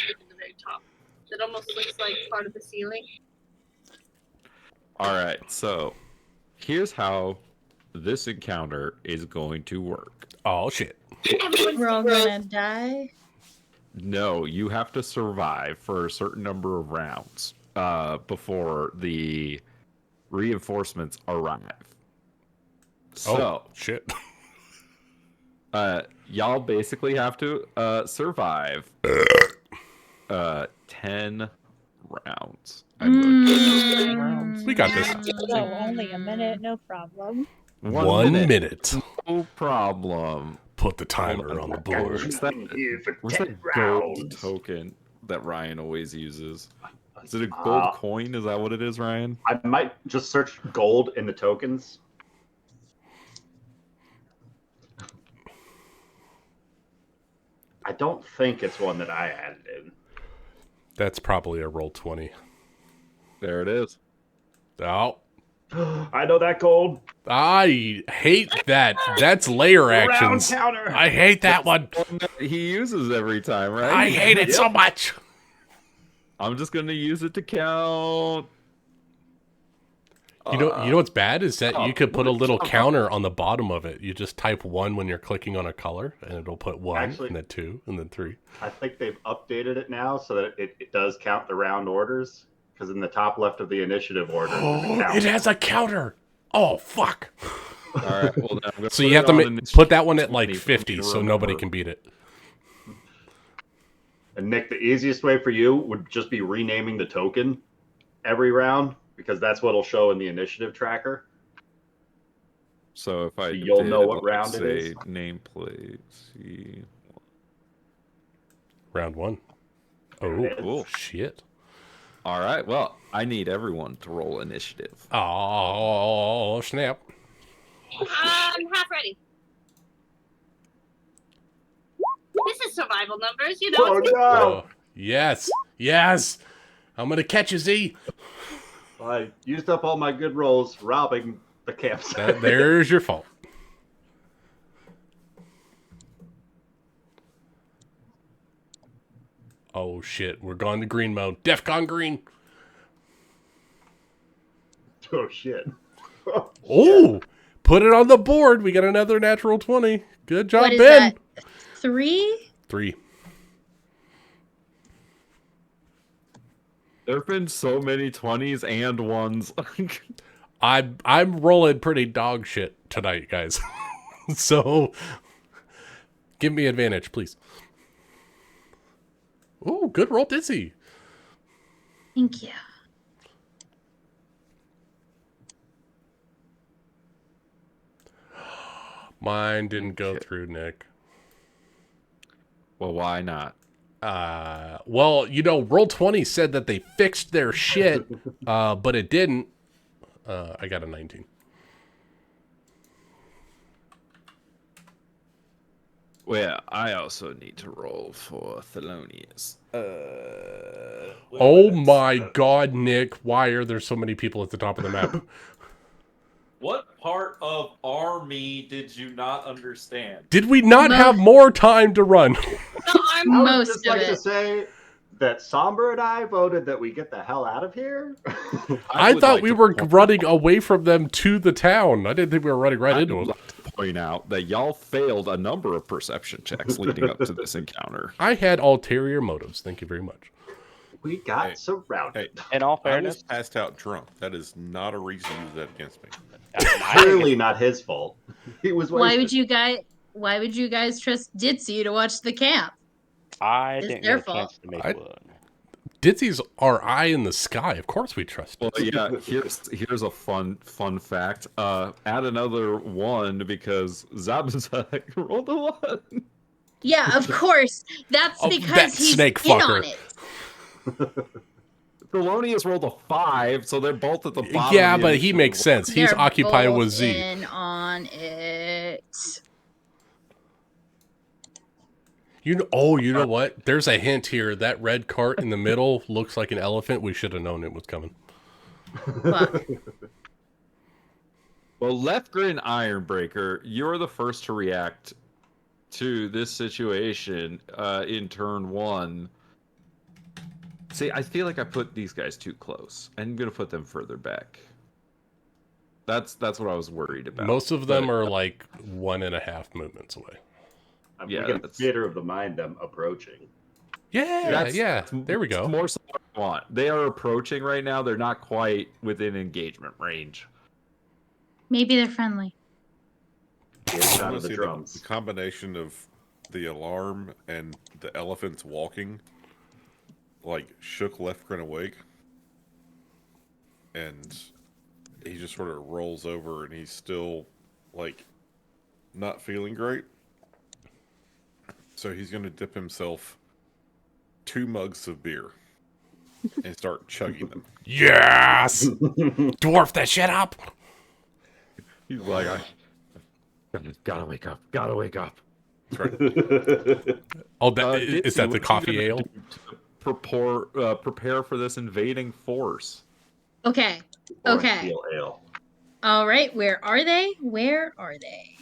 it in the very top. It almost looks like part of the ceiling. All right, so here's how this encounter is going to work. Oh, shit. We're all gonna die. No, you have to survive for a certain number of rounds before the reinforcements arrive. So, Oh, shit. y'all basically have to survive 10 rounds. I'm going to 10 rounds. We got this. So only a minute, no problem. 1 minute. No problem. Put the timer on the board. What's that gold token that Ryan always uses? Is it a gold coin? Is that what it is, Ryan? I might just search gold in the tokens. I don't think it's one that I added in. That's probably a roll 20. There it is. Oh. I know that gold. I hate that. That's layer actions. Round counter. I hate that one. He uses every time, right? I hate it so much. I'm just gonna use it to count. You know what's bad is that you could put a little counter on the bottom of it. You just type 1 when you're clicking on a color, and it'll put 1, Actually, and then 2, and then 3. I think they've updated it now so that it does count the round orders. Because in the top left of the initiative order, Oh, it has a counter. Oh, fuck. All right. Well, then I'm gonna So put you have it to on put that one at like initiative 50 to so nobody remember. can beat it. And Nick, the easiest way for you would just be renaming the token every round because that's what'll show in the initiative tracker. So if I You'll did, know what like, round it say is. nameplate. See. Round 1. There Oh, it is. Cool. shit. All right. Well, I need everyone to roll initiative. Oh, snap. Half ready. This is survival numbers, you know. Oh It's no! Oh, yes. Yes. I'm going to catch you, Z. I used up all my good rolls robbing the campsite. There's your fault. Oh, shit. We're gone to green mode. DEFCON green. Oh shit! Oh, put it on the board. We got another natural 20. Good job, What is Ben. that? 3? 3. There have been so many 20s and 1s. I'm rolling pretty dog shit tonight, guys. So give me advantage, please. Oh, good roll, Dizzy. Thank you. Mine didn't go through, Nick. Well, why not? Well, roll 20 said that they fixed their shit, but it didn't. I got a 19. Well, I also need to roll for Thelonious. Oh my god, Nick. Why are there so many people at the top of the map? What part of army did you not understand? Did we not have more time to run? I would Most just of like to it. say that Somber and I voted that we get the hell out of here. I would thought like we to were point running away from them to the town. I didn't think we were running right I into would them. like to point out that y'all failed a number of perception checks leading up to this encounter. I had ulterior motives. Thank you very much. We got Hey, surrounded. Hey, In all I was fairness, passed out drunk. That is not a reason to use that against me. I think Clearly not his fault. He was Why wasted. Why would you guys trust Ditzy to watch the camp? I It's didn't their get a chance fault. to make I- one. Ditzy's our eye in the sky. Of course we trust Well, Ditzy. yeah. Here's a fun fact. Add another one because Zabzak rolled a one. Yeah, of course. That's Oh, because that he's snake in on fucker. it. Thelonious rolled a 5, so they're both at the bottom. Yeah, of the but he makes initiative. sense. He's They're occupied both with Z. in on it. You know what? There's a hint here. That red cart in the middle looks like an elephant. We should have known it was coming. Fuck. Well, Lefgren Ironbreaker, you're the first to react to this situation in turn 1. See, I feel like I put these guys too close. I'm gonna put them further back. That's what I was worried about. Most of them But, are like 1.5 movements away. Yeah, we can that's- theater of the mind them approaching. Yeah, there we go. More so what I want. They are approaching right now. They're not quite within engagement range. Maybe they're friendly. The I sound want of to the see drums. the combination of the alarm and the elephants walking, like shook Lefgren awake, and he just sort of rolls over and he's still like not feeling great. So he's going to dip himself 2 mugs of beer and start chugging them. Yes! Dwarf that shit up! He's like, gotta wake up. Gotta wake up. That's right. Oh, Ditsy, is that the what you coffee gonna ale? do to prepare for this invading force. Okay. Orange Okay. peel ale. All right. Where are they? Where are they?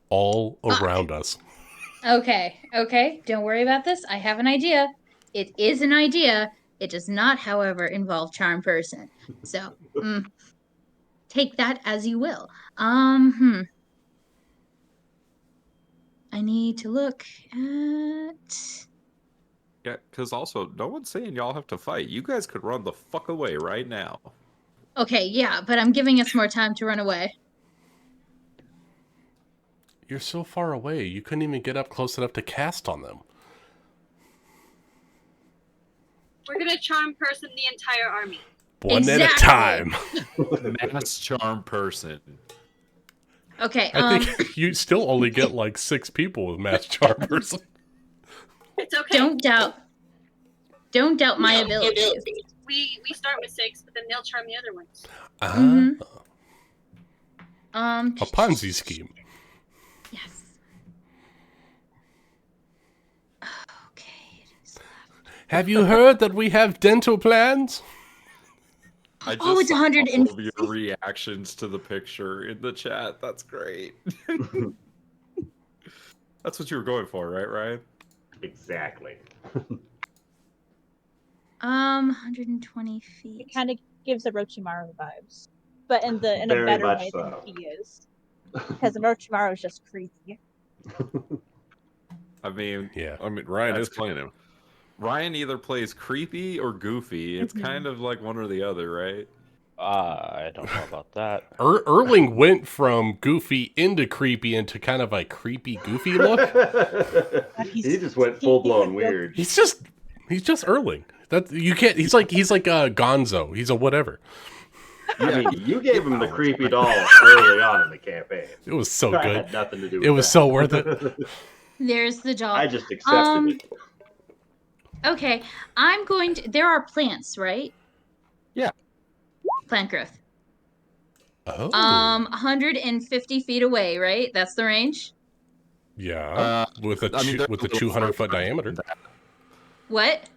All around us. Okay. Okay. Don't worry about this. I have an idea. It is an idea. It does not, however, involve charm person. So, take that as you will. I need to look at. Yeah, because also, no one's saying y'all have to fight. You guys could run the fuck away right now. Okay, yeah, but I'm giving us more time to run away. You're so far away. You couldn't even get up close enough to cast on them. We're gonna charm person the entire army. One at a Exactly. time. Mass charm person. Okay, I think you still only get like 6 people with mass charm person. It's okay. don't doubt my abilities. We start with 6, but then they'll charm the other ones. Mhm. A Ponzi scheme. Yes. Okay. Have you heard that we have dental plans? I Oh, it's saw 150. all of your reactions to the picture in the chat. That's great. That's what you were going for, right, Ryan? Exactly. 120 feet. It kind of gives Orochimaru vibes, but in a Very better much way than so. he is, because Orochimaru is just creepy. I mean, Yeah. I mean, Ryan That's is playing him. Ryan either plays creepy or goofy. It's Mhm. kind of like one or the other, right? I don't know about that. Erling went from goofy into creepy into kind of a creepy goofy look. He just went full blown weird. He's just Erling. That you can't. He's like a Gonzo. He's a whatever. I mean, you gave him the creepy doll early on in the campaign. It was so I good. had nothing to do with It was that. so worth it. There's the doll. I just accepted it. Okay, I'm going to. There are plants, right? Yeah. Plant growth. Oh. 150 feet away, right? That's the range. Yeah. With a I mean, they're with a a little 200 foot further diameter. than that. What?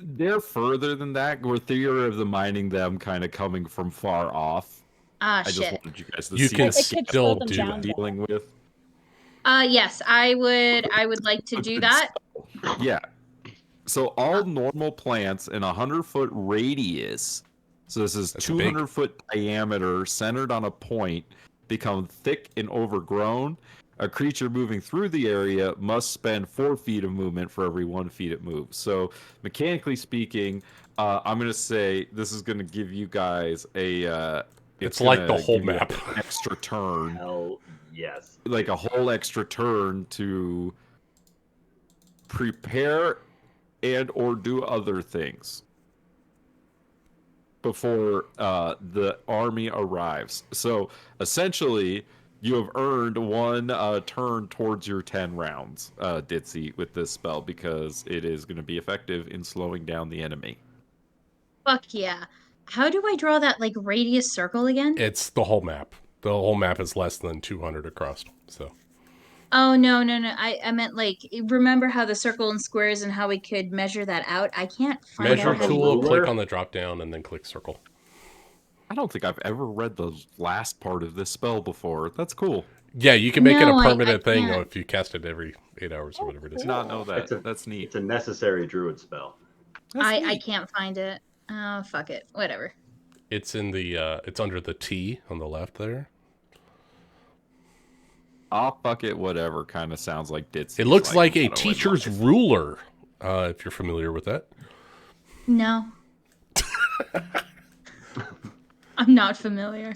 They're further than that. We're theory of the mining them kind of coming from far off. Ah, I just shit. wanted you guys to You see can It could slow still them do down, that. though. dealing with. Yes, I would like to do that. Yeah. So all normal plants in a 100-foot radius. So this is That's 200-foot diameter, centered on a point, become thick and overgrown. A creature moving through the area must spend 4 feet of movement for every 1 feet it moves. So, mechanically speaking, I'm going to say this is going to give you guys a... it's like the whole give you map. an extra turn. Hell yes. Like a whole extra turn to prepare and or do other things before the army arrives. So essentially, you have earned 1 turn towards your 10 rounds, Ditzy, with this spell, because it is going to be effective in slowing down the enemy. Fuck yeah. How do I draw that, like, radius circle again? It's the whole map. The whole map is less than 200 across. So. Oh, no. I meant, like, remember how the circle and squares and how we could measure that out? I can't find Measure out how to tool, use click it. on the drop down, and then click circle. I don't think I've ever read the last part of this spell before. That's cool. Yeah, you can make it a No, I permanent thing can't. if you cast it every 8 hours or whatever it is. Did not know that. That's neat. It's a necessary druid spell. I can't find it. Oh, fuck it. Whatever. It's in the it's under the T on the left there. Oh, fuck it, whatever. Kind of sounds like Ditzy. It looks like a teacher's ruler, if you're familiar with that. No. I'm not familiar.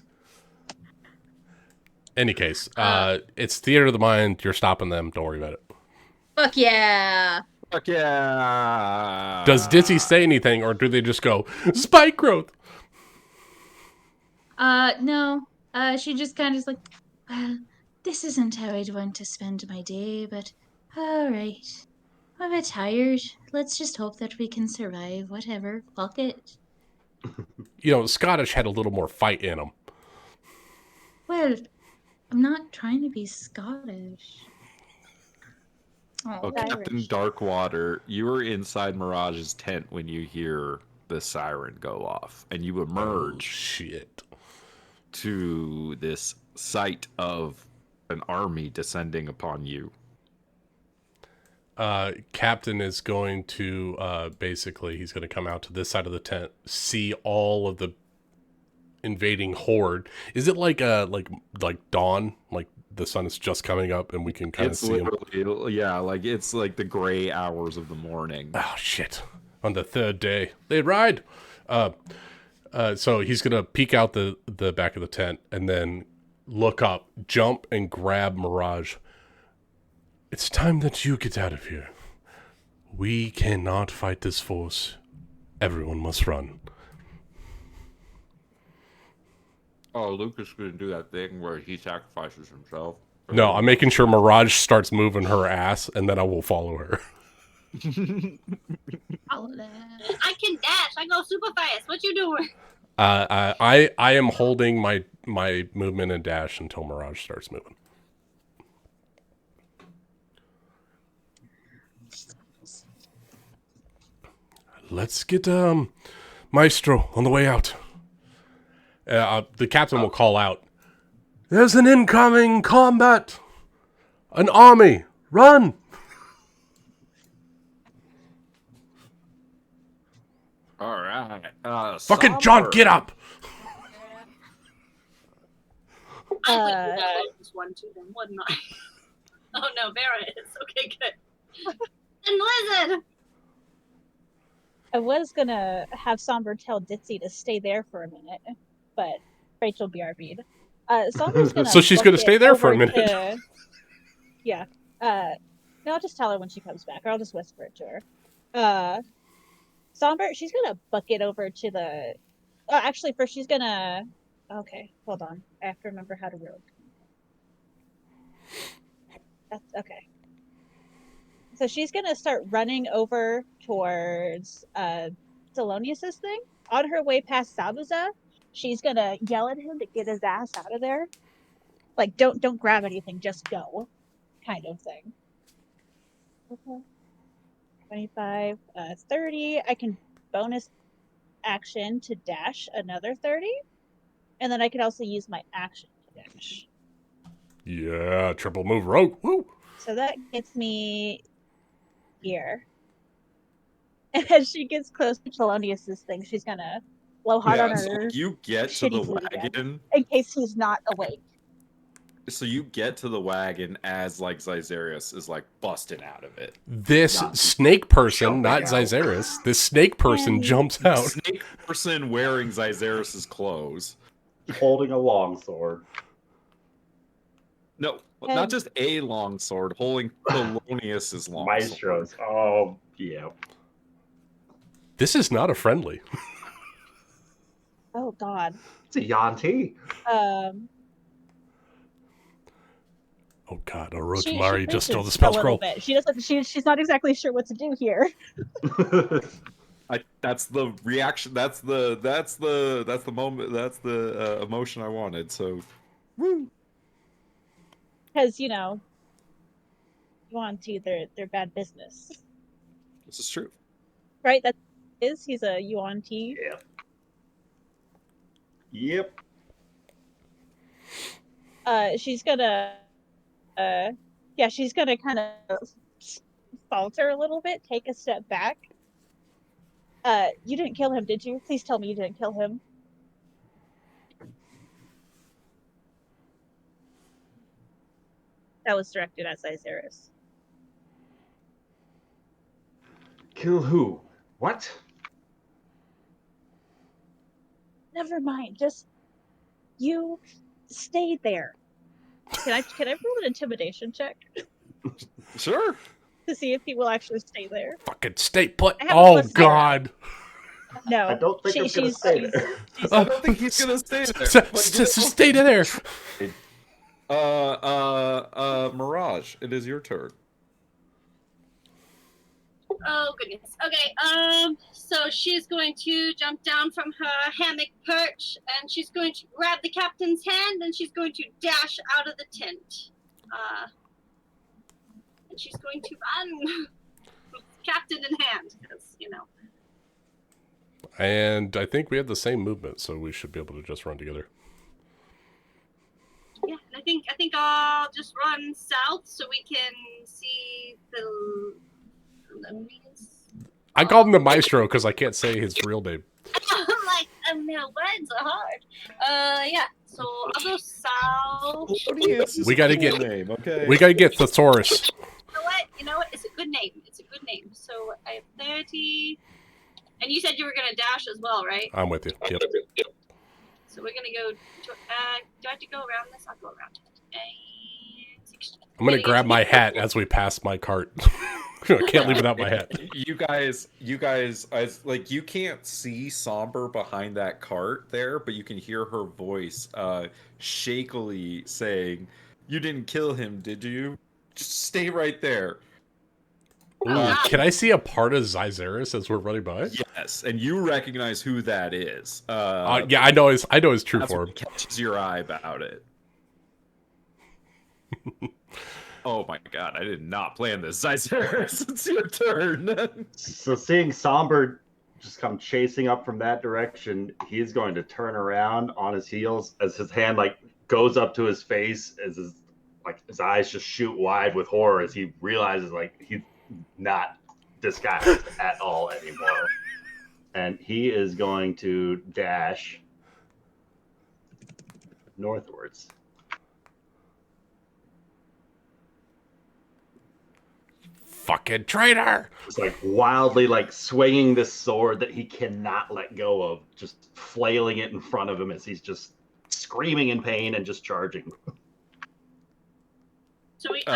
Any case, it's theater of the mind. You're stopping them. Don't worry about it. Fuck yeah. Fuck yeah. Does Ditzy say anything, or do they just go, spike growth? No. She just kind of is like, well, this isn't how I'd want to spend my day, but alright. I'm a bit tired. Let's just hope that we can survive. Whatever. Fuck it. You know, Scottish had a little more fight in them. Well, I'm not trying to be Scottish. Oh, Captain Darkwater, you were inside Mirage's tent when you hear the siren go off, and you emerge to this sight of an army descending upon you. Captain is going to basically, he's going to come out to this side of the tent, see all of the invading horde. Is it like dawn, like the sun is just coming up and we can kind of see them? Yeah, like it's like the gray hours of the morning. Oh shit! On the third day, they ride. So he's gonna peek out the back of the tent and then look up, jump, and grab Mirage. It's time that you get out of here. We cannot fight this force. Everyone must run. Oh, Lucas is going to do that thing where he sacrifices himself. No, I'm making sure Mirage starts moving her ass, and then I will follow her. I can dash. I go super fast. What you doing? I am holding my movement and dash until Mirage starts moving. Let's get Maestro on the way out. The captain will call out, "There's an incoming combat! An army! Run!" All right. Fucking John, get up! I wouldn't know this one to them, wouldn't I? Oh no, Vera is. Okay, good. And Lizard! I was gonna have Somber tell Ditzy to stay there for a minute, but Rachel BRB'd. Somber's gonna So she's gonna book stay it there for a over minute. to- Yeah. No, I'll just tell her when she comes back, or I'll just whisper it to her. Somber, she's gonna book it over to the. Oh, actually, first she's gonna. Okay, hold on. I have to remember how to rogue. That's okay. So she's gonna start running over towards Thelonius's thing. On her way past Sabuza, she's gonna yell at him to get his ass out of there. Like, don't grab anything, just go, kind of thing. Okay. 25, 30. I can bonus action to dash another 30, and then I can also use my action to dash. Yeah, triple move rogue. Woo! So that gets me here. And as she gets close to Thelonius's thing, she's gonna blow hard on so her. you get to the shitty food again, wagon. in case he's not awake. So you get to the wagon as like Zizarius is like busting out of it. This Not snake person, jumping not out. Zizarius, this snake person And- jumps out. Snake person wearing Zizarius's clothes. Holding a longsword. No, not just a long sword, holding Thelonius's long sword. Maestros. Oh, yeah. This is not a friendly. Oh God. It's a Yanti. Oh god, She Orochimaru just stole the flinches spell a little scroll. bit. She doesn't. She's not exactly sure what to do here. That's the reaction. That's the moment. That's the emotion I wanted. So, woo. Because Yuan-Ti, they're bad business, This is true. right? That is. He's a Yuan-Ti. Yep. Yep. She's gonna. She's gonna kind of falter a little bit, take a step back. You didn't kill him, did you? Please tell me you didn't kill him. That was directed at Zizarius. Kill who? What? Never mind. Just you stay there. Can I roll an intimidation check Sure. to see if he will actually stay there? Fucking stay put. I have a Oh plus god. No, I don't think I'm gonna stay there. I don't think he's gonna stay there. Stay there. Mirage, it is your turn. Oh goodness. Okay. So she's going to jump down from her hammock perch, and she's going to grab the captain's hand, and she's going to dash out of the tent. And she's going to run, captain in hand, because And I think we have the same movement, so we should be able to just run together. Yeah, and I think I'll just run south so we can see the. I called him the Maestro because I can't say his real name. I'm like, no, words are hard. Yeah. So I'll go south. We gotta get name, okay? We gotta get Thesaurus. You know what? It's a good name. It's a good name. So I have 30. And you said you were gonna dash as well, right? I'm with you. Yep. So we're gonna go. Do I have to go around this? I'll go around it. 60. I'm gonna grab my hat as we pass my cart. I can't leave without my hat. You guys, like you can't see Somber behind that cart there, but you can hear her voice shakily saying, "You didn't kill him, did you? Just stay right there." Ooh, can I see a part of Zizarius as we're running by? Yes, and you recognize who that is. Yeah, I know his true that's form. what catches your eye about it. Oh my god, I did not plan this. Zizarius, it's your turn. So seeing Somber just come chasing up from that direction, he's going to turn around on his heels as his hand like goes up to his face, as his eyes just shoot wide with horror as he realizes like he's not disguised at all anymore. And he is going to dash northwards. Fucking traitor! It's like wildly like swinging this sword that he cannot let go of, just flailing it in front of him as he's just screaming in pain and just charging. So I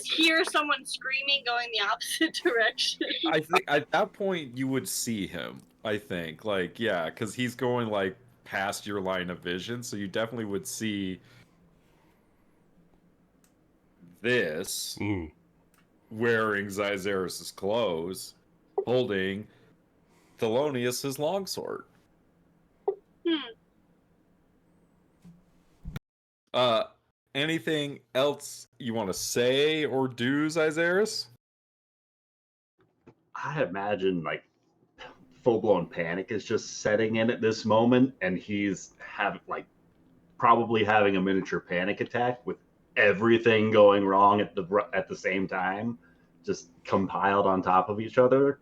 hear someone screaming going the opposite direction. I think at that point you would see him. I think, like, yeah, because he's going like past your line of vision, so you definitely would see this wearing Zizarius's clothes, holding Thelonius's longsword. Anything else you want to say or do, Zizarius? I imagine like full-blown panic is just setting in at this moment, and he's probably having a miniature panic attack with everything going wrong at the same time, just compiled on top of each other.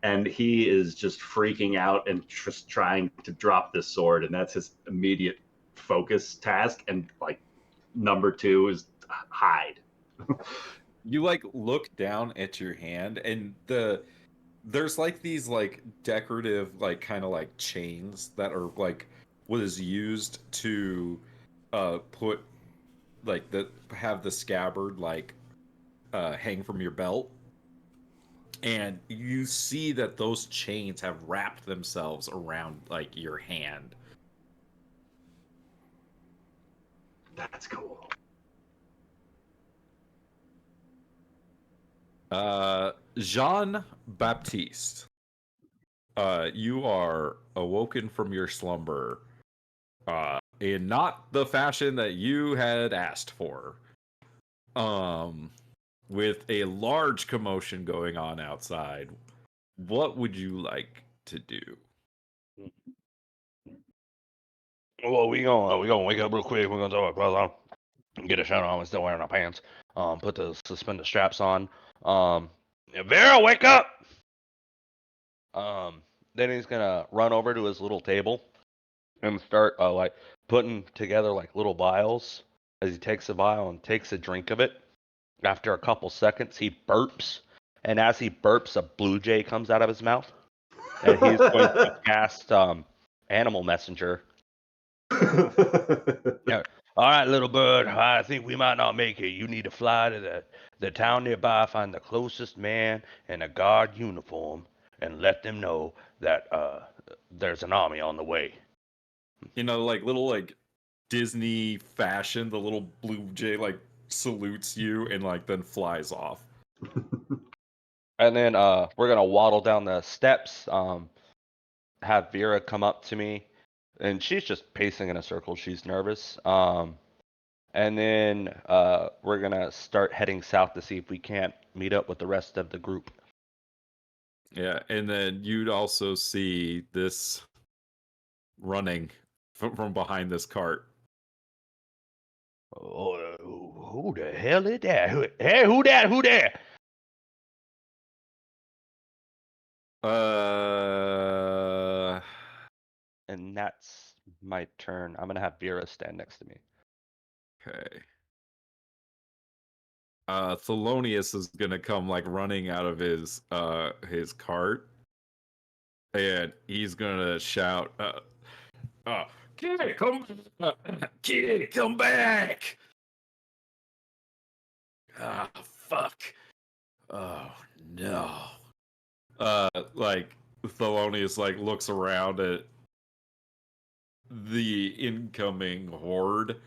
And he is just freaking out and just trying to drop this sword, and that's his immediate focus task. And like number 2 is hide. You like look down at your hand, and there's like these like decorative like kind of like chains that are like what is used to put like have the scabbard like hang from your belt. And you see that those chains have wrapped themselves around like your hand. That's cool. Jean-Baptiste, you are awoken from your slumber in not the fashion that you had asked for. With a large commotion going on outside. What would you like to do? Well, we gonna wake up real quick. We're gonna throw our clothes on, get a shirt on. We're still wearing our pants. Put the suspended straps on. Vera, wake up! Then he's gonna run over to his little table and start like putting together like little vials. As he takes a vial and takes a drink of it, after a couple seconds, he burps, and as he burps, a blue jay comes out of his mouth, and he's going to cast Animal Messenger. Yeah. All right, little bird. I think we might not make it. You need to fly to the town nearby, find the closest man in a guard uniform, and let them know that there's an army on the way. You know, like little like Disney fashion, the little blue jay like salutes you and like then flies off. And then we're gonna waddle down the steps. Have Vera come up to me, and she's just pacing in a circle. She's nervous. And then we're gonna start heading south to see if we can't meet up with the rest of the group. Yeah, and then you'd also see this running from behind this cart. Oh, who the hell is that? Hey, who that? Who that? And that's my turn. I'm gonna have Vera stand next to me. Okay. Thelonious is gonna come like running out of his cart, and he's gonna shout, "Kid, kid, come back!" Ah, fuck. Oh, no. Like Thelonious like looks around at the incoming horde,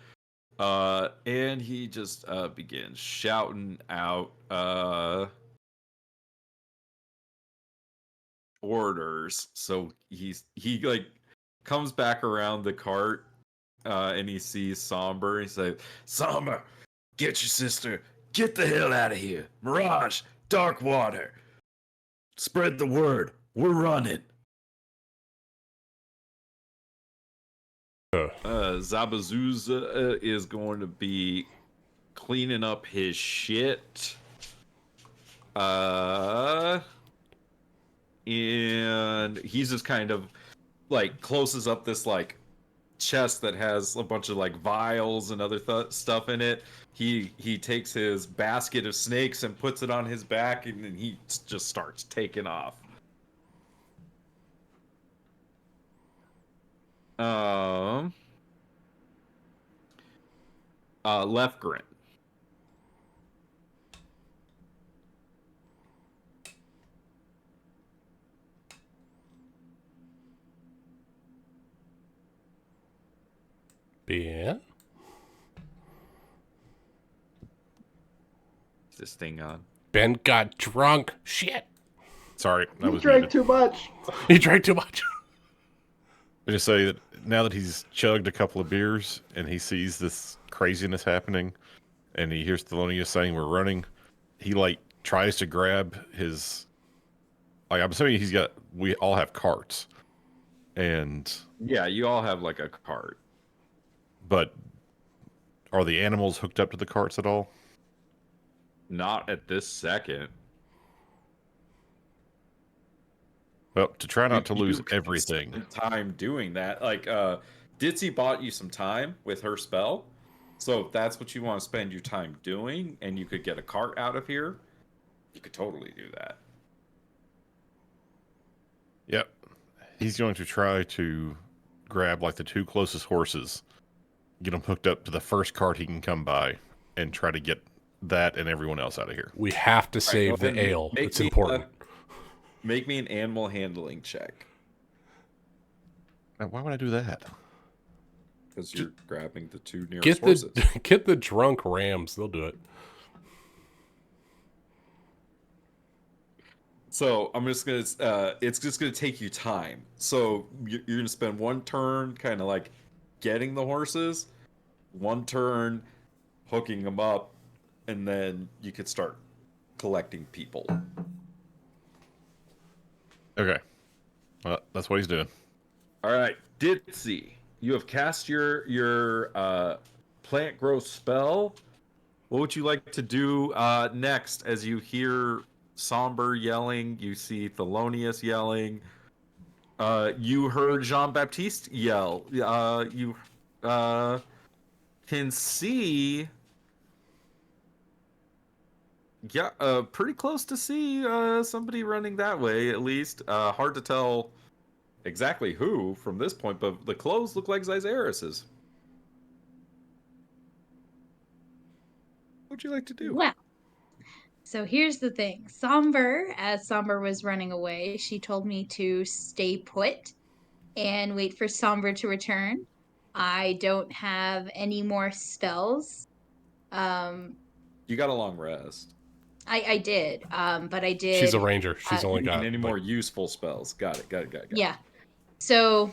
and he just begins shouting out orders. So he like comes back around the cart, and he sees Somber. He's like, Somber, get your sister. Get the hell out of here. Mirage, Darkwater. Spread the word. We're running. Zabazuza is going to be cleaning up his shit. And he's just kind of like closes up this like chest that has a bunch of like vials and other stuff in it. He takes his basket of snakes and puts it on his back, and then he just starts taking off. Lefgren. Ben? Is this thing on? Ben got drunk. Shit. Sorry, I You was drank muted. too much. He drank too much. I just say that now that he's chugged a couple of beers and he sees this craziness happening, and he hears Thelonious saying we're running, he like tries to grab his. Like I'm assuming we all have carts, and Yeah, you all have like a cart. but are the animals hooked up to the carts at all? Not at this second. Well, to try not to You lose can everything. spend time doing that. Like Ditzy bought you some time with her spell, So if that's what you want to spend your time doing, and you could get a cart out of here, you could totally do that. Yep. He's going to try to grab like the 2 closest horses, get them hooked up to the first cart he can come by, and try to get that and everyone else out of here. We have to save go ahead the and ale. make It's me, important. Make me an animal handling check. Now, why would I do that? Because you're grabbing the 2 nearest Get horses. get the drunk rams. They'll do it. So I'm just gonna. It's just gonna take you time. So you're gonna spend 1 turn kind of like getting the horses, 1 turn hooking them up, and then you could start collecting people. Okay. Well, that's what he's doing. All right, Ditzy, you have cast your plant growth spell. What would you like to do next as you hear Somber yelling? You see Thelonious yelling. You heard Jean-Baptiste yell. You can see... Yeah, pretty close to see somebody running that way, at least. Hard to tell exactly who from this point, but the clothes look like Zyzerus's. What'd you like to do? Well, so here's the thing. As Somber was running away, she told me to stay put and wait for Somber to return. I don't have any more spells. You got a long rest. I did, but I did. She's a ranger. She's only You got need any more useful spells? Got it. Yeah. So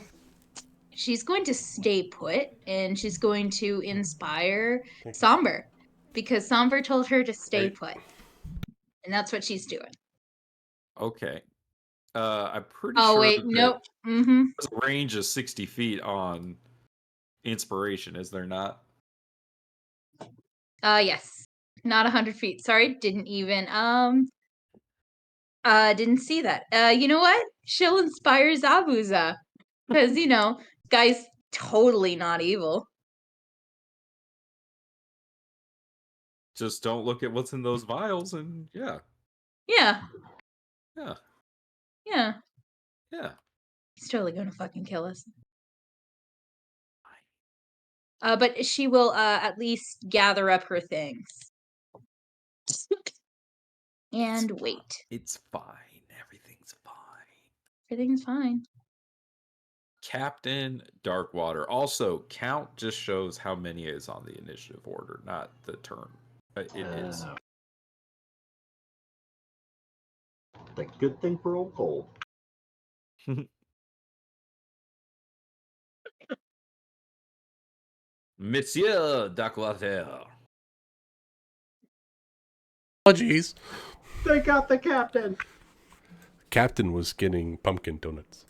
she's going to stay put, and she's going to inspire Somber because Somber told her to stay put, and that's what she's doing. Okay. I'm pretty Oh sure. wait, nope. Mm-hmm. There's a range of 60 feet on inspiration, is there not? Yes. Not 100 feet. Sorry, didn't even didn't see that. You know what? She'll inspire Zabuza. Because, guy's totally not evil. Just don't look at what's in those vials, and yeah. Yeah. Yeah. Yeah. Yeah. He's totally gonna fucking kill us. But she will at least gather up her things. And wait. It's fine. Everything's fine. Everything's fine. Captain Darkwater. Also, count just shows how many is on the initiative order, not the turn. It is. The good thing for old Cole. Monsieur Darkwater. Apologies. They got the captain. Captain was getting pumpkin donuts.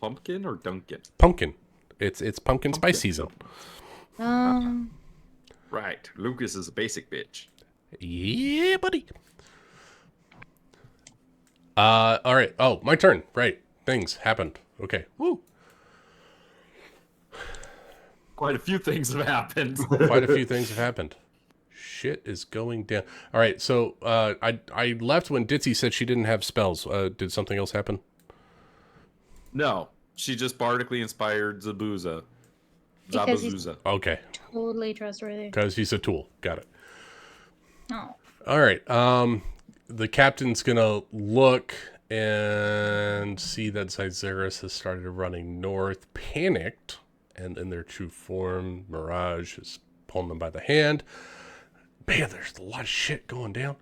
Pumpkin or Duncan? Pumpkin. It's pumpkin spice season. Right. Lucas is a basic bitch. Yeah, buddy. All right. Oh, my turn. Right. Things happened. Okay. Woo. Quite a few things have happened. Quite a few things have happened. Shit is going down. All right. So I left when Ditzy said she didn't have spells. Did something else happen? No, she just bardically inspired Zabuza. Because he's Zabuza. Okay. totally trustworthy. Because he's a tool. Got it. Oh. All right. The captain's gonna look and see that Zyzerus has started running north, panicked, and in their true form, Mirage is pulling them by the hand. Man, there's a lot of shit going down.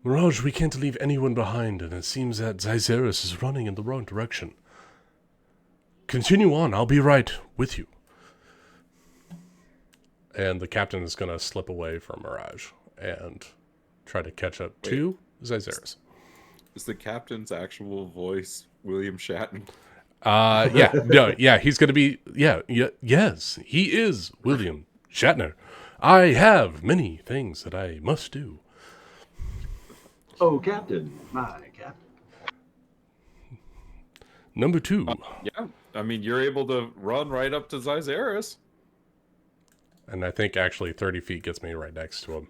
Mirage, we can't leave anyone behind, and it seems that Zyzerus is running in the wrong direction. Continue on, I'll be right with you. And the captain is going to slip away from Mirage and try to catch up to Zyzerus. Is the captain's actual voice William Shatner? He's going to be, yes, he is William Shatner. I have many things that I must do. Oh, Captain, my Captain. Number 2. Yeah, I mean, you're able to run right up to Zyzeris. And I think actually 30 feet gets me right next to him.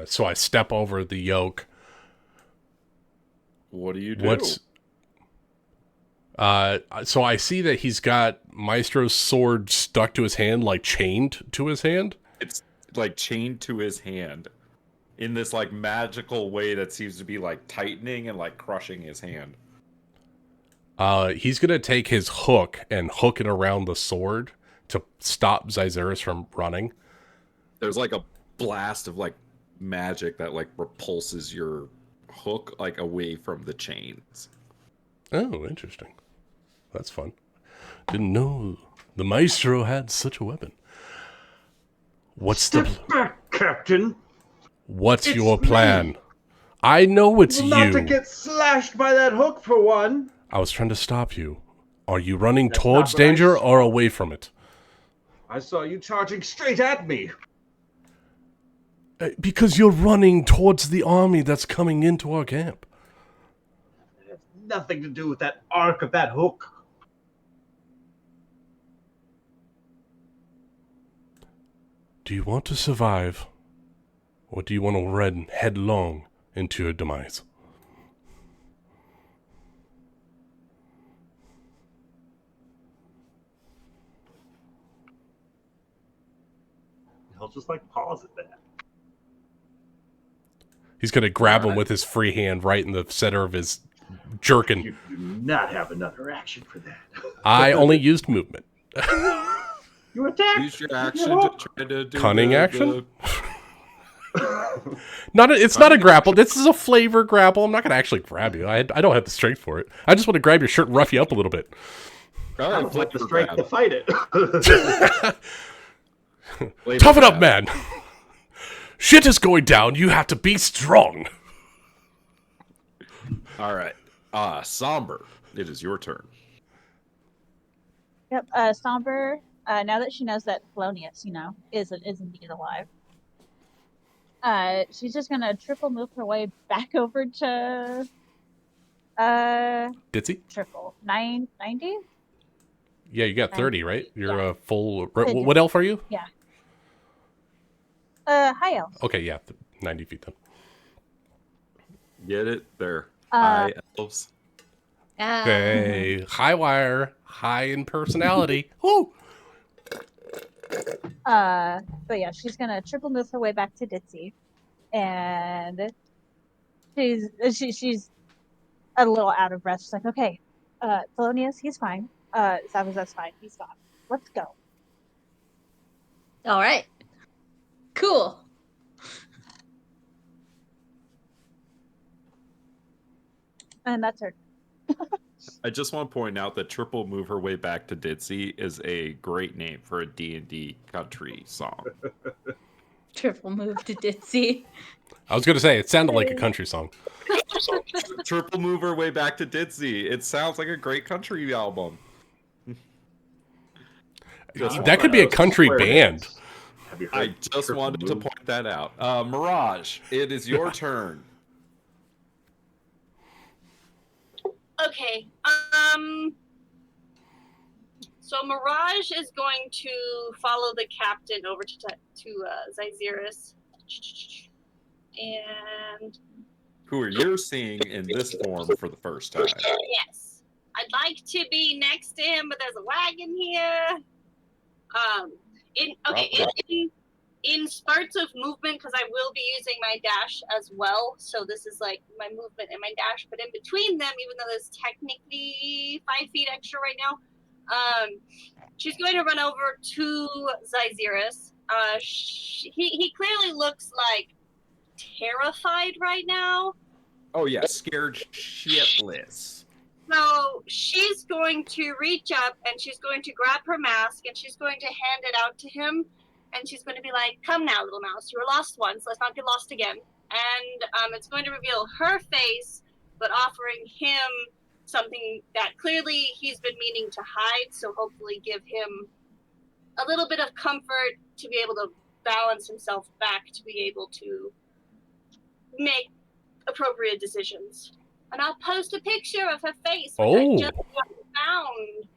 So I step over the yoke. What do you do? So I see that he's got Maestro's sword stuck to his hand, like chained to his hand. It's like chained to his hand in this like magical way that seems to be like tightening and like crushing his hand. He's gonna take his hook and hook it around the sword to stop Zyzeris from running. There's like a blast of like magic that like repulses your hook like away from the chains. Oh, interesting. That's fun. Didn't know the Maestro had such a weapon. Step back, Captain. What's It's your me. plan? I know it's Not you. to get slashed by that hook, for one. I was trying to stop you. Are you running That's towards not what I danger said. or away from it? I saw you charging straight at me. Because you're running towards the army that's coming into our camp. It has nothing to do with that arc of that hook. Do you want to survive? Or do you want to run headlong into your demise? He'll just like pause at that. He's going to grab him with his free hand right in the center of his jerkin. You do not have another action for that. I only used movement. You attack. Use your action to try to do Cunning the- action? It's not a grapple. This is a flavor grapple. I'm not going to actually grab you. I don't have the strength for it. I just want to grab your shirt and rough you up a little bit. All I right, don't have the flavor strength to grab. fight it. Flavor Toughen up, grab. man. Shit is going down. You have to be strong. All right. Somber, it is your turn. Yep. Somber. Now that she knows that Polonius, is indeed alive, she's just gonna triple move her way back over to Ditzy? triple 990. Yeah, you got 30, right? You're Yeah. a full... What elf are you? Yeah. High elf. Okay, yeah. 90 feet then. Get it? There. Uh, High elves. Hey, high wire. High in personality. Woo! But yeah, she's gonna triple move her way back to Ditzy, and she's a little out of breath. She's like, okay, Polonius, he's fine. Zabuza's fine. He's gone. Let's go. All right. Cool. And that's her. I just want to point out that Triple Move Her Way Back to Ditzy is a great name for a D&D country song. Triple move to Ditzy. I was going to say, it sounded like a country song. Triple Move Her Way Back to Ditzy. It sounds like a great country album. That could be a country band. Have you I heard just Triple wanted to Move? point that out. Mirage, it is your turn. Okay. So Mirage is going to follow the captain over to Zyzeris. And Who are you seeing in this form for the first time? yes, I'd like to be next to him, but there's a wagon here. In spurts of movement, because I will be using my dash as well. So this is like my movement and my dash, but in between them, even though there's technically 5 feet extra right now, she's going to run over to Zyzeris. He clearly looks like terrified right now. Oh yeah, scared shitless. So she's going to reach up and she's going to grab her mask and she's going to hand it out to him. And she's going to be like, "Come now, little mouse. You were lost once. Let's not get lost again." And it's going to reveal her face, but offering him something that clearly he's been meaning to hide. So hopefully give him a little bit of comfort to be able to balance himself back, to be able to make appropriate decisions. And I'll post a picture of her face, which I just got found.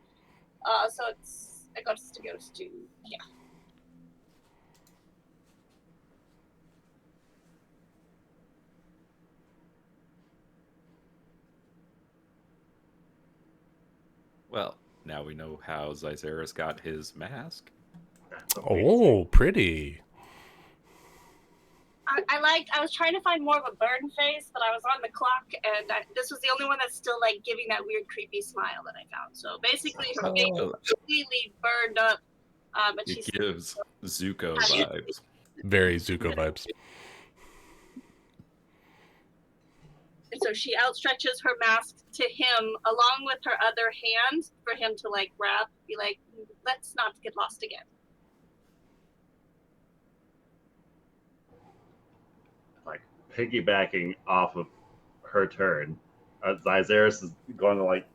So it's a ghost to yeah. Well, now we know how Zyzerus got his mask. That's Oh, pretty. I was trying to find more of a burn face, but I was on the clock, and this was the only one that's still like giving that weird, creepy smile that I found. So basically, her face is completely burned up. And It she's gives Zuko vibes. Very Zuko vibes. And so she outstretches her mask to him along with her other hand for him to like grab, be like, let's not get lost again. Like piggybacking off of her turn, Zyzerus is going to like,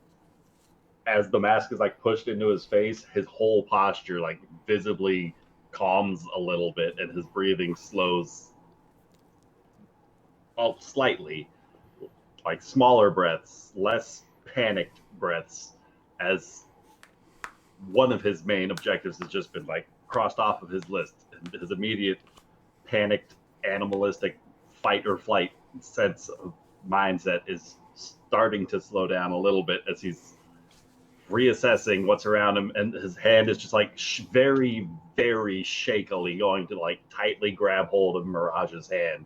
as the mask is like pushed into his face, his whole posture like visibly calms a little bit, and his breathing slows slightly, like smaller breaths, less panicked breaths, as one of his main objectives has just been like crossed off of his list, and his immediate panicked animalistic fight or flight sense of mindset is starting to slow down a little bit as he's reassessing what's around him, and his hand is just like very, very shakily going to like tightly grab hold of Mirage's hand.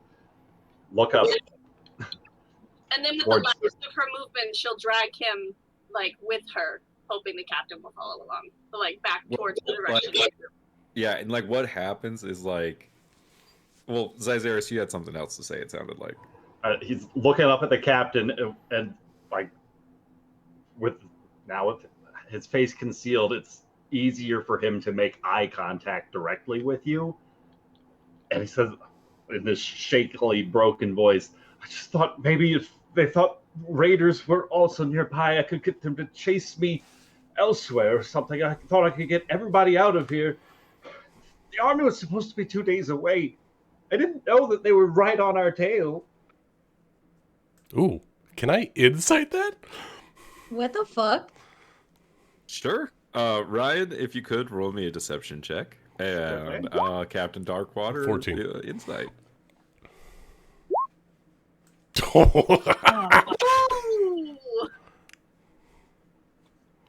Look up. And then with the last of her movement, she'll drag him like with her, hoping the captain will follow along, but like back towards the direction. Yeah, and like what happens is like, well, Zyzerus, you had something else to say. It sounded like he's looking up at the captain, and like with his face concealed, it's easier for him to make eye contact directly with you. And he says in this shakily broken voice, I just thought maybe if they thought raiders were also nearby, I could get them to chase me elsewhere or something. I thought I could get everybody out of here. The army was supposed to be 2 days away. I didn't know that they were right on our tail. Ooh, can I insight that? What the fuck? Sure. Ryan, if you could roll me a deception check, and Captain Darkwater 14. Insight.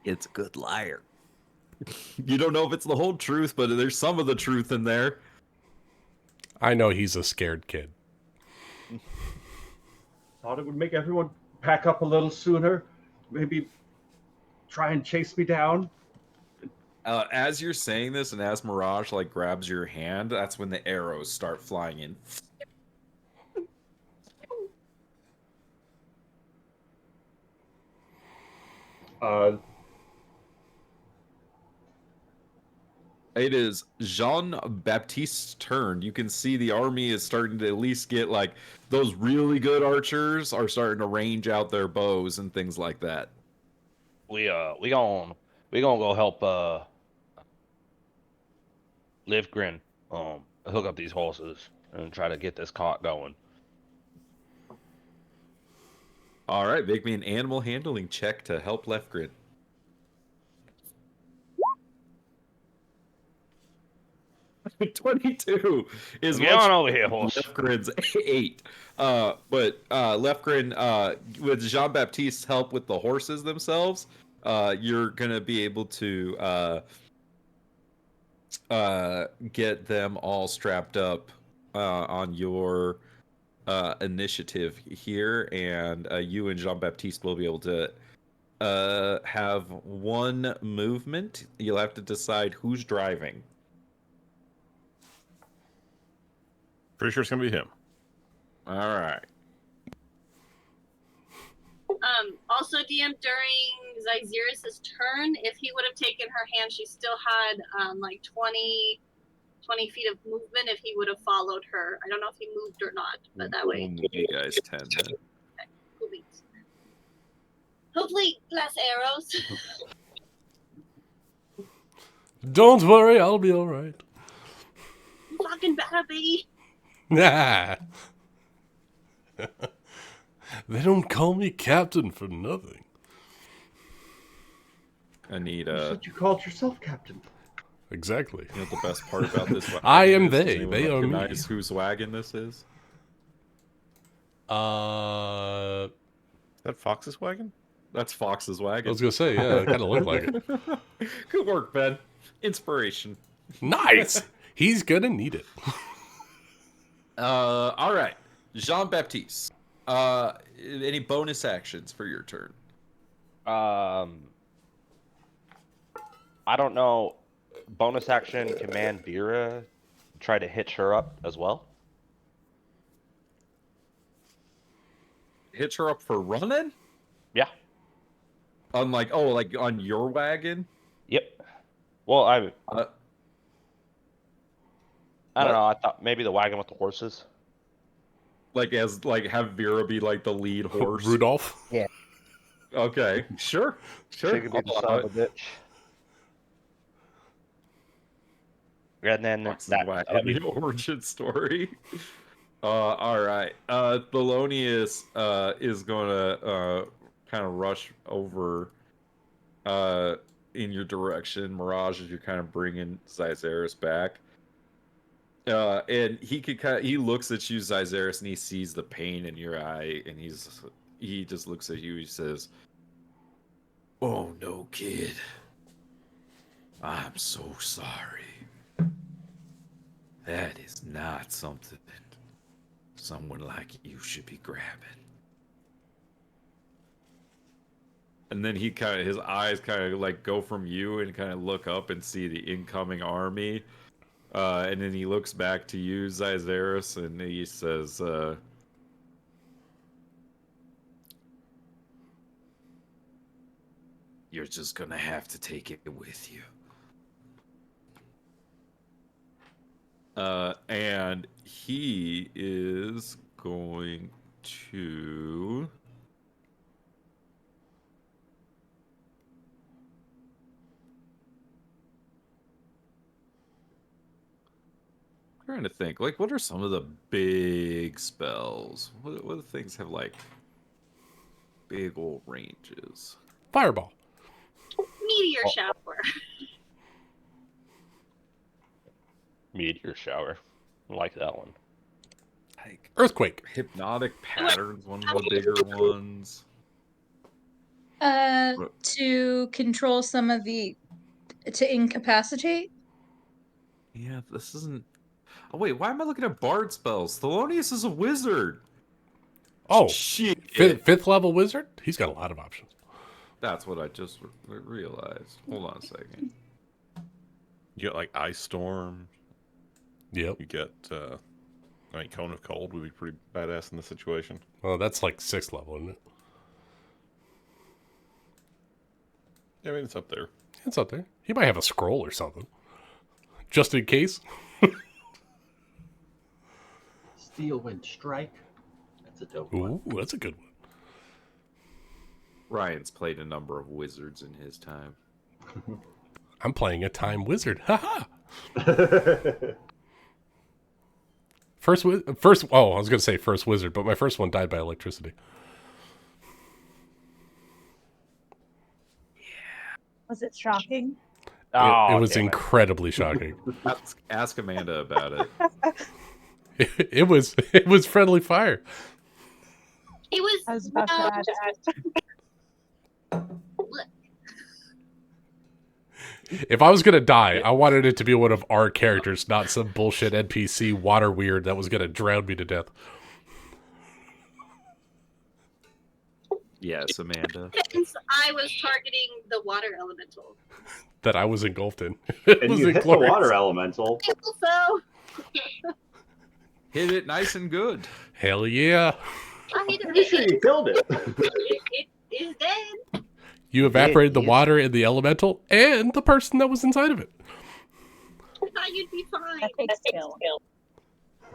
It's a good liar. You don't know if it's the whole truth, but there's some of the truth in there. I know he's a scared kid. Thought it would make everyone pack up a little sooner. Maybe try and chase me down. As you're saying this, and as Mirage like grabs your hand, that's when the arrows start flying in. It is Jean-Baptiste's turn. You can see the army is starting to at least get like those really good archers are starting to range out their bows and things like that. We gonna go help Livgren hook up these horses and try to get this cart going. All right, make me an animal handling check to help Lefgren. $22 is Get on over here, horse. Lefgren's 8. But Lefgren, with Jean-Baptiste's help with the horses themselves, you're gonna be able to get them all strapped up on your initiative here, and you and Jean-Baptiste will be able to have one movement. You'll have to decide who's driving. Pretty sure it's gonna be him. All right. Also, DM, during Zyzerus' turn, if he would have taken her hand, she still had like 20 feet of movement if he would have followed her. I don't know if he moved or not, but that way. You guys 10 then. Okay, cool beans. Hopefully, less arrows. Don't worry, I'll be all right. You fucking better be. Nah. They don't call me captain for nothing. need You said you called yourself captain. Exactly. You know what the best part about this? I am is? Does they. anyone They are me. recognize whose wagon this is? I Is that Fox's wagon? That's Fox's wagon. was gonna say, yeah, it kind of looked like it. Good work, Ben. Inspiration. Nice. He's gonna need it. All right, Jean-Baptiste. Any bonus actions for your turn? I don't know. Bonus action, command Vera, try to hitch her up as well. Hitch her up for running? Yeah. On like on your wagon? Yep. Well, I don't What? know. I thought maybe the wagon with the horses. Like have Vera be like the lead horse. Rudolph. Yeah. Okay, sure. She could be the I'll son allow of a bitch. And then Fox's that, wagon, the origin story. All right. Thelonious is gonna kind of rush over in your direction, Mirage, as you're kind of bringing Zyzaris back. And he looks at you, Zyzaris, and he sees the pain in your eye, and he just looks at you. He says, Oh no, kid. I'm so sorry. That is not something that someone like you should be grabbing. and then his eyes kind of like go from you and kind of look up and see the incoming army. And then he looks back to you, Zyzaris, and he says, You're just gonna have to take it with you. and he is going to... I'm trying to think, like, what are some of the big spells? What things have, like, big old ranges? Fireball. Meteor shower. Meteor shower. I like that one. Like, Earthquake. hypnotic patterns, one of the bigger ones. To control some of to incapacitate. Yeah, this isn't... Oh, wait, why am I looking at bard spells? Thelonious is a wizard. Oh, Shit. fifth level wizard? He's got a lot of options. That's what I just realized. Hold on a second. You get like Ice Storm. Yep. You get, I mean, Cone of Cold would be pretty badass in this situation. Well, that's like 6th level, isn't it? Yeah, I mean, it's up there. It's up there. He might have a scroll or something. Just in case. Steel Wind Strike. That's a dope one. Ooh, that's a good one. Ryan's played a number of wizards in his time. I'm playing a time wizard. Haha. First, I was going to say first wizard, but my first one died by electricity. Was it shocking? Oh, It was damn it. incredibly shocking. Ask Amanda about it. it was friendly fire. It was. I was about to add If I was going to die, I wanted it to be one of our characters, not some bullshit NPC water weird that was going to drown me to death. Yes, Amanda. Since I was targeting the water elemental. That I was engulfed in. It And was you hit the glorious. water elemental. Also, Hit it nice and good. Hell yeah. Pretty sure you killed it. it is dead. You evaporated the water and the elemental and the person that was inside of it. I thought you'd be fine. that takes skill.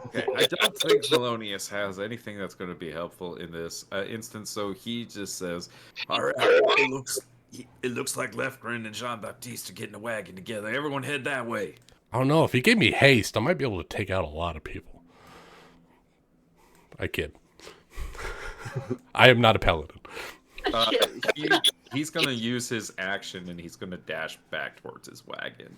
Okay, I don't think Thelonious has anything that's going to be helpful in this instance, so he just says, All right, it looks like Lefgren and Jean-Baptiste are getting a wagon together. Everyone head that way. I don't know. If he gave me haste, I might be able to take out a lot of people. I kid. I am not a paladin. he he's gonna use his action and he's gonna dash back towards his wagon.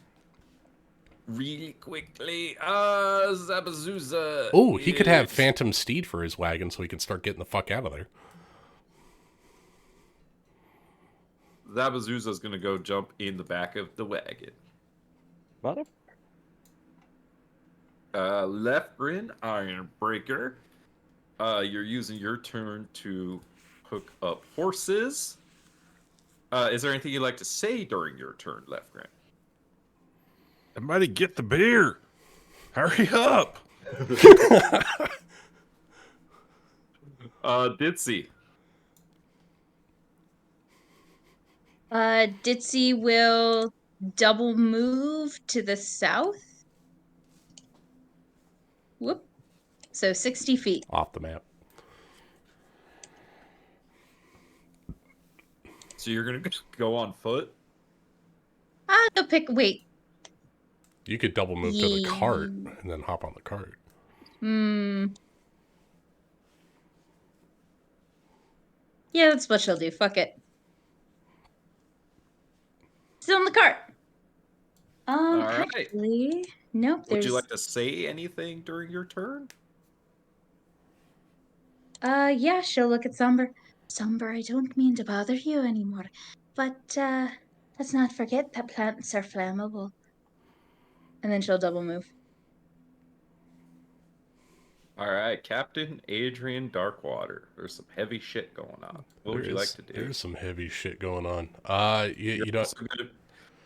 Really quickly. Zabazuza. Oh, he could have Phantom Steed for his wagon so he can start getting the fuck out of there. Zabazuza's gonna go jump in the back of the wagon. Mother. Left grin, Iron Breaker. You're using your turn to hook up horses. Is there anything you'd like to say during your turn, Left grin? Somebody get the beer. Hurry up. Ditzy. Ditzy will double move to the south. Whoop. So 60 feet. Off the map. So you're gonna go on foot? Go pick. Wait. You could double move to the cart and then hop on the cart. Yeah, that's what she'll do. Fuck it. Still in the cart. All right. Actually, nope. Would you like to say anything during your turn? Yeah, she'll look at Somber. Somber, I don't mean to bother you anymore, but, let's not forget that plants are flammable. And then she'll double move. All right, Captain Adrian Darkwater. There's some heavy shit going on. What would you like to do? There's some heavy shit going on. You know,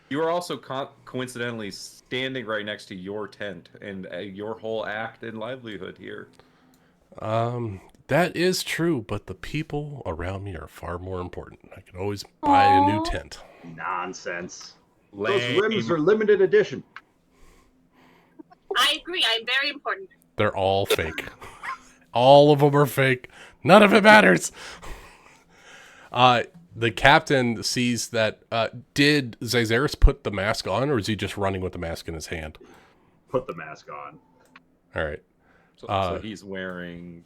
you are also coincidentally standing right next to your tent and your whole act and livelihood here. that is true, but the people around me are far more important. I can always buy a new tent. Nonsense. Lame. Those rims are limited edition. I agree. I'm very important. They're all fake. All of them are fake. None of it matters. The captain sees that. Did Zazeris put the mask on, or is he just running with the mask in his hand? Put the mask on. All right. So he's wearing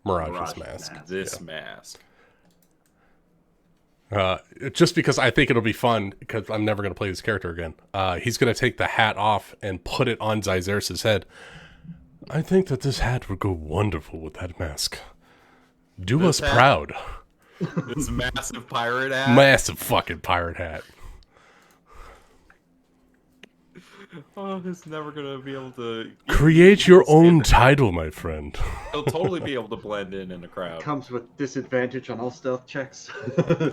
Mirage's mask. This mask. Just because I think it'll be fun, because I'm never going to play this character again. He's going to take the hat off and put it on Zazeris' head. I think that this hat would go wonderful with that mask. Do This us hat? proud. This massive pirate hat. Massive fucking pirate hat. Oh, he's never gonna be able to Create your own title, my friend. He'll totally be able to blend in the crowd. Comes with disadvantage on all stealth checks.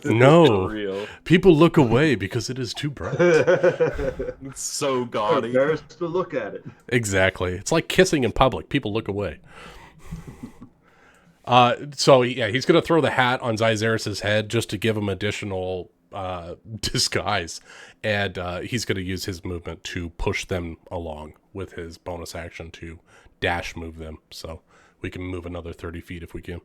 No. For real. People look away because it is too bright. It's so gaudy. Embarrassed to look at it. Exactly. It's like kissing in public. People look away. So yeah, he's gonna throw the hat on Zazeris' head just to give him additional disguise, and he's gonna use his movement to push them along with his bonus action to dash move them. So we can move another 30 feet if we can.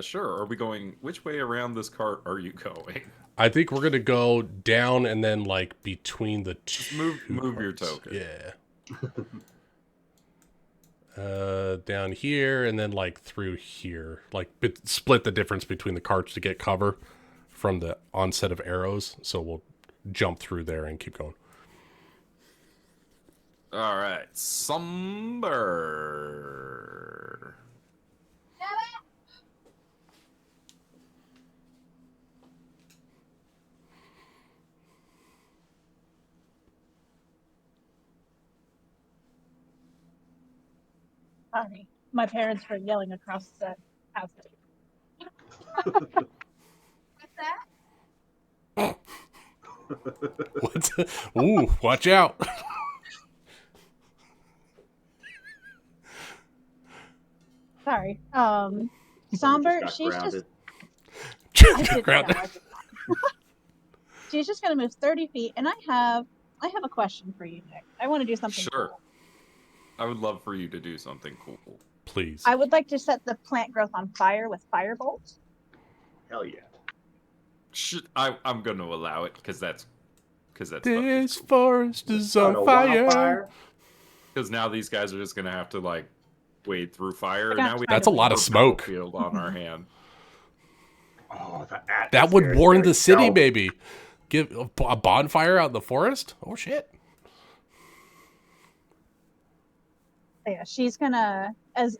Sure. Are we going? Which way around this cart are you going? I think we're gonna go down and then like between the two. Move your token. Yeah. Down here and then like through here, like split the difference between the carts to get cover from the onset of arrows. So we'll jump through there and keep going. All right, Somber. Sorry, my parents were yelling across the house. What's ooh, watch out. Sorry. Somber, she's grounded. just Grounded. she's just gonna move 30 feet, and I have a question for you, Nick. I want to do something. Sure. Cool. I would love for you to do something cool. Please. I would like to set the plant growth on fire with firebolt. Hell yeah. I'm going to allow it because that's This forest is on fire. Because now these guys are just going to have to like wade through fire. I And got now we That's a lot of smoke. Field on our hand. Oh, the That would atmosphere is warn gonna the city, go. maybe. Give a bonfire out in the forest? Oh, shit. Yeah, she's gonna as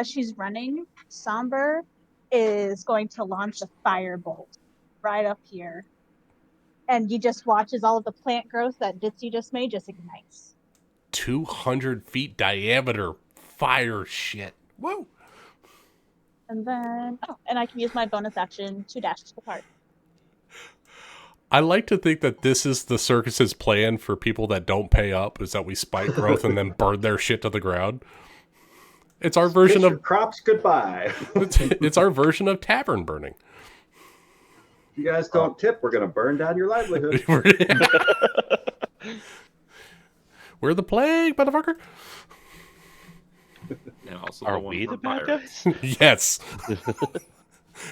she's running, Somber is going to launch a firebolt right up here. And you just watch as all of the plant growth that Ditzy just made just ignites. 200 feet diameter fire shit. Whoa. And then and I can use my bonus action to dash to the cart. I like to think that this is the circus's plan for people that don't pay up, is that we spike growth and then burn their shit to the ground. It's our version Kiss your of crops goodbye. it's our version of tavern burning. If you guys don't tip, we're gonna burn down your livelihood. We're the plague, motherfucker. And also Are the one we for the bad fire. guys? Yes.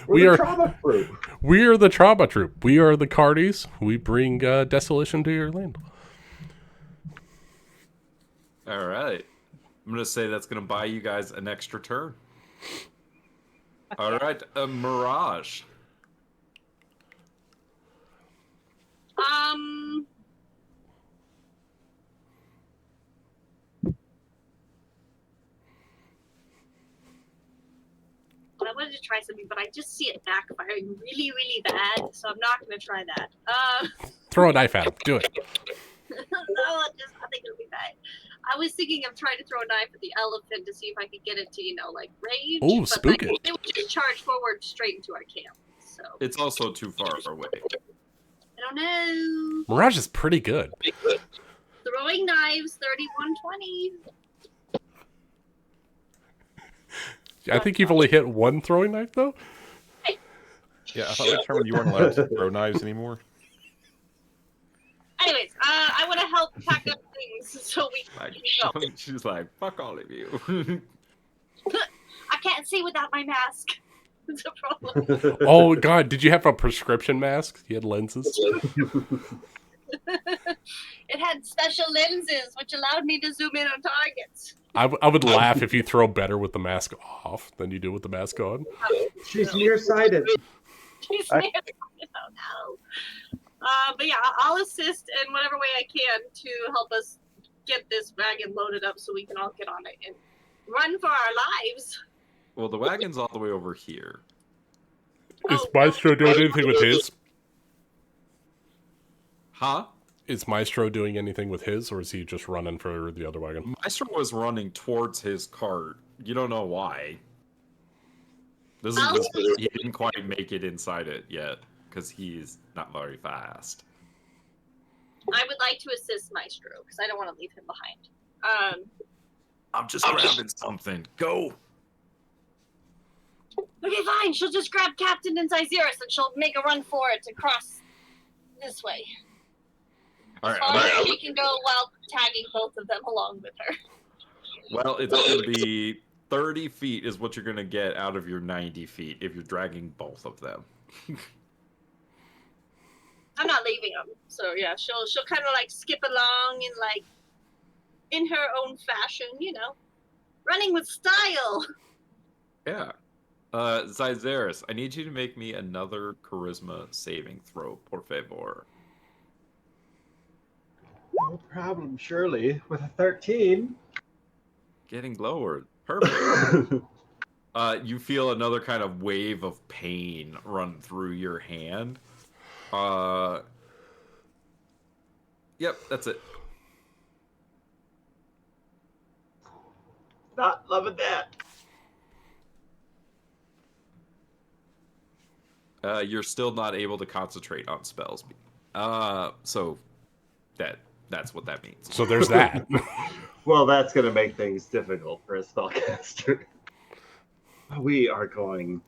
We're the trauma group. We are the trauma troop. We are the Cardis. We bring desolation to your land. All right. I'm going to say that's going to buy you guys an extra turn. All right. Mirage. I wanted to try something, but I just see it backfiring really, really bad, so I'm not going to try that. Throw a knife at him. Do it. No, I think it'll be bad. I was thinking of trying to throw a knife at the elephant to see if I could get it to, range. Ooh, but spook like, it. it would just charge forward straight into our camp. So It's also too far away. I don't know. Mirage is pretty good. Throwing knives, 3120. I think you've only hit one throwing knife, though. Yeah, I thought we determined you weren't allowed to throw knives anymore. Anyways, I want to help pack up things so we Like, can go. she's like, fuck all of you. I can't see without my mask. It's a problem. Oh, God. Did you have a prescription mask? You had lenses? It had special lenses, which allowed me to zoom in on targets. I would laugh if you throw better with the mask off than you do with the mask on. She's nearsighted. She's nearsighted. Oh, no. But yeah, I'll assist in whatever way I can to help us get this wagon loaded up so we can all get on it and run for our lives. Well, the wagon's all the way over here. Is Maestro doing anything with his? Huh? Is Maestro doing anything with his, or is he just running for the other wagon? Maestro was running towards his cart. You don't know why. This is just, he didn't quite make it inside it yet, because he's not very fast. I would like to assist Maestro, because I don't want to leave him behind. I'm just grabbing something. Go! Okay, fine. She'll just grab Captain and Xyzerus, and she'll make a run for it to cross this way. All As far as right. she can go while tagging both of them along with her. Well, it's going to be 30 feet is what you're going to get out of your 90 feet if you're dragging both of them. I'm not leaving them, so yeah, she'll kind of like skip along and like in her own fashion, running with style. Yeah. Xyzerus, I need you to make me another charisma saving throw, por favor. No problem, surely. With a 13. Getting lowered. Perfect. You feel another kind of wave of pain run through your hand. Yep, that's it. Not loving that. You're still not able to concentrate on spells. So that's what that means. So there's that. Well, that's going to make things difficult for a spellcaster. We are going...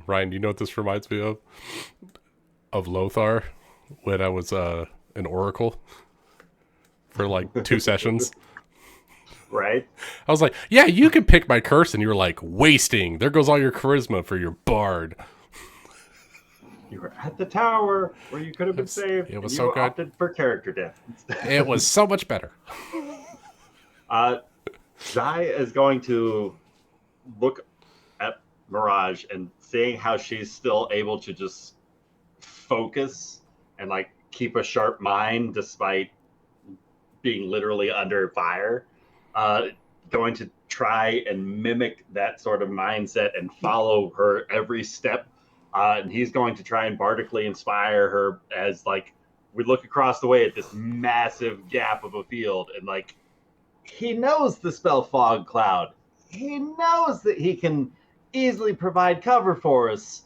Ryan, you know what this reminds me of? Of Lothar, when I was an oracle for like 2 sessions. Right? I was like, yeah, you can pick my curse, and you were like, wasting. There goes all your charisma for your bard. You were at the tower where you could have been saved. It was and so you good. opted for character death. It was so much better. Zai is going to look at Mirage and seeing how she's still able to just focus and like keep a sharp mind despite being literally under fire. Going to try and mimic that sort of mindset and follow her every step. And he's going to try and bardically inspire her as like we look across the way at this massive gap of a field, and like he knows the spell fog cloud. He knows that he can easily provide cover for us,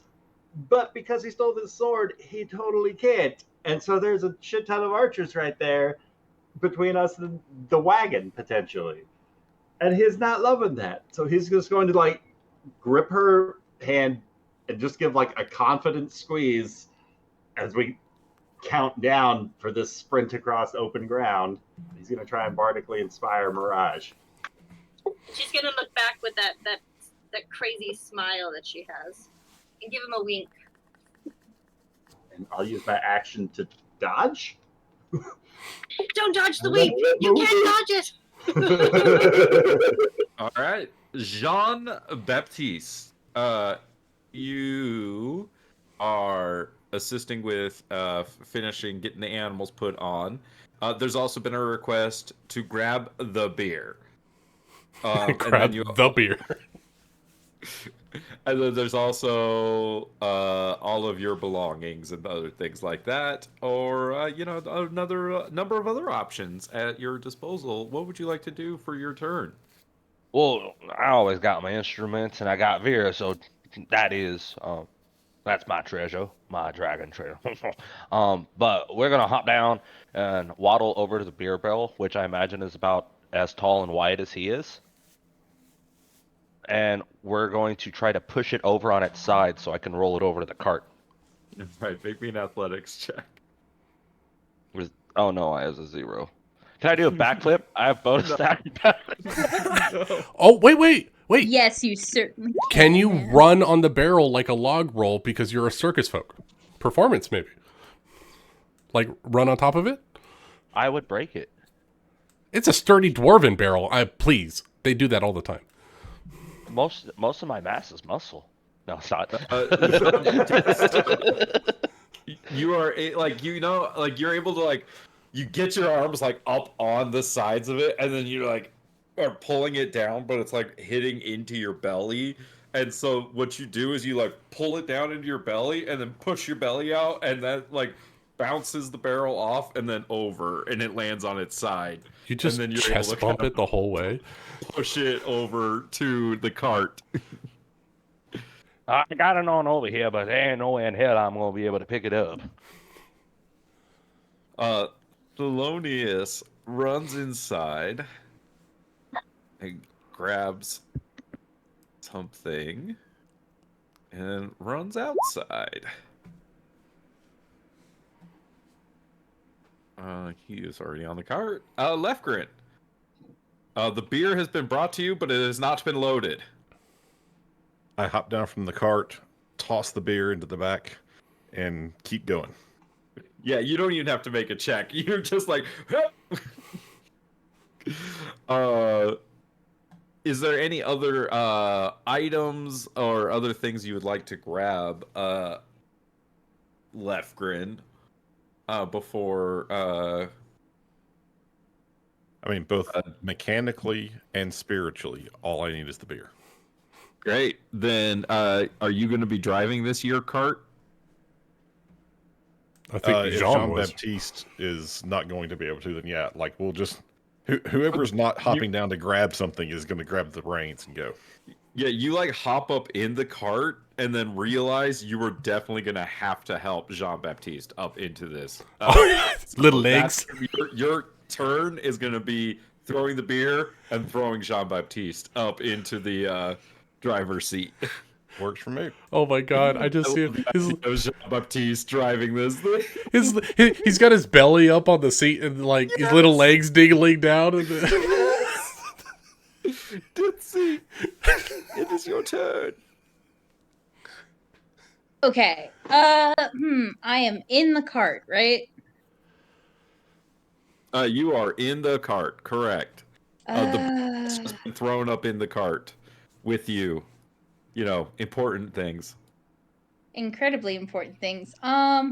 but because he stole this sword, he totally can't. And so there's a shit ton of archers right there between us and the wagon potentially. And he's not loving that. So he's just going to like grip her hand and just give like a confident squeeze as we count down for this sprint across open ground. He's going to try and bardically inspire Mirage. She's gonna look back with that crazy smile that she has, and give him a wink. And I'll use my action to dodge. Don't dodge the wink. You can't dodge it. All right, Jean Baptiste, you are assisting with finishing getting the animals put on. There's also been a request to grab the beer. Grab the beer. And then there's also all of your belongings and other things like that, or another number of other options at your disposal. What would you like to do for your turn? Well, I always got my instruments and I got Vera, so that's my treasure, my dragon treasure. But we're gonna hop down and waddle over to the beer barrel, which I imagine is about as tall and wide as he is. And we're going to try to push it over on its side so I can roll it over to the cart. Right, make me an athletics check. Oh no, I have a 0. Can I do a backflip? I have bonus stack. Oh, wait. Yes, you certainly Can you run on the barrel like a log roll because you're a circus folk? Performance, maybe. Like, run on top of it? I would break it. It's a sturdy dwarven barrel. Please. They do that all the time. Most of my mass is muscle. No, it's not. You are you're able to you get your arms up on the sides of it, and then you are pulling it down, but it's hitting into your belly. And so what you do is you pull it down into your belly and then push your belly out, and that bounces the barrel off and then over, and it lands on its side. You just and then you're chest able to bump it the whole way. Push it over to the cart. I got it on over here, but there ain't no way in hell I'm gonna be able to pick it up. Thelonious runs inside and grabs something and runs outside. He is already on the cart. Lefgren. The beer has been brought to you, but it has not been loaded. I hop down from the cart, toss the beer into the back, and keep going. Yeah, you don't even have to make a check. You're just is there any other items or other things you would like to grab, Lefgren, before I mean, both mechanically and spiritually, all I need is the beer. Great. Then, are you going to be driving this year cart? I think Jean Baptiste is not going to be able to, then yeah, we'll just whoever's not hopping down to grab something is going to grab the reins and go. Yeah, you hop up in the cart and then realize you were definitely going to have to help Jean Baptiste up into this. Little legs. Your turn is going to be throwing the beer and throwing Jean Baptiste up into the driver's seat. Works for me. Oh my god, I just see him. Jean Baptiste driving this thing. He's got his belly up on the seat and his little legs dingling down. And Ditzy, it is your turn. Okay. I am in the cart, right? You are in the cart, correct. The has just been thrown up in the cart with you. You know, important things. Incredibly important things. I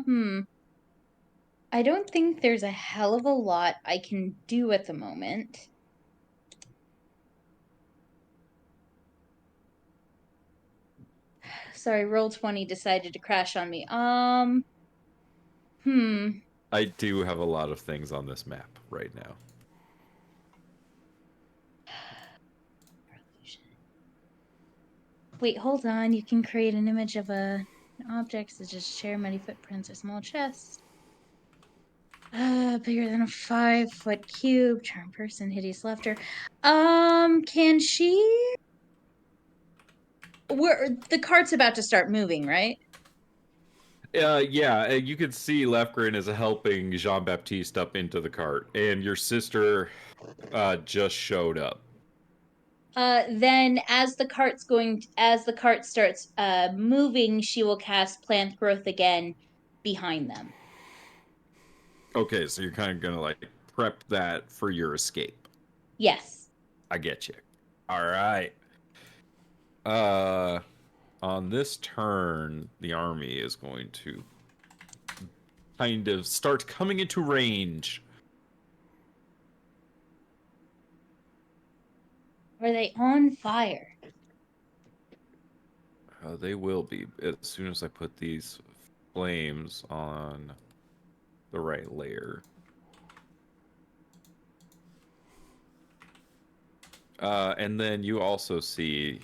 don't think there's a hell of a lot I can do at the moment. Sorry, Roll20 decided to crash on me. I do have a lot of things on this map right now. Wait, hold on. You can create an image of an object such as share many footprints or small chests. Bigger than a 5-foot cube. Charm person, hideous laughter. Can she? The cart's about to start moving, right? Yeah, you could see Lefgren is helping Jean-Baptiste up into the cart, and your sister just showed up. Then as the cart starts moving, she will cast plant growth again behind them. Okay, so you're kind of gonna like prep that for your escape. Yes. I get you. All right. On this turn, the army is going to kind of start coming into range. Are they on fire? They will be as soon as I put these flames on the right layer. And then you also see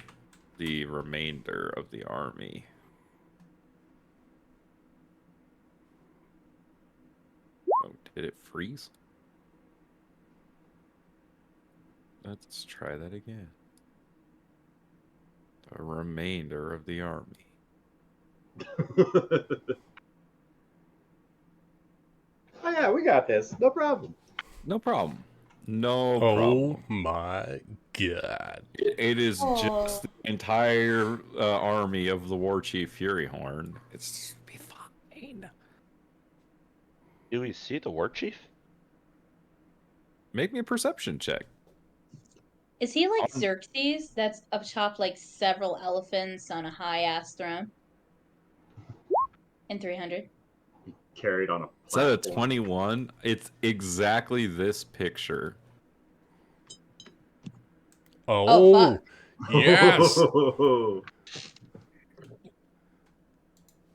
the remainder of the army. Oh, did it freeze? Let's try that again. The remainder of the army. Oh yeah, we got this. No problem. No problem. No problem. Oh my god. It is just the entire army of the War Chief Furyhorn. It's be fine. Do we see the war chief? Make me a perception check. Is he like Xerxes? That's up top like several elephants on a high-ass throne? In 300. Carried on a Is that a platform. 21? It's exactly this picture. Oh, fuck. yes.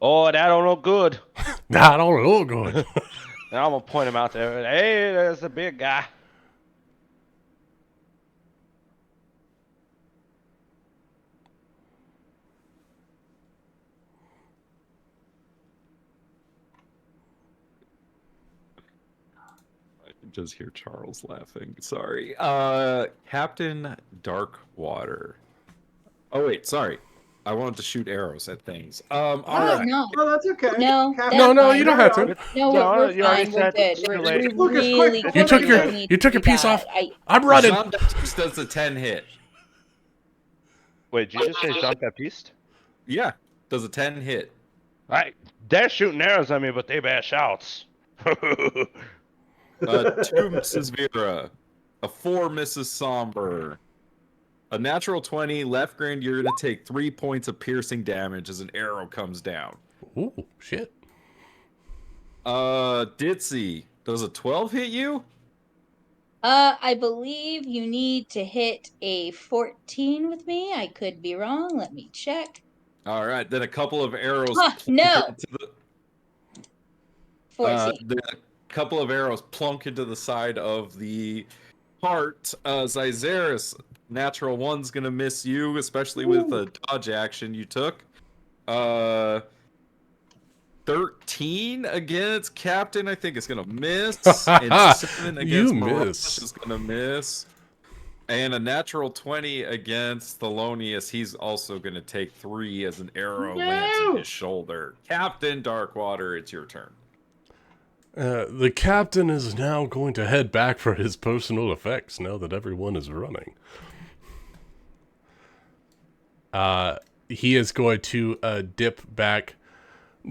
Oh, that don't look good. That don't look good. And I'm gonna point him out there. Hey, there's a big guy. I can just hear Charles laughing. Sorry. Captain Darkwater. Oh wait, sorry. I wanted to shoot arrows at things. All right. No. Oh, that's okay. No, Captain- No, no, fine. you don't have to. No, No, we're you already fine. We're said good. it's We're too late. Lucas, really quick. You took your don't need you took to your do piece that. off. I'm running. Jean-Baptiste does a 10 hit. Wait, did you just say Jean-Baptiste? Yeah, does a 10 hit. Right, they're shooting arrows at me, but they bad shouts. 2 misses Vera. A 4 misses Somber. A natural 20, Lefgren, you're going to take 3 points of piercing damage as an arrow comes down. Ooh, shit. Ditzy, does a 12 hit you? I believe you need to hit a 14 with me. I could be wrong. Let me check. All right, then a couple of arrows. No. Into the, 14. then a couple of arrows plunk into the side of the heart. Zyzeris, natural 1's gonna miss you, especially with the dodge action you took. 13 against Captain, I think it's gonna miss. And 7 against You Mirage miss. is gonna miss. And a natural 20 against Thelonious. He's also gonna take 3 as an arrow lands in his shoulder. Captain Darkwater, it's your turn. The captain is now going to head back for his personal effects now that everyone is running. He is going to dip back.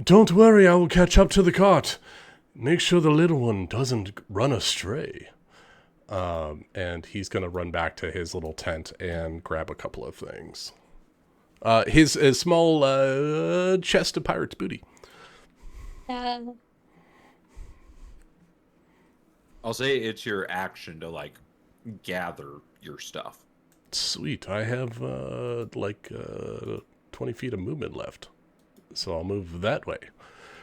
Don't worry, I will catch up to the cart. Make sure the little one doesn't run astray. and he's going to run back to his little tent and grab a couple of things. His small chest of pirate's booty. I'll say it's your action to like gather your stuff. Sweet. I have 20 feet of movement left, so I'll move that way.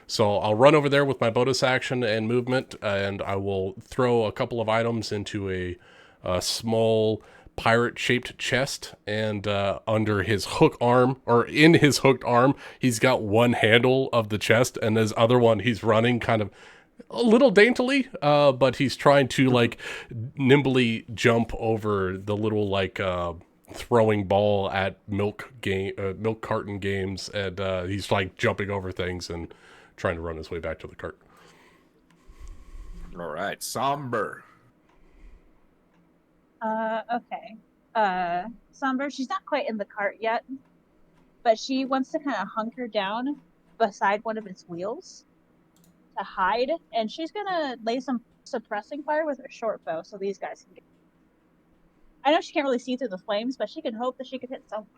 So I'll run over there with my bonus action and movement, and I will throw a couple of items into a small pirate-shaped chest, and under his hook arm, or in his hooked arm, he's got one handle of the chest, and his other one he's running kind of a little daintily, but he's trying to like nimbly jump over the little like throwing ball at milk carton games, and he's like jumping over things and trying to run his way back to the cart. All right, Somber. Okay. Somber, she's not quite in the cart yet, but she wants to kind of hunker down beside one of its wheels to hide, and she's gonna lay some suppressing fire with her short bow so these guys can get. I know she can't really see through the flames, but she can hope that she can hit someone.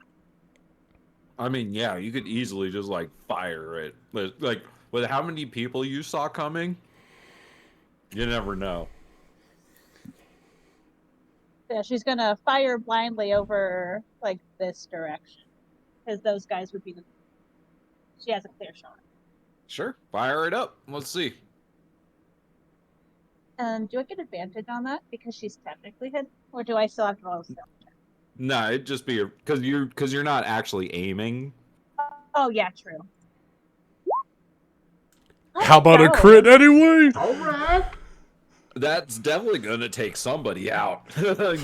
I mean, yeah, you could easily just like fire it. Like with how many people you saw coming, you never know. Yeah, she's gonna fire blindly over like this direction, because those guys would be the. She has a clear shot. Sure, fire it up. Let's see. Do I get advantage on that because she's technically hit, or do I still have to roll a stealth check? No, it'd just be because you're not actually aiming. Oh yeah, true. How about a crit anyway? All right. That's definitely gonna take somebody out. You're like,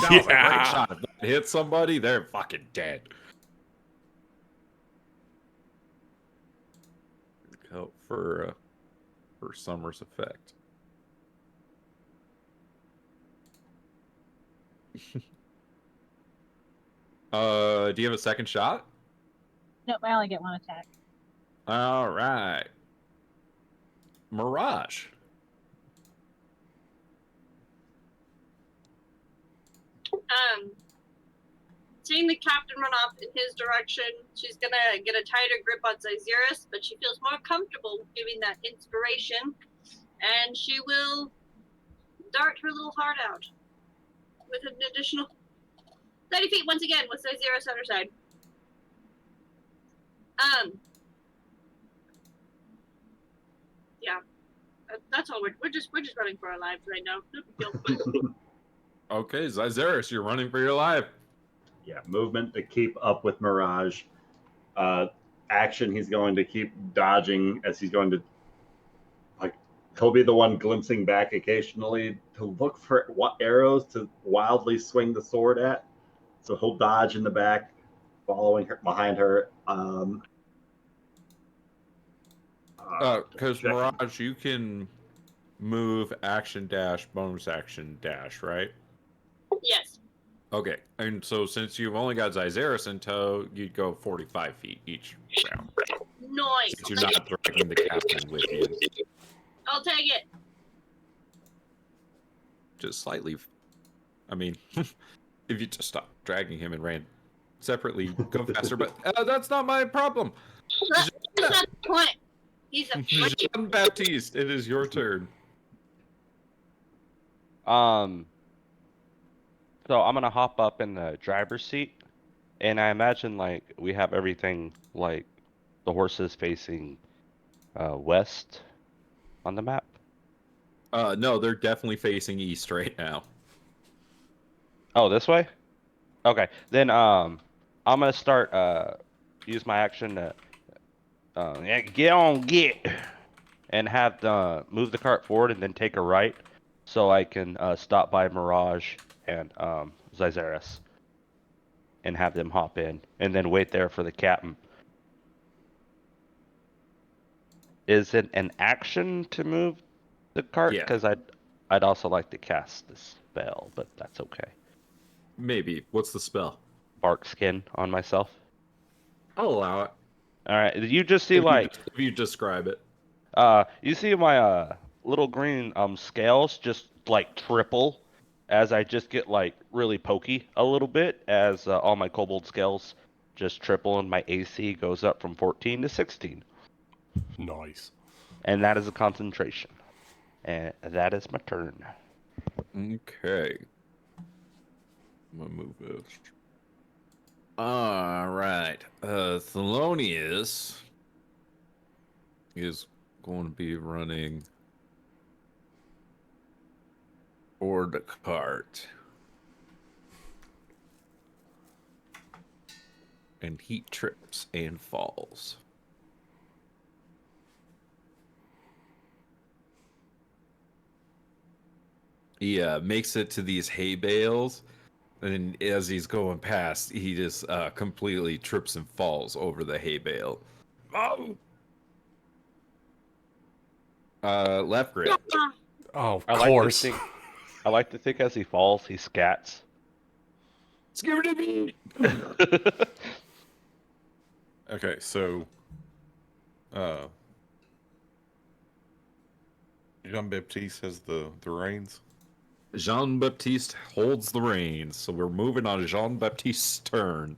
that was a great shot. If that hit somebody, they're fucking dead. Go for Summer's effect. Do you have a second shot? Nope, I only get one attack. All right. Mirage. Seeing the captain run off in his direction, she's gonna get a tighter grip on Xyzerus, but she feels more comfortable giving that inspiration, and she will dart her little heart out with an additional 30 feet once again with Xyzerus on her side. Yeah, that's all. We're just running for our lives right now. No big deal. Okay, Xyzerus, you're running for your life. Yeah, movement to keep up with Mirage. Action, he's going to keep dodging as he's going to, like, he'll be the one glimpsing back occasionally to look for what arrows to wildly swing the sword at. So he'll dodge in the back, following her behind her. Because Mirage, you can move action dash, bonus action dash, right? Yes. Okay, and so since you've only got Xyzerus in tow, you'd go 45 feet each round. Nice. Since you're not dragging the captain with you. I'll take it. Just slightly. I mean, if you just stopped dragging him and ran separately, go faster. But that's not my problem. That's not the point. He's a Jean-Baptiste, it is your turn. So I'm gonna hop up in the driver's seat, and I imagine like we have everything like the horses facing west on the map. No, they're definitely facing east right now. Oh, this way? Okay, then I'm gonna start use my action to get and have the move the cart forward and then take a right so I can stop by Mirage and Xyzerus and have them hop in and then wait there for the captain. Is it an action to move the cart? Yeah. Because I'd also like to cast the spell, but that's okay. Maybe. What's the spell? Bark skin on myself. I'll allow it. All right. You just see if you describe it. you see my little green scales just like triple as I just get like really pokey a little bit as all my kobold scales just triple and my AC goes up from 14 to 16. Nice. And that is a concentration. And that is my turn. Okay. I'm gonna move this. All right. Thelonious is going to be running for the cart. And he trips and falls. He makes it to these hay bales, and as he's going past, he just completely trips and falls over the hay bale. Oh! Left grip. Oh, of I course. like to think as he falls, he scats. Give it to me! Okay, so Jean Baptiste has the reins. Jean Baptiste holds the reins, so we're moving on to Jean Baptiste's turn.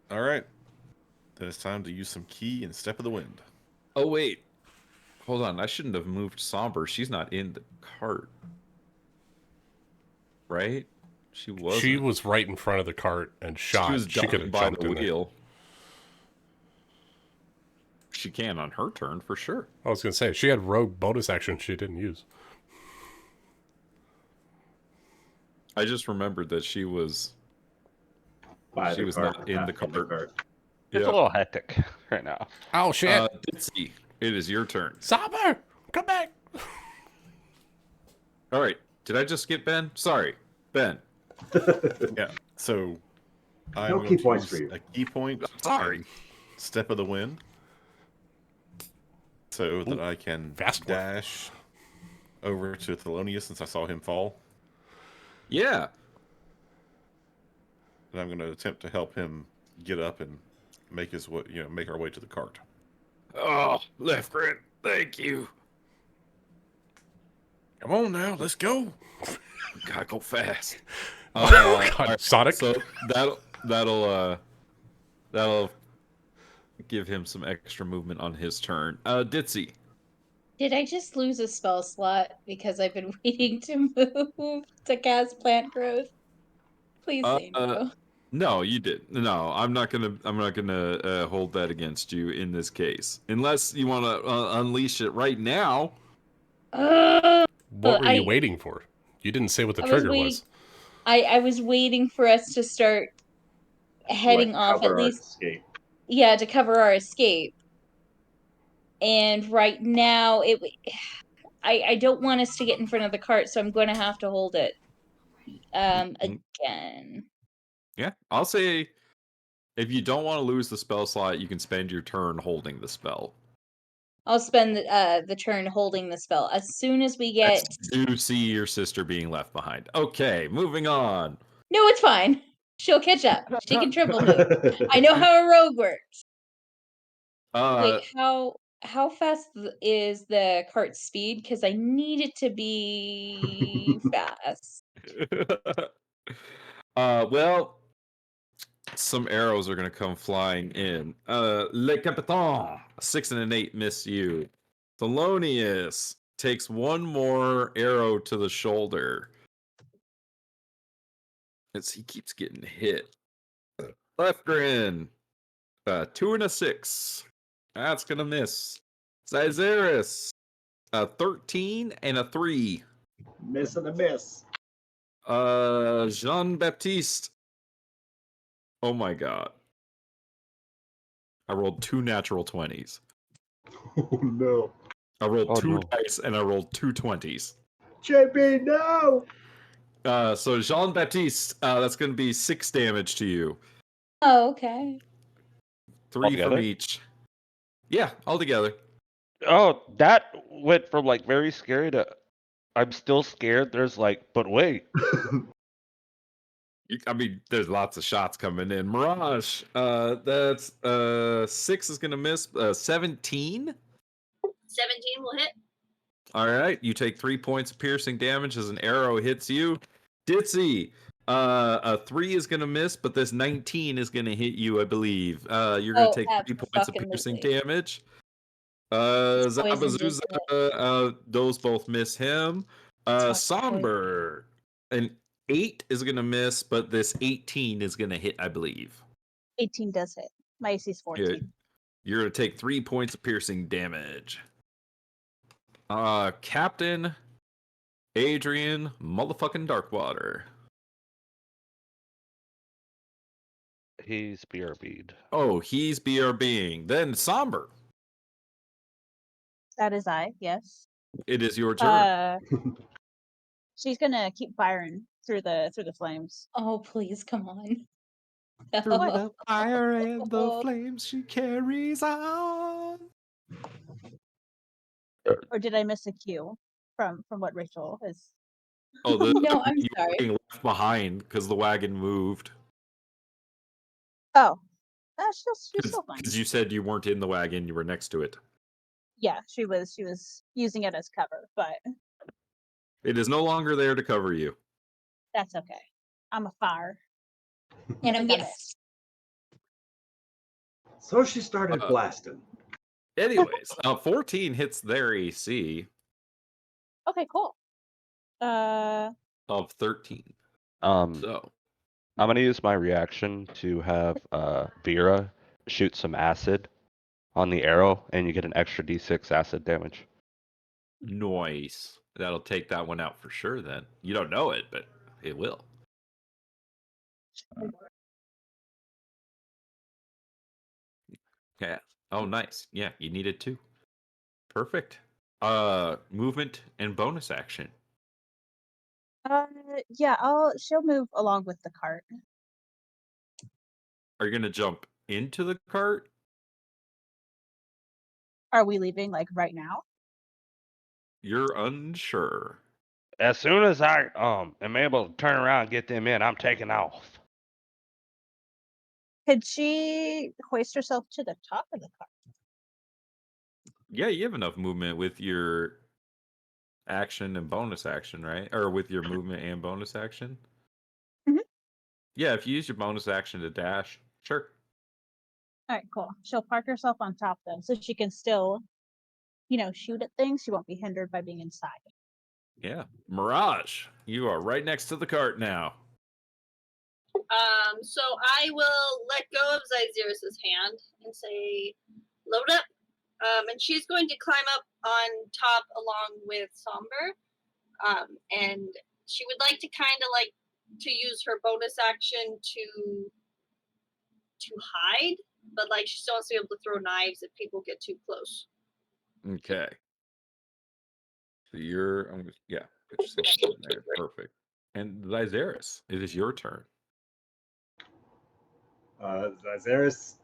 All right, then it's time to use some key and step of the wind. Oh wait, hold on. I shouldn't have moved Somber. She's not in the cart, right? She wasn't. She was right in front of the cart and shot. She was could have by jumped the in there. wheel. She can on her turn for sure. I was gonna say she had rogue bonus action she didn't use. I just remembered that she was. She was not in the cart. It's a little hectic right now. Oh shit! Ditsy, it is your turn. Somber, come back. All right. Did I just skip Ben? Sorry, Ben. Yeah. So I'm No going key to points use for you. a key point. Sorry. and Step of the wind. So that I can fast one. dash over to Thelonious since I saw him fall. Yeah. And I'm going to attempt to help him get up and make his way, make our way to the cart. Oh, left grip. Thank you. Come on now, let's go. Gotta go fast. God, right, Sonic. So that'll give him some extra movement on his turn. Ditsy. Did I just lose a spell slot because I've been waiting to move to cast plant growth? Please say no. No, you did. No, I'm not gonna hold that against you in this case, unless you want to unleash it right now. What were you waiting for? You didn't say what the trigger was. I was waiting for us to start heading off at least. Escape. Yeah, to cover our escape. And right now, I don't want us to get in front of the cart, so I'm going to have to hold it again. Yeah, I'll say if you don't want to lose the spell slot, you can spend your turn holding the spell. I'll spend the turn holding the spell. As soon as we get... You see your sister being left behind. Okay, moving on. No, it's fine. She'll catch up. She can triple move. I know how a rogue works. Wait, how fast is the cart speed? Because I need it to be fast. Well, some arrows are going to come flying in. Le Capitan, 6 and an 8 miss you. Thelonious takes one more arrow to the shoulder. As he keeps getting hit. Left grin, 2 and a 6. That's going to miss. Cyzaris, 13 and a 3. Miss and a miss. Jean Baptiste. Oh my god. I rolled 2 natural 20s. Oh no. I rolled two dice and I rolled 2 20s. JB, no! So Jean Baptiste, that's going to be 6 damage to you. Oh, okay. 3 Altogether? from each. Yeah, altogether. Oh, that went from like very scary to I'm still scared. There's like, but wait. I mean, there's lots of shots coming in. Mirage, that's 6 is going to miss. 17? 17 will hit. All right, you take 3 points of piercing damage as an arrow hits you. Ditzy, a 3 is gonna miss, but this 19 is gonna hit you, I believe. You're gonna Oh, take 3 points of piercing abso-fucking-lutely. damage. It's poisoned, Zabazuza, isn't it? those both miss him. It's fucking poisoned. Somber, an 8 is gonna miss, but this 18 is gonna hit, I believe. 18 does hit. My AC is 14. You're gonna take 3 points of piercing damage. Captain Adrian motherfucking Darkwater. He's BRB'd. Oh, he's BRBing. Then Somber. That is I, yes. It is your turn. She's gonna keep firing through the flames. Oh, please, come on. Through the fire and the flames she carries on. Or did I miss a cue from what Rachel is? Oh, No, I'm you were sorry. being left behind because the wagon moved. Oh, she's still fine. Because you said you weren't in the wagon, you were next to it. Yeah, she was using it as cover, but It is no longer there to cover you. that's okay. I'm a fire. And I'm I getting missed. So she started blasting. Anyways, 14 hits their AC Okay, cool. of 13. So I'm gonna use my reaction to have Vera shoot some acid on the arrow, and you get an extra D6 acid damage. Nice. That'll take that one out for sure then. You don't know it, but it will. Yeah. Oh, nice. Yeah, you need it too. Perfect. Movement and bonus action. Yeah, she'll move along with the cart. Are you gonna jump into the cart? Are we leaving like right now? You're unsure. As soon as I am able to turn around and get them in, I'm taking off. Could she hoist herself to the top of the cart? Yeah, you have enough movement with your action and bonus action, right? Or with your movement and bonus action? Mhm. Yeah, if you use your bonus action to dash, sure. All right, cool. She'll park herself on top though, so she can still, shoot at things. She won't be hindered by being inside. Yeah. Mirage, you are right next to the cart now. So I will let go of Zyrus' hand and say, load up. And she's going to climb up on top along with Somber. And she would like to kind of like to use her bonus action to hide, but like she still wants to be able to throw knives if people get too close. Okay. So yeah, put yourself in there. Perfect. And Lysaris, it is your turn. Zyrus,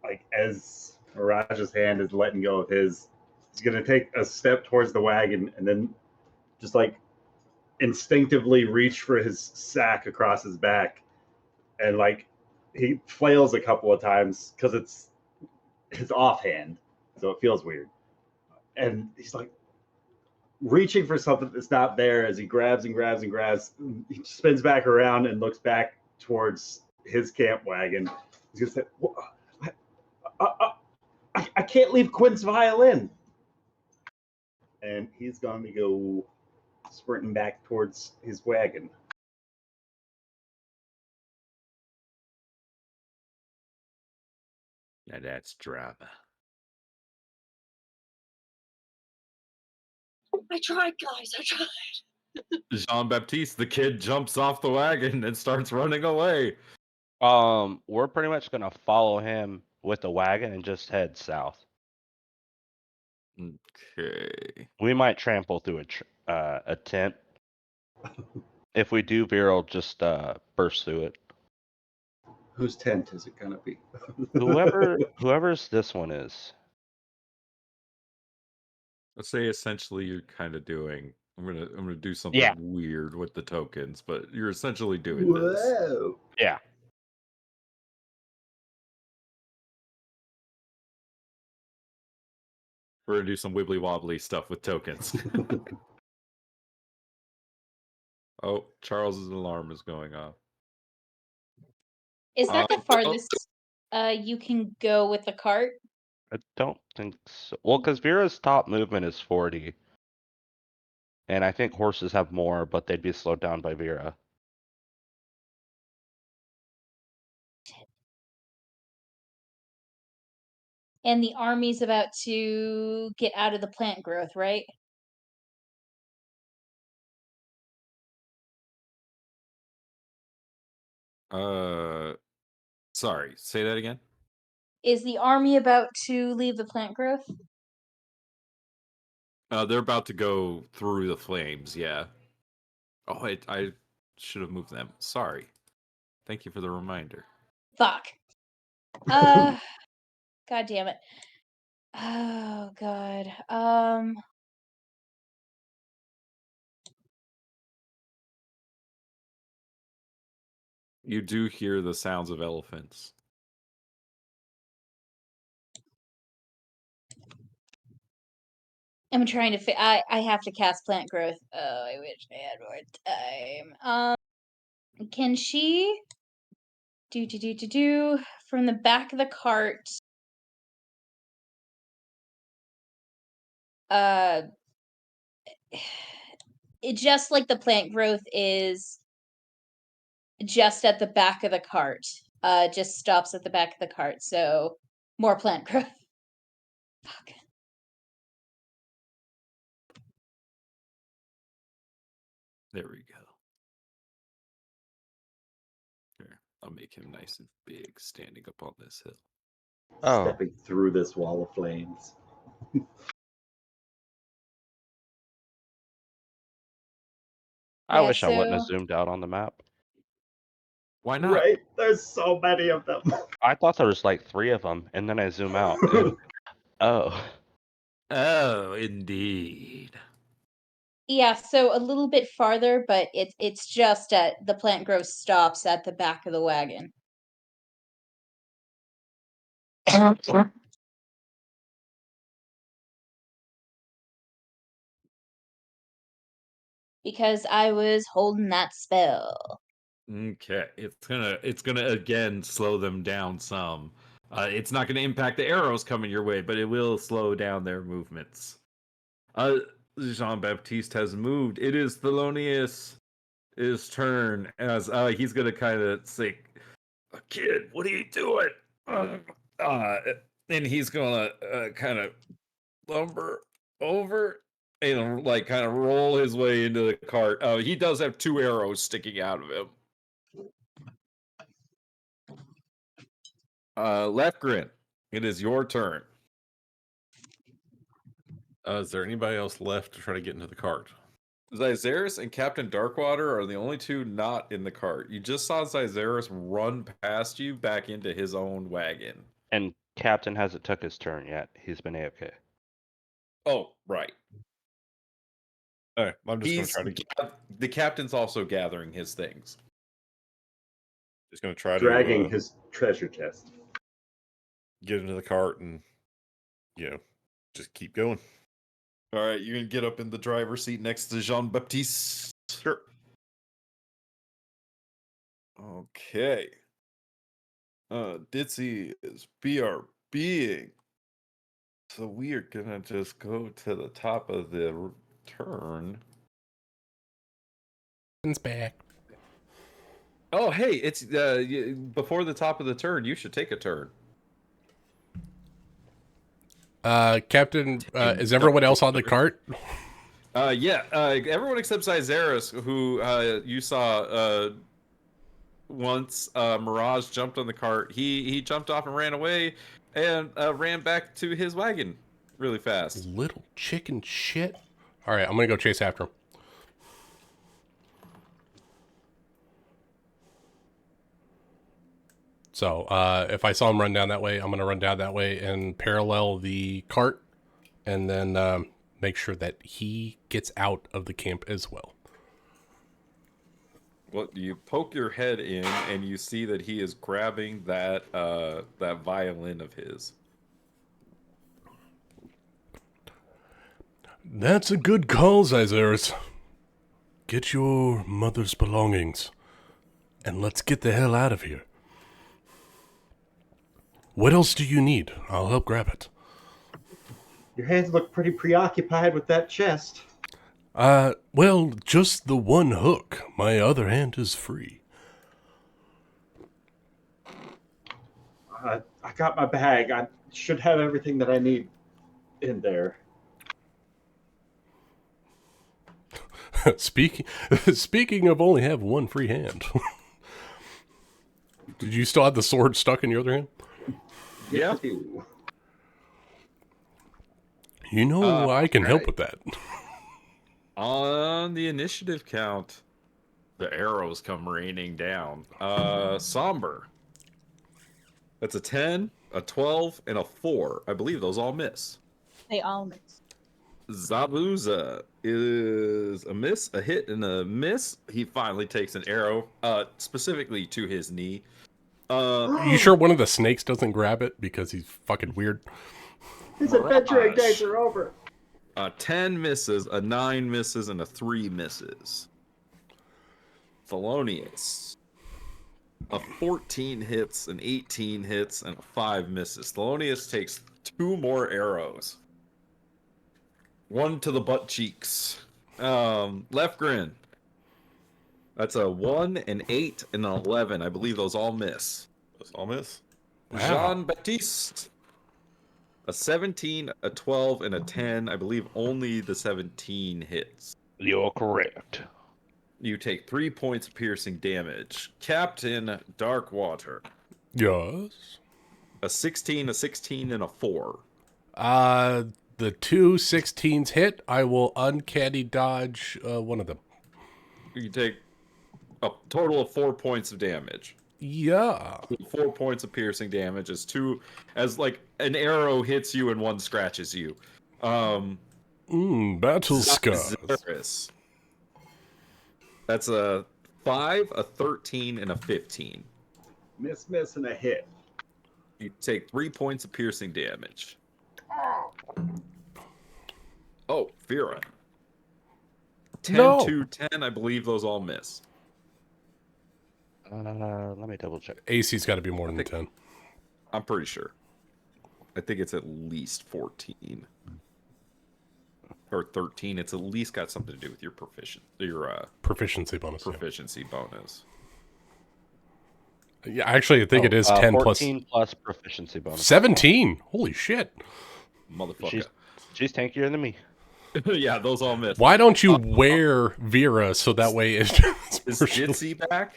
like as Mirage's hand is letting go of his, he's gonna take a step towards the wagon and then just like instinctively reach for his sack across his back, and like he flails a couple of times because it's his offhand, so it feels weird. And he's like reaching for something that's not there as he grabs and grabs and grabs. He spins back around and looks back towards his camp wagon. He's gonna say, I can't leave Quinn's violin. And he's going to go sprinting back towards his wagon. Now that's drama. I tried, guys. I tried. Jean Baptiste, the kid, jumps off the wagon and starts running away. We're pretty much gonna follow him with the wagon and just head south. Okay. We might trample through a tent. If we do, Vera will just burst through it. Whose tent is it gonna be? Whoever's this one is. Let's say essentially you're kind of doing. I'm gonna do something weird with the tokens, but you're essentially doing this. Whoa. Yeah. We're gonna do some wibbly wobbly stuff with tokens. Oh, Charles's alarm is going off. Is that the oh, farthest you can go with the cart? I don't think so. Well, because Vera's top movement is 40. And I think horses have more, but they'd be slowed down by Vera. And the army's about to get out of the plant growth, right? Sorry, say that again. Is the army about to leave the plant growth? They're about to go through the flames, yeah. Oh, I should have moved them. Sorry. Thank you for the reminder. Fuck. God damn it. Oh god. You do hear the sounds of elephants. I'm trying to I have to cast plant growth. Oh, I wish I had more time. Can she do from the back of the cart? It just like the plant growth is just at the back of the cart. Just stops at the back of the cart. So more plant growth. Fuck. There we go. Here, I'll make him nice and big, standing up on this hill. Oh, Stepping through this wall of flames. I Yeah, wish I wouldn't have so zoomed out on the map. Why not? Right? There's so many of them. I thought there was like 3 of them, and then I zoom out, and oh, Oh, indeed. yeah, so a little bit farther, but it's just at the plant growth stops at the back of the wagon. Because I was holding that spell. Okay, it's gonna again slow them down some. It's not gonna impact the arrows coming your way, but it will slow down their movements. Jean Baptiste has moved. It is Thelonious' turn as he's gonna kind of say, "Kid, what are you doing?" And he's gonna kind of lumber over and like kind of roll his way into the cart. He does have 2 arrows sticking out of him. Lefgren, it is your turn. Is there anybody else left to try to get into the cart? Zyzeris and Captain Darkwater are the only 2 not in the cart. You just saw Zyzeris run past you back into his own wagon. and Captain hasn't took his turn yet. He's been AFK. Oh, right. All right, I'm just going to try to The captain's also gathering his things. Dragging his treasure chest. Get into the cart and just keep going. All right, you're gonna get up in the driver's seat next to Jean Baptiste. Sure. Okay. Ditzy is BRBing. So we are gonna just go to the top of the turn. It's back. Oh, hey, it's before the top of the turn. You should take a turn. Captain, is everyone else on the cart? Yeah, everyone except Zyzeris, who you saw once Mirage jumped on the cart. He jumped off and ran away and ran back to his wagon really fast. Little chicken shit. All right, I'm going to go chase after him. So if I saw him run down that way, I'm going to run down that way and parallel the cart and then make sure that he gets out of the camp as well. Well, you poke your head in and you see that he is grabbing that that violin of his. That's a good call, Zyzerus. Get your mother's belongings, and let's get the hell out of here. What else do you need? I'll help grab it. Your hands look pretty preoccupied with that chest. Well, just the one hook. My other hand is free. I got my bag. I should have everything that I need in there. Speaking of only have one free hand. Did you still have the sword stuck in your other hand? Yeah. You know, I can help with that. On the initiative count, the arrows come raining down. Somber. That's a 10, a 12, and a 4. I believe those all miss. They all miss. Zabuza is a miss, a hit, and a miss. He finally takes an arrow, specifically to his knee. You sure one of the snakes doesn't grab it because he's fucking weird? His adventuring days are over. 10 misses, a 9 misses, and a 3 misses. Thelonious. A 14 hits, an 18 hits, and a 5 misses. Thelonious takes 2 more arrows. One to the butt cheeks. Left grin. That's a 1, an 8, and an 11. I believe those all miss. Those all miss? Wow. Jean-Baptiste. A 17, a 12, and a 10. I believe only the 17 hits. You're correct. You take 3 points of piercing damage. Captain Darkwater. Yes. A 16, a 16, and a 4. The 2 16s hit. I will uncanny dodge one of them. You take a total of 4 points of damage. Yeah. 4 points of piercing damage as like an arrow hits you and one scratches you. Battle scars. Circus. That's a 5, a 13, and a 15. Miss, and a hit. You take 3 points of piercing damage. Oh, Vera. 10 No. to 10, I believe those all miss. Let me double check. AC's got to be more than 10. I'm pretty sure. I think it's at least 14. Or 13. It's at least got something to do with your proficiency bonus. Proficiency bonus. Yeah, actually, I think it is 10 plus 14 plus proficiency bonus. 17. Holy shit. Motherfucker. She's tankier than me. Yeah, those all miss. Why don't you wear Vera so that way it's Is Jitsi back?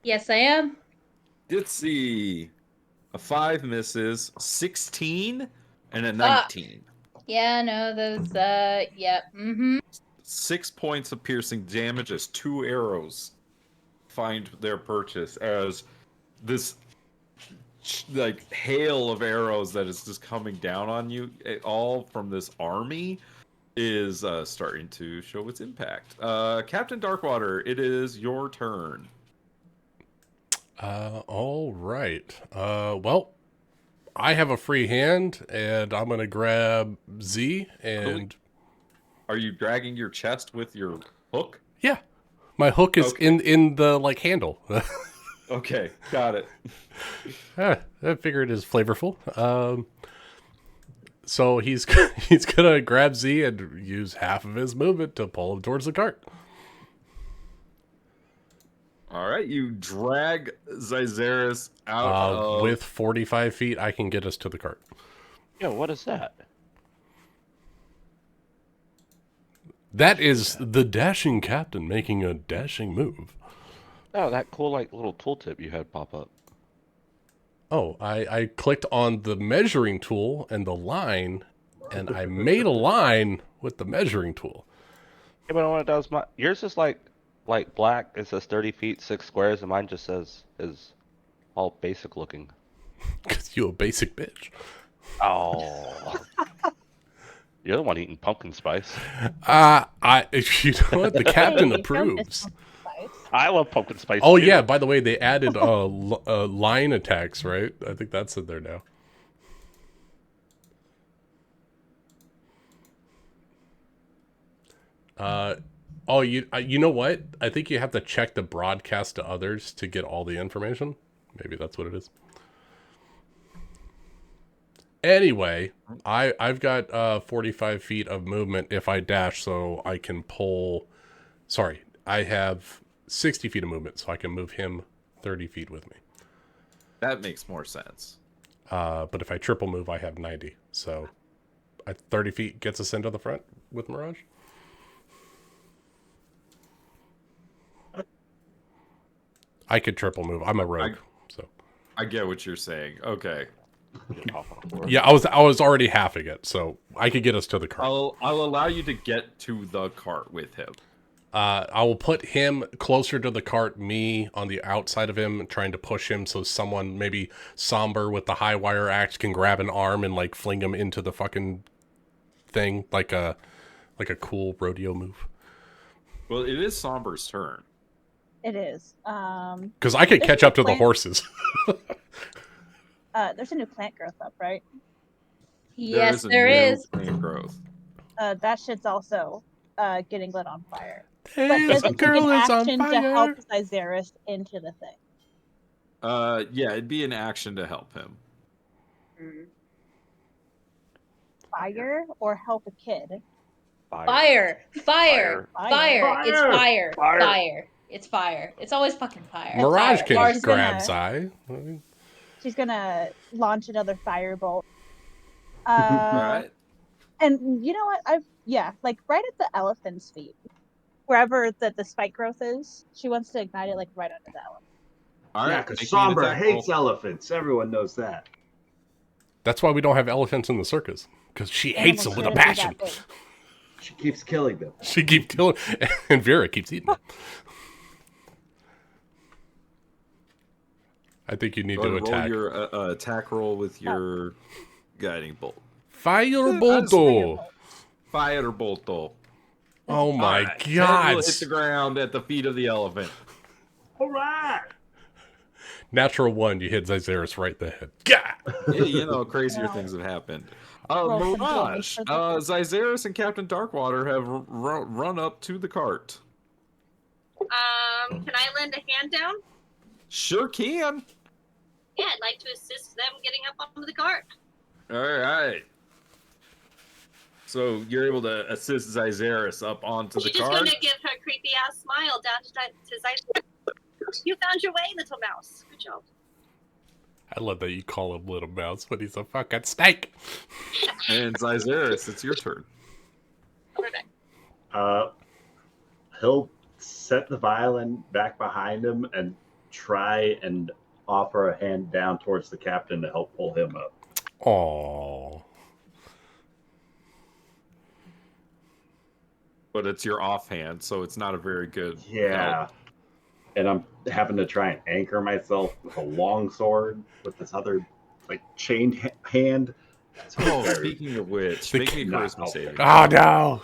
Yes, I am. Jitsi. A 5 misses, 16, and a 19. Yeah, no, those, yeah, 6 points of piercing damage as 2 arrows find their purchase as this like hail of arrows that is just coming down on you, all from this army, is starting to show its impact. Captain Darkwater, it is your turn. All right. Well, I have a free hand, and I'm gonna grab Z and. Are you dragging your chest with your hook? Yeah, my hook is Okay. in the like handle. Okay, got it. I figured it is flavorful. So he's gonna grab Z and use half of his movement to pull him towards the cart. All right, you drag Zyzerus out of... With 45 feet, I can get us to the cart. Yo, what is that? That is the dashing captain making a dashing move. Oh, that cool like little tooltip you had pop up. Oh, I clicked on the measuring tool and the line, and I made a line with the measuring tool. Yeah, but what it does, yours is like black. It says 30 feet, 6 squares, and mine just says is all basic looking. Because you a basic bitch. Oh. You're the one eating pumpkin spice. You know what? The captain approves. I love pumpkin spice. Oh too. yeah, by the way, they added line attacks, right? I think that's in there now. Oh, you know what? I think you have to check the broadcast to others to get all the information. Maybe that's what it is. Anyway, I've got 45 feet of movement if I dash, so I can pull. Sorry, I have 60 feet of movement, so I can move him 30 feet with me. That makes more sense. But if I triple move, I have 90. So 30 feet gets us into the front with Mirage. I could triple move. I'm a rogue, so I get what you're saying. Okay. yeah, I was already halving it, so I could get us to the cart. I'll allow you to get to the cart with him. I will put him closer to the cart, me on the outside of him, trying to push him so someone, maybe Somber with the high wire axe, can grab an arm and like fling him into the fucking thing like a cool rodeo move. Well, it is Somber's turn. It is. Because I could catch up to the horses. There's a new plant growth up, right? Yes, there is. Plant growth. That shit's also getting lit on fire. There's a girl is on to fire. help Zyzeris into the thing. Yeah, it'd be an action to help him. Fire or help a kid? Fire. It's fire. It's fire. It's always fucking fire. Mirage fire. can grab Zy. She's gonna launch another firebolt. Alright. And you know what? Like right at the elephant's feet, wherever the spike growth is, she wants to ignite it like right under the elephant. All Yeah, right, because make me an Somber attack hates roll. elephants. Everyone knows that. That's why we don't have elephants in the circus. Because she hates them with a passion. She keeps killing them. She keeps killing, and Vera keeps eating them. I think you need to attack. Roll your attack roll with your guiding bolt. Firebolto. Firebolto. Oh my Right. god. Will hit the ground at the feet of the elephant. All right. Natural 1, you hit Zyzeris right in the head. Gah! Yeah, you know, crazier things have happened. Mirage, Zyzeris and Captain Darkwater have run up to the cart. Can I lend a hand down? Sure can. Yeah, I'd like to assist them getting up onto the cart. All right. So you're able to assist Zyzeris up onto the She's just cart. going to give her creepy ass smile down to Zyzeris. You found your way, little mouse. Good job. I love that you call him Little Mouse, but he's a fucking snake. And Zyzeris, it's your turn. He'll set the violin back behind him and try and offer a hand down towards the captain to help pull him up. Aww. But it's your offhand, so it's not a very good Yeah. help. And I'm having to try and anchor myself with a long sword with this other, like, chained hand. Oh, speaking of which, make me a charisma saving. Oh, no.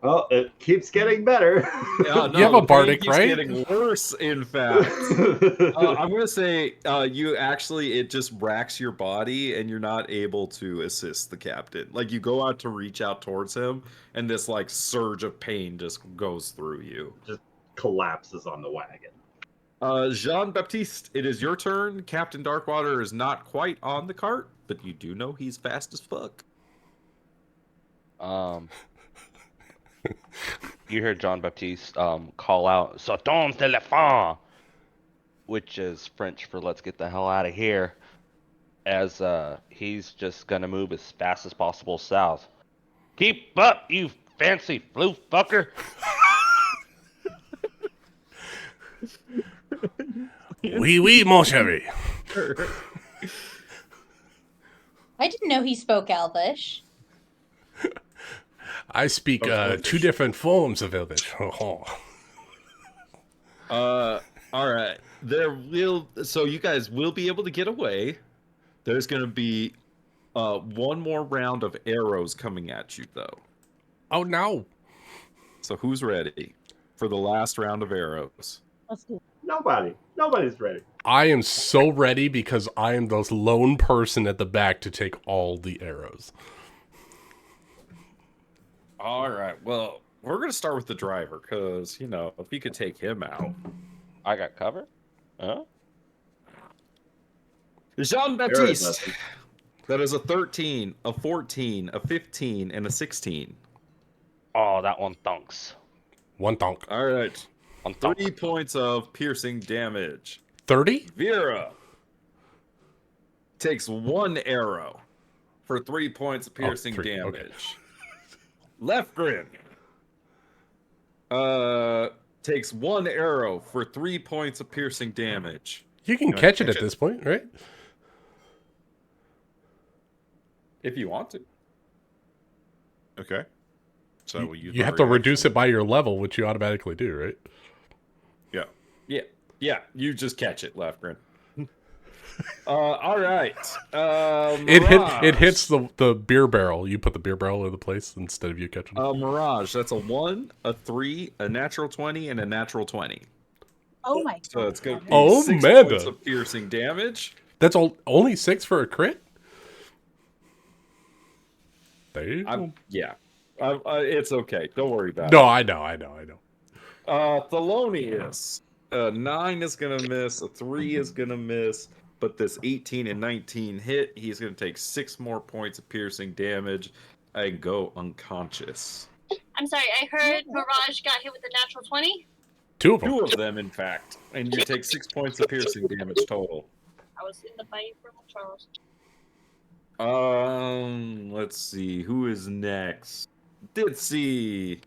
Oh, it keeps getting better. No, You have a the bardic, pain keeps right? Getting worse, in fact. I'm gonna say it just racks your body, and you're not able to assist the captain. Like you go out to reach out towards him, and this like surge of pain just goes through you. Just collapses on the wagon. Jean-Baptiste, it is your turn. Captain Darkwater is not quite on the cart, but you do know he's fast as fuck. You hear John Baptiste call out, "Sortons de la fin," which is French for "let's get the hell out of here," as he's just gonna move as fast as possible south. Keep up, you fancy flu fucker! Oui, oui, mon chéri. I didn't know he spoke Elvish. I speak two different forms of Elvish. All right. So you guys will be able to get away. There's going to be one more round of arrows coming at you, though. Oh, no. So who's ready for the last round of arrows? Let's do it. Nobody's ready. I am so ready because I am the lone person at the back to take all the arrows. All right. Well, we're gonna start with the driver because if you could take him out. I got cover. Huh? Jean Very Baptiste. blessed. That is a 13, a 14, a 15, and a 16. Oh, that one thunks. One donk. All right. One thunk. 3 points of piercing damage. 30? Vera takes 1 arrow for 3 points of piercing 3, okay. damage. Lefgren takes 1 arrow for 3 points of piercing damage. You can catch it at this point, right? If you want to. Okay. So You have to reduce it by your level, which you automatically do, right? Yeah. Yeah. You just catch it, Lefgren. All right. It hits the beer barrel. You put the beer barrel in the place instead of you catching it. Mirage. That's a 1, a 3, a natural 20, and a natural 20. Oh my god. So it's going to be Oh, 6 Amanda. points of piercing damage. That's only 6 for a crit? There you go. Yeah. It's okay. Don't worry about No, it. I know. Thelonious. 9 is going to miss. A 3 is going to miss. But this 18 and 19 hit, he's going to take 6 more points of piercing damage and go unconscious. I'm sorry, I heard Mirage got hit with a natural 20. 2 of them. 2 of them, in fact. And you take 6 points of piercing damage total. I was in the fight from Charles. Let's see. Who is next? Ditsy.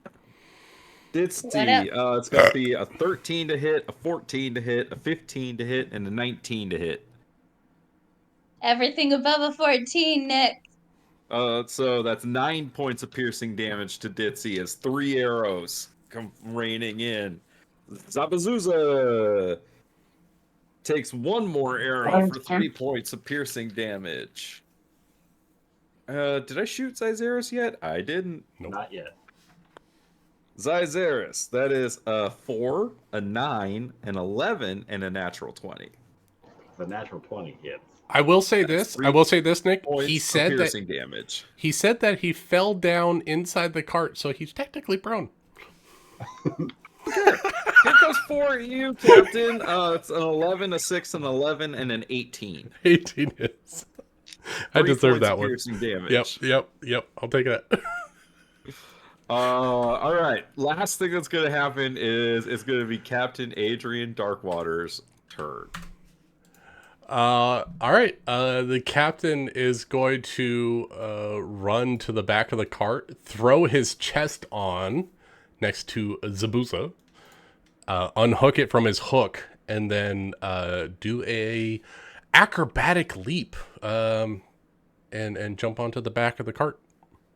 What It's up? going to be a 13 to hit, a 14 to hit, a 15 to hit, and a 19 to hit. Everything above a 14, Nick. So that's 9 points of piercing damage to Ditsy as 3 arrows come raining in. Zabazuza takes 1 more arrow for 3 points of piercing damage. Did I shoot Zyzeris yet? I didn't. Nope. Not yet. Zyzeris, that is a 4, a 9, an 11, and a natural 20. The natural 20 hits. I will say this, Nick. Points He of said piercing damage. he fell down inside the cart, so he's technically prone. Here goes 4 at you, Captain. It's an 11, a 6, an 11, and an 18. 18 hits. I 3 deserve points that of one. piercing damage. Yep. I'll take that. All right. Last thing that's going to happen is it's going to be Captain Adrian Darkwater's turn. All right. The captain is going to run to the back of the cart, throw his chest on next to Zabuza, unhook it from his hook, and then do a acrobatic leap and jump onto the back of the cart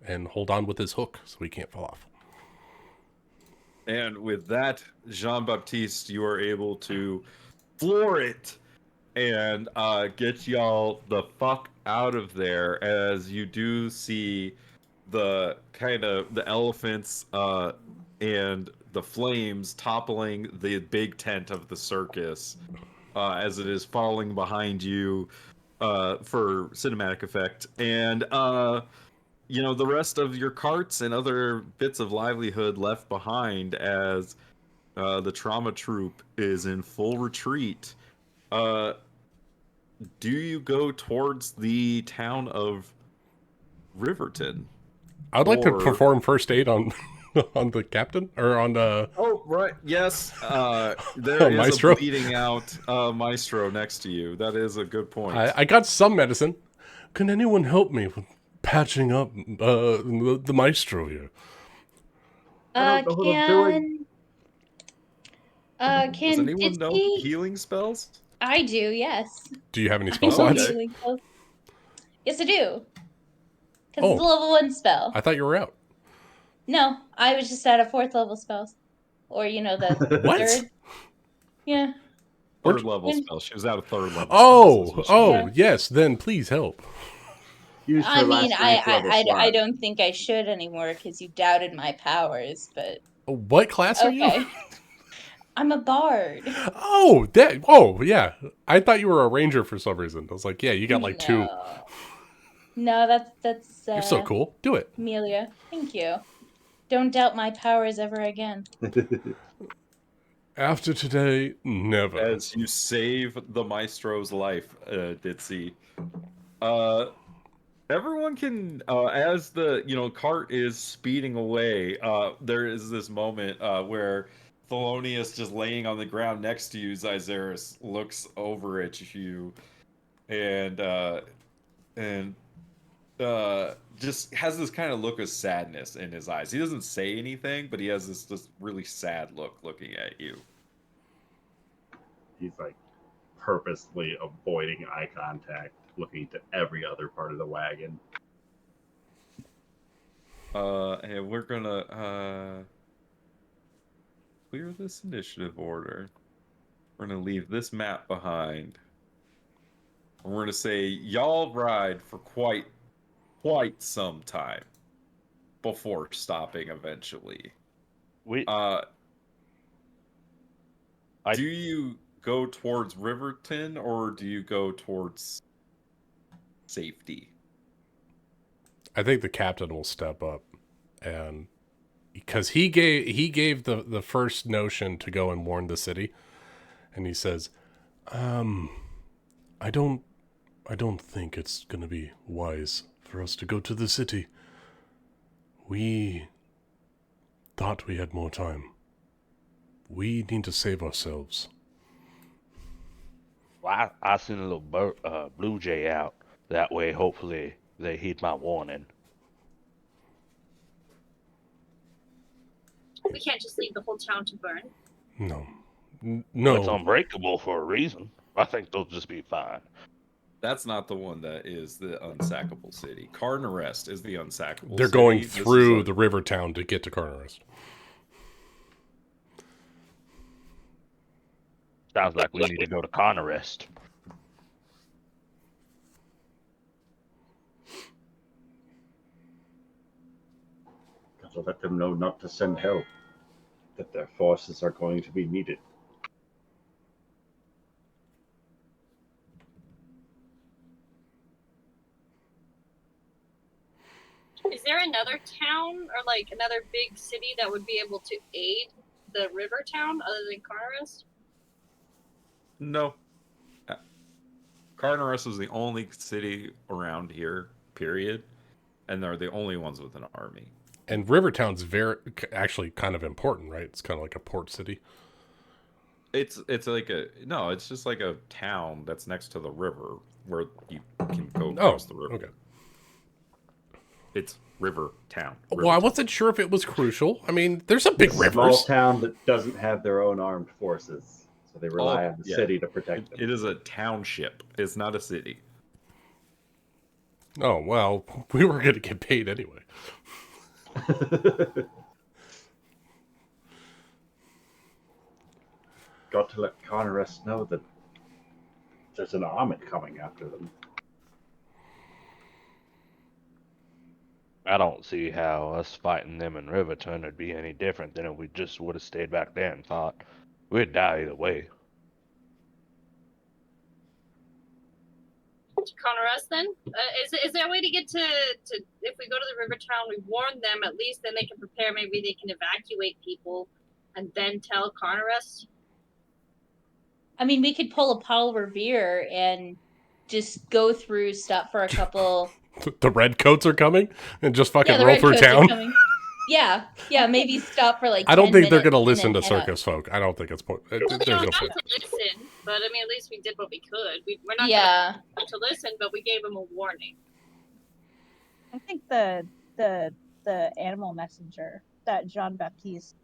and hold on with his hook so he can't fall off. And with that, Jean-Baptiste, you are able to floor it and get y'all the fuck out of there, as you do see the elephants and the flames toppling the big tent of the circus as it is falling behind you for cinematic effect. And the rest of your carts and other bits of livelihood left behind as the trauma troop is in full retreat. Do you go towards the town of Riverton? I'd like to perform first aid on on the captain or on the. Oh right, yes. There is Maestro? a bleeding out maestro next to you. That is a good point. I got some medicine. Can anyone help me with patching up the maestro here? I don't know what I'm doing. Can Does anyone know Ditsy? healing spells? I do, yes. Do you have any I spell know slots? healing spells. Yes, I do. Because Oh. it's a level 1 spell. I thought you were out. No, I was just at a 4th level spell. Or, the What? 3rd. Yeah. Third level spell. She was out of 3rd level. Oh, spells, is what she did. yes. Then please help. Used I her mean, last I, ninth level I, I, slot. I don't think I should anymore because you doubted my powers, but What class are okay. you? I'm a bard. Oh, yeah. I thought you were a ranger for some reason. I was like, yeah, you got like 2. No, that's You're so cool. Do it. Amelia. Thank you. Don't doubt my powers ever again. After today, never. As you save the maestro's life, Ditzy. Everyone can, as the cart is speeding away, there is this moment where Thelonious, just laying on the ground next to you, Zyzeris, looks over at you and just has this kind of look of sadness in his eyes. He doesn't say anything, but he has this really sad look looking at you. He's like purposely avoiding eye contact, looking to every other part of the wagon. And we're gonna clear this initiative order. We're gonna leave this map behind. And we're gonna say y'all ride for quite some time before stopping eventually. Do you go towards Riverton or do you go towards safety? I think the captain will step up, and because he gave the first notion to go and warn the city, and he says, I don't think it's gonna be wise for us to go to the city. We thought we had more time. We need to save ourselves. Well, I sent a little blue jay out. That way, hopefully, they heed my warning. We can't just leave the whole town to burn. No. It's unbreakable for a reason. I think they'll just be fine. That's not the one that is the unsackable city. Carnarest is the unsackable They're city. going through the river town to get to Carnarest. Sounds like we need to go to Carnarest. Gotta let them know not to send help, that their forces are going to be needed. Is there another town or like another big city that would be able to aid the river town other than Carnarest? No. Carnarest is the only city around here, period. And they're the only ones with an army. And Rivertown's actually kind of important, right? It's kind of like a port city. It's like it's just like a town that's next to the river where you can go across the river. Okay. It's River Town. Well, I wasn't sure if it was crucial. I mean, there's a big It's rivers. a small town that doesn't have their own armed forces, so they rely on the city to protect them. It is a township. It's not a city. Oh, well, we were going to get paid anyway. Got to let Carnarest know that there's an army coming after them. I don't see how us fighting them in Riverton would be any different than if we just would have stayed back there and fought. We'd die either way. Carnarest then? Is there a way to get to if we go to the river town, we warn them at least, then they can prepare, maybe they can evacuate people and then tell Carnarest? I mean, we could pull a Paul Revere and just go through, stop for a couple. The redcoats are coming and just fucking the roll through redcoats are town. coming. Yeah, maybe stop for like. I don't 10 think they're going to minutes listen and to then head circus folk. I don't think it's point. Well, There's they don't no have point. to listen, but I mean, at least we did what we could. We're not going to listen, but we gave them a warning. I think the animal messenger that Jean Baptiste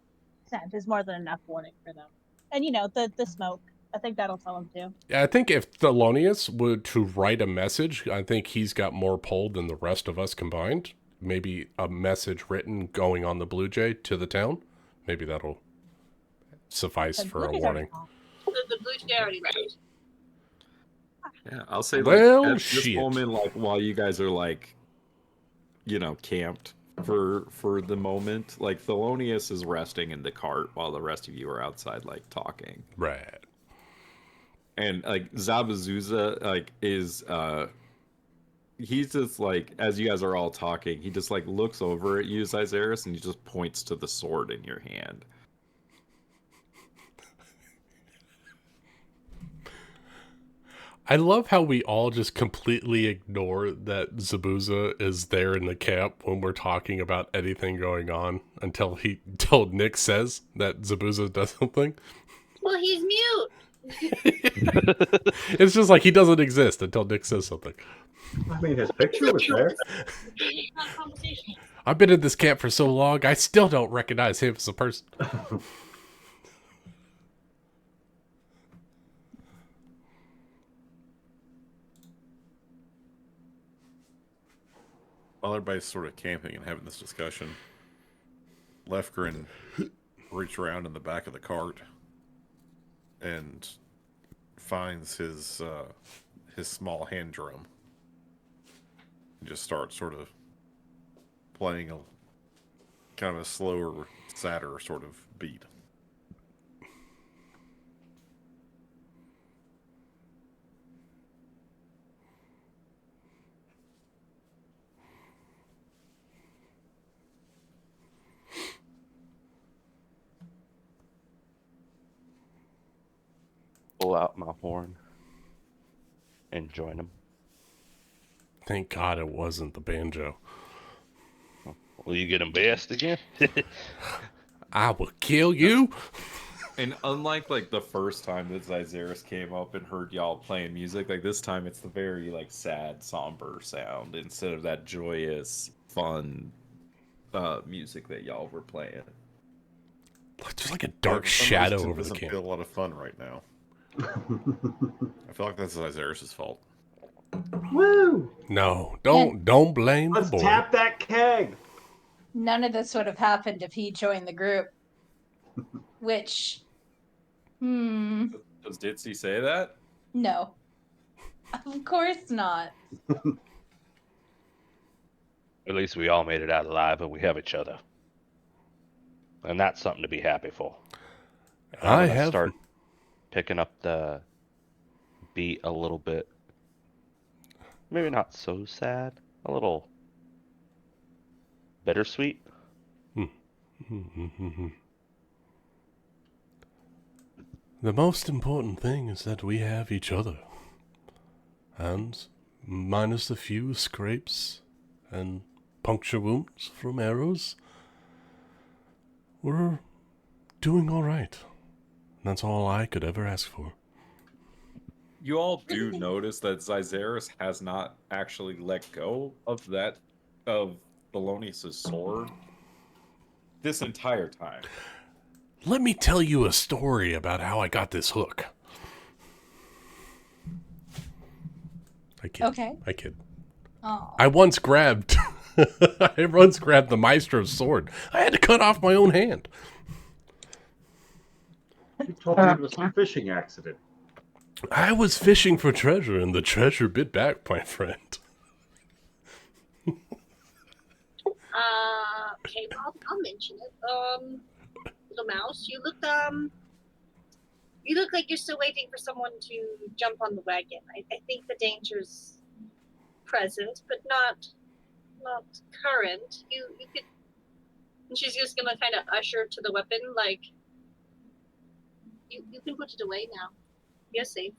sent is more than enough warning for them. And the smoke. I think that'll tell them too. Yeah, I think if Thelonious were to write a message, I think he's got more pull than the rest of us combined. Maybe a message written going on the Blue Jay to the town. Maybe that'll suffice for a warning. The Blue Jay already read. Yeah, I'll say Well, at shit. this moment, like while you guys are like, camped for the moment, like Thelonious is resting in the cart while the rest of you are outside, like talking. Right. And like Zabazuza, like is he's just like, as you guys are all talking, he just like looks over at you, Zyzeris, and he just points to the sword in your hand. I love how we all just completely ignore that Zabuza is there in the camp when we're talking about anything going on until Nick says that Zabuza does something. Well, he's mute. It's just like he doesn't exist until Nick says something. I mean, his picture was there. I've been in this camp for so long, I still don't recognize him as a person. While everybody's sort of camping and having this discussion, Lefgren reaches around in the back of the cart and finds his small hand drum and just starts sort of playing a kind of a slower, sadder sort of beat. Pull out my horn and join him. Thank God it wasn't the banjo. Will you get embarrassed again? I will kill you. And unlike like the first time that Zyzeris came up and heard y'all playing music, like this time it's the very like sad, somber sound instead of that joyous, fun music that y'all were playing. There's like a dark shadow over the doesn't camp. feel a lot of fun right now. I feel like that's Zyzeris' fault. Woo! No, don't blame Let's the boy. tap that keg. None of this would have happened if he joined the group. Which, Does Ditzy say that? no. Of course not. At least we all made it out alive and we have each other. And that's something to be happy for. I'm gonna start picking up the beat a little bit. Maybe not so sad. A little bittersweet. The most important thing is that we have each other. And minus a few scrapes and puncture wounds from arrows, we're doing all right. That's all I could ever ask for. You all do notice that Zyzeris has not actually let go of Thelonious' sword this entire time. Let me tell you a story about how I got this hook. I kid. Okay. I kid. Oh. I once grabbed the maestro's sword. I had to cut off my own hand. You told me it was a fishing accident. I was fishing for treasure, and the treasure bit back, my friend. Okay, well, I'll mention it. Little mouse, you look like you're still waiting for someone to jump on the wagon. I think the danger's present, but not current. You could. And she's just gonna kind of usher to the weapon, like you can put it away now. You're safe.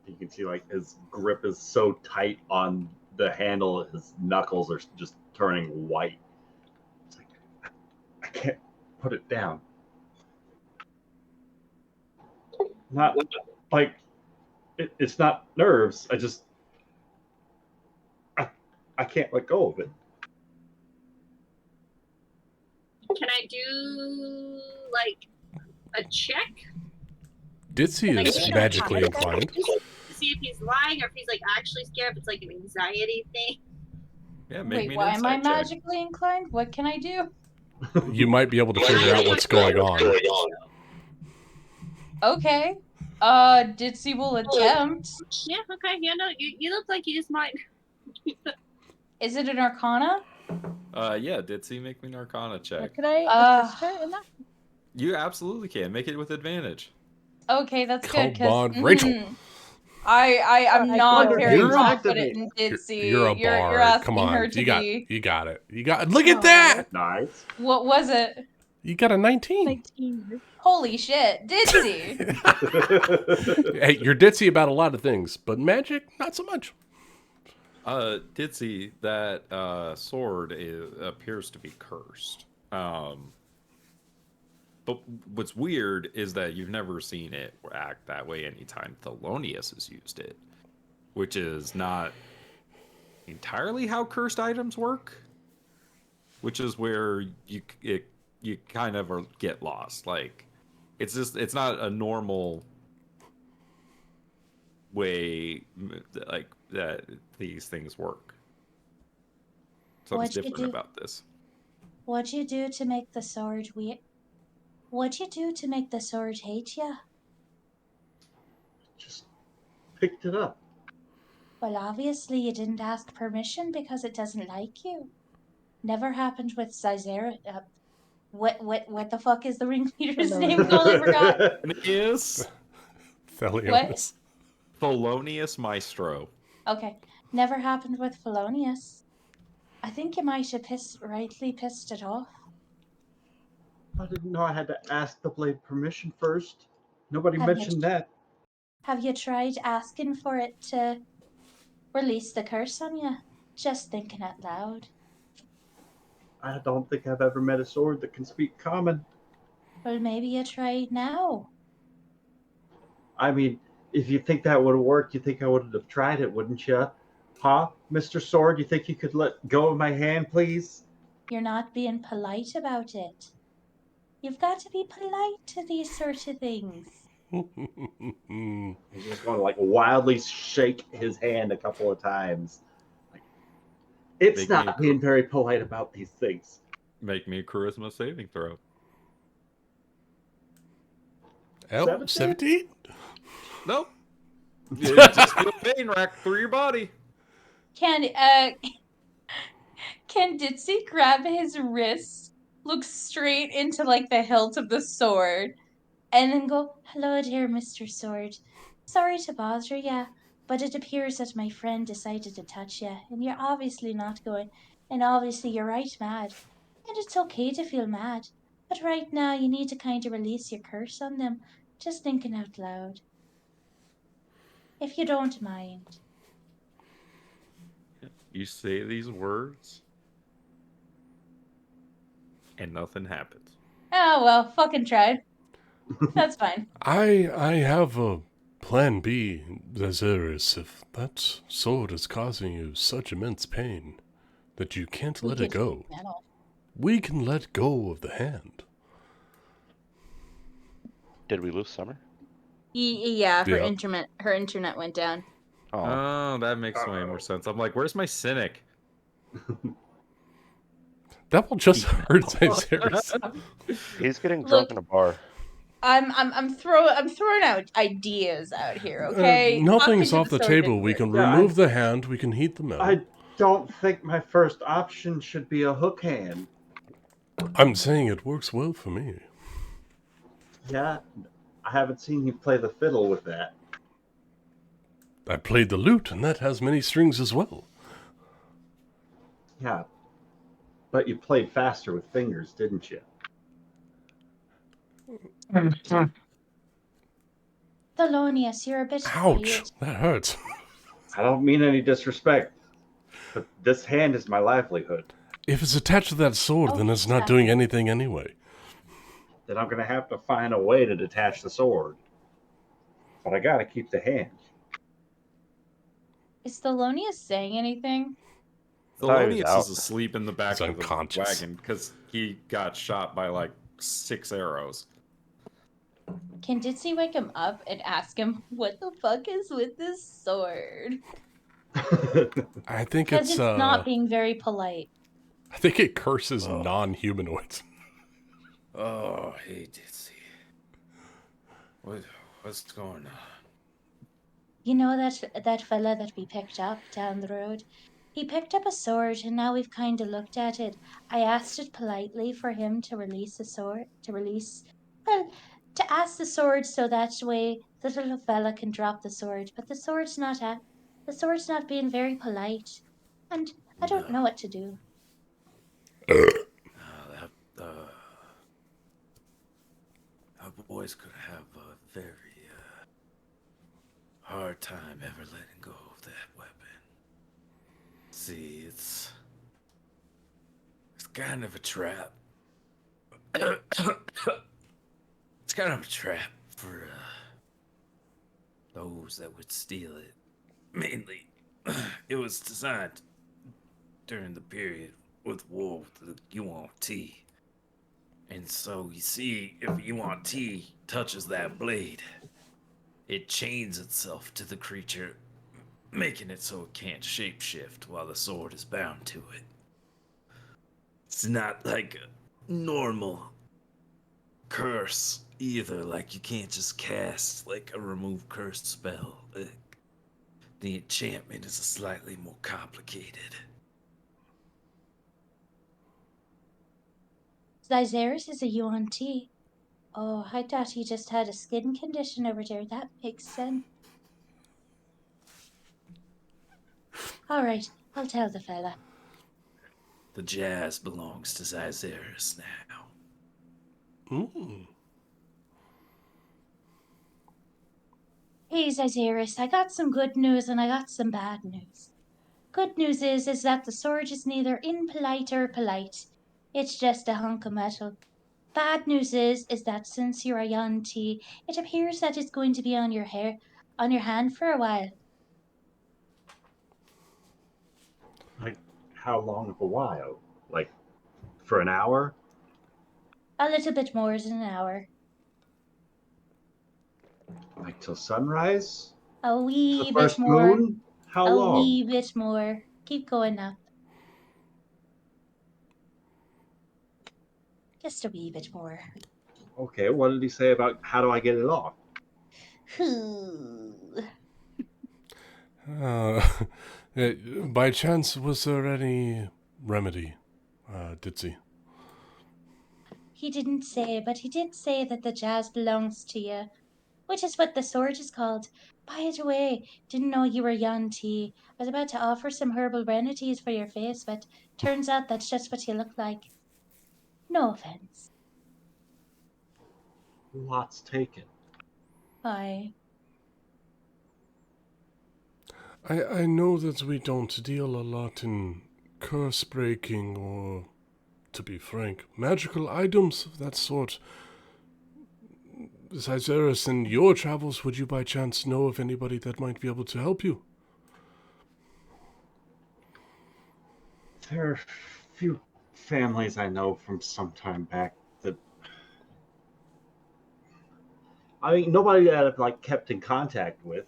You can see like his grip is so tight on the handle, his knuckles are just turning white. It's like, I can't put it down. Not like it's not nerves. I can't let go of it. Can I do like a check? Ditzy is magically inclined. To see if he's lying or if he's like actually scared, if it's like an anxiety thing. Yeah, Wait, why am I magically inclined? What can I do? You might be able to figure out what's going on. Okay. Ditzy will attempt. Yeah, okay. Yeah, no, you look like you just might. Is it an arcana? Yeah, Ditzy, make me an arcana check. Could I assist her in that? You absolutely can. Make it with advantage. Okay, that's good. Come on, Rachel. I'm I not feel very You're a- confident in Ditzy. You're a You're bard. asking Come on, her to you got be. it. You got. Look at that. Nice. What was it? You got a 19. 19. Holy shit, Ditzy! Hey, you're ditzy about a lot of things, but magic, not so much. Ditzy, that sword appears to be cursed. But what's weird is that you've never seen it act that way anytime Thelonious has used it, which is not entirely how cursed items work. Which is where you kind of get lost. Like, it's not a normal way like that these things work. Something's different about this. What'd you do to make the sword What'd you do to make the sword hate you? Just picked it up. Well, obviously you didn't ask permission because it doesn't like you. Never happened with Caesar. What the fuck is the ringleader's name called? I forgot. Is Thelonious. Thelonious Maestro. Okay. Never happened with Felonius. I think you might have rightly pissed it off. I didn't know I had to ask the blade permission first. Nobody Have mentioned that. Have you tried asking for it to release the curse on you? Just thinking out loud. I don't think I've ever met a sword that can speak common. Well, maybe you try now. I mean, if you think that would have worked, you think I would have tried it, wouldn't you? Huh? Mr. Sword, you think you could let go of my hand, please? You're not being polite about it. You've got to be polite to these sorts of things. He's just going to like wildly shake his hand a couple of times. Like, it's not being very polite about these things. Make me a charisma saving throw. 17? Nope. Just feel pain rack through your body. Can Ditzy grab his wrist, look straight into like the hilt of the sword, and then go, "Hello, dear Mr. Sword. Sorry to bother ya, but it appears that my friend decided to touch ya, and you're obviously not going, and obviously you're right mad. And it's okay to feel mad, but right now you need to kind of release your curse on them, just thinking out loud. If you don't mind." You say these words, and nothing happens. Oh well, fucking tried. That's fine. I have a plan B, Zazeris, if that sword is causing you such immense pain that you can't let it go. We can let go of the hand. Did we lose Summer? Yeah, her Yeah. internet went down. Oh, that makes way more sense. I'm like, where's my cynic? That will just hurt Zazeris. He's getting drunk in a bar. I'm throwing out ideas out here, okay? Nothing's off the table. We can remove the hand, we can heat the metal. I don't think my first option should be a hook hand. I'm saying it works well for me. Yeah, I haven't seen you play the fiddle with that. I played the lute, and that has many strings as well. Yeah, but you played faster with fingers, didn't you? Thelonious, you're a bit Ouch, weird. that hurts. I don't mean any disrespect, but this hand is my livelihood. If it's attached to that sword, then it's not doing anything anyway. Then I'm going to have to find a way to detach the sword. But I got to keep the hand. Is Thelonious saying anything? Thelonious is asleep in the back He's of the unconscious. wagon because he got shot by like 6 arrows. Can Ditzy wake him up and ask him what the fuck is with this sword? I think Because it's not being very polite. I think it curses non-humanoids. Oh, hey, Ditzy. What's going on? You know that fella that we picked up down the road? He picked up a sword, and now we've kind of looked at it. I asked it politely for him to release the sword, well, to ask the sword so that way the little fella can drop the sword. But the sword's not being very polite, and I don't know what to do. Our boys could have a very hard time ever letting go of that weapon. See, it's kind of a trap. It's kind of a trap for those that would steal it. Mainly, it was designed during the period with war with the UNT. And so, you see, if UNT touches that blade, it chains itself to the creature, making it so it can't shapeshift while the sword is bound to it. It's not like a normal curse either, like you can't just cast like a remove curse spell. The enchantment is slightly more complicated. Lysaris is a UNT. Oh, I thought he just had a skin condition over there. That makes sense. All right, I'll tell the fella. The jazz belongs to Lysaris now. Ooh. Hey, Lysaris, I got some good news and I got some bad news. Good news is that the sword is neither impolite or polite. It's just a hunk of metal. Bad news is that since you're a yuan ti, it appears that it's going to be on your hand for a while. Like, how long of a while? Like, for an hour? A little bit more than an hour. Like till sunrise? A The wee bit first more. moon? How A long? wee bit more. Keep going up. Just a wee bit more. Okay, what did he say about how do I get it off? By chance, was there any remedy, Ditzy? He didn't say, but he did say that the jazz belongs to you, which is what the sword is called. By the way, didn't know you were yuan ti. I was about to offer some herbal remedies for your face, but turns out that's just what you look like. No offense. Lots taken. Aye. I know that we don't deal a lot in curse breaking or, to be frank, magical items of that sort. Lysaris, in your travels, would you by chance know of anybody that might be able to help you? There are a few families I know from some time back that I mean nobody that I've like kept in contact with.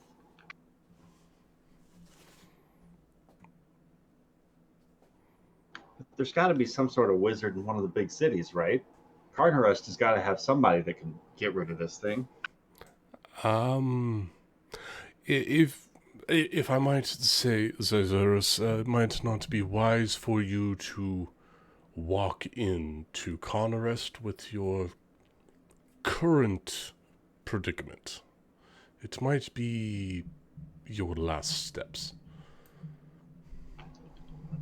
There's got to be some sort of wizard in one of the big cities, right? Carnarest has got to have somebody that can get rid of this thing. If I might say, Lysaris, it might not be wise for you to walk into Carnarest with your current predicament. It might be your last steps.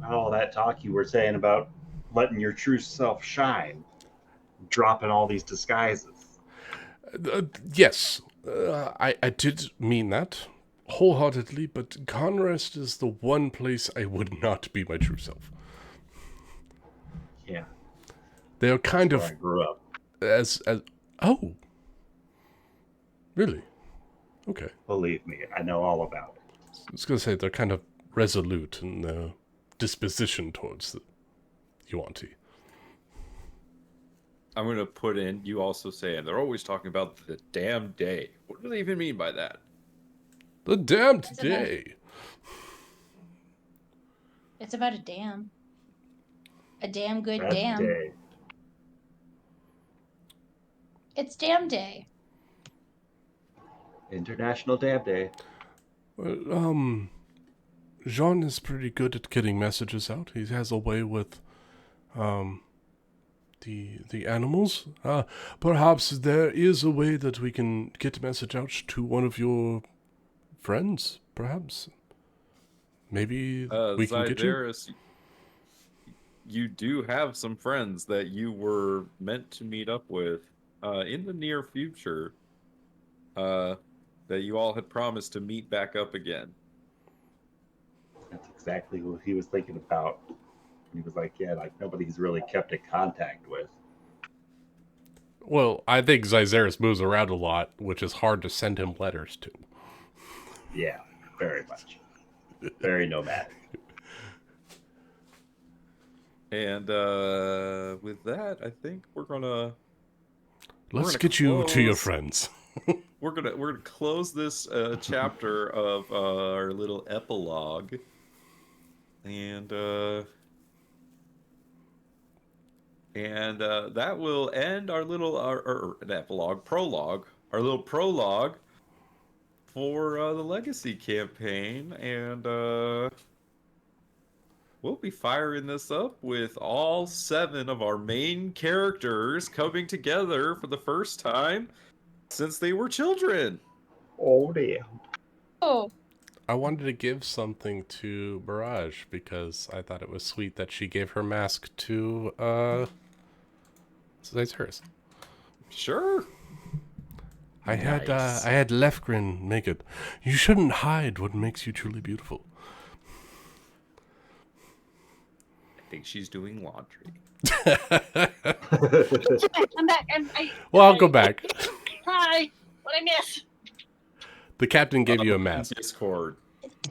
All that talk you were saying about letting your true self shine, dropping all these disguises. Yes, I did mean that wholeheartedly, but Conrest is the one place I would not be my true self. Yeah, They are kind where of I grew up. as oh, really? Okay. Believe me, I know all about it. I was gonna say they're kind of resolute in their disposition towards the Yuan-Ti. I'm gonna put in. You also say, and they're always talking about the damn day. What do they even mean by that? The damned day. It's about a dam. A damn good That dam. day. It's dam day. International Dab Day. Well, Jean is pretty good at getting messages out. He has a way with, the animals. Perhaps there is a way that we can get a message out to one of your friends. Perhaps. Maybe we can get you. Zydaris, you do have some friends that you were meant to meet up with in the near future. That you all had promised to meet back up again. That's exactly what he was thinking about. He was like, yeah, like nobody's really kept in contact with. Well, I think Zyzaris moves around a lot, which is hard to send him letters to. Yeah, very much. Very nomadic. And with that, I think we're gonna Get you to your close- friends. We're gonna close this chapter of our little epilogue, and that will end our little an epilogue prologue, our little prologue for the Legacy campaign, and we'll be firing this up with all 7 of our main characters coming together for the first time since they were children. Oh, dear. Oh, I wanted to give something to Barrage because I thought it was sweet that she gave her mask to Zyzaris. Sure. I had Nice. Lefgren make it. You shouldn't hide what makes you truly beautiful. I think she's doing laundry. I'm back. Well, I'll go back. Hi. What I miss? The captain gave you a mask, Discord.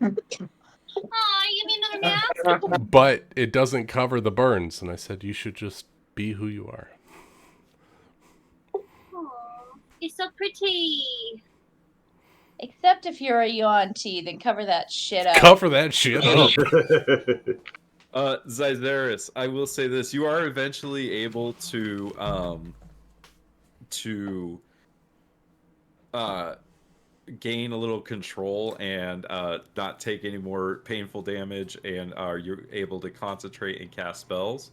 Aw, you mean another mask? but it doesn't cover the burns. And I said you should just be who you are. Aw, he's so pretty. Except if you're a Yuan-Ti, then cover that shit up. Cover that shit up. Zyzaris, I will say this: you are eventually able to gain a little control and not take any more painful damage, and you're able to concentrate and cast spells.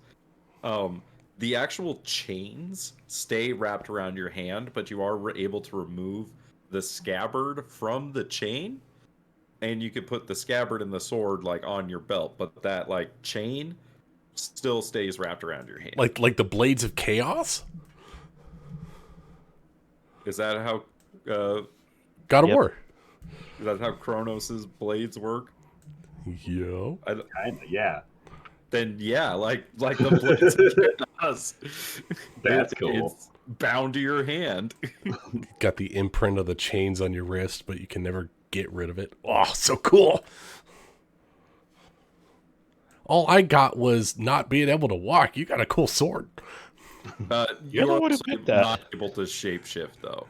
The actual chains stay wrapped around your hand, but you are able to remove the scabbard from the chain, and you could put the scabbard and the sword like on your belt, but that like chain still stays wrapped around your hand. Like the blades of chaos? Is that how God of Yep. War. is that how Kronos's blades work? Yo. Kinda, yeah. Then yeah, like the blades of chaos. That's cool. It's bound to your hand. Got the imprint of the chains on your wrist, but you can never get rid of it. Oh, so cool. All I got was not being able to walk. You got a cool sword. You're the one who also picked that. not able to shapeshift though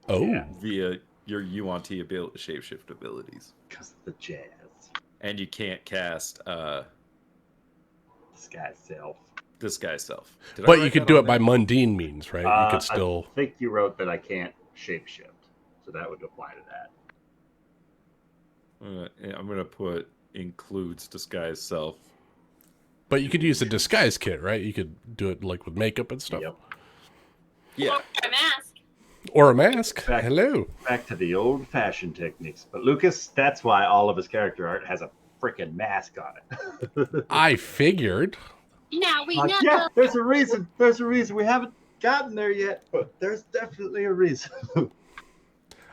Oh. Yeah. via your UNT shapeshift abilities, Because of the jazz. and you can't cast Disguise self. disguise self. Did I But write you could that do on it by there? mundane means, right? You could still... I think you wrote that I can't shapeshift. So that would apply to that. I'm gonna put includes disguise self. But you could use a disguise kit, right? You could do it like with makeup and stuff. Yep. Yeah. A mask. Or a mask. Back- Hello. Back to the old-fashioned techniques. But Lucas, that's why all of his character art has a freaking mask on it. I figured. Now we Like, know. yeah, there's a reason. There's a reason. We haven't gotten there yet, but there's definitely a reason.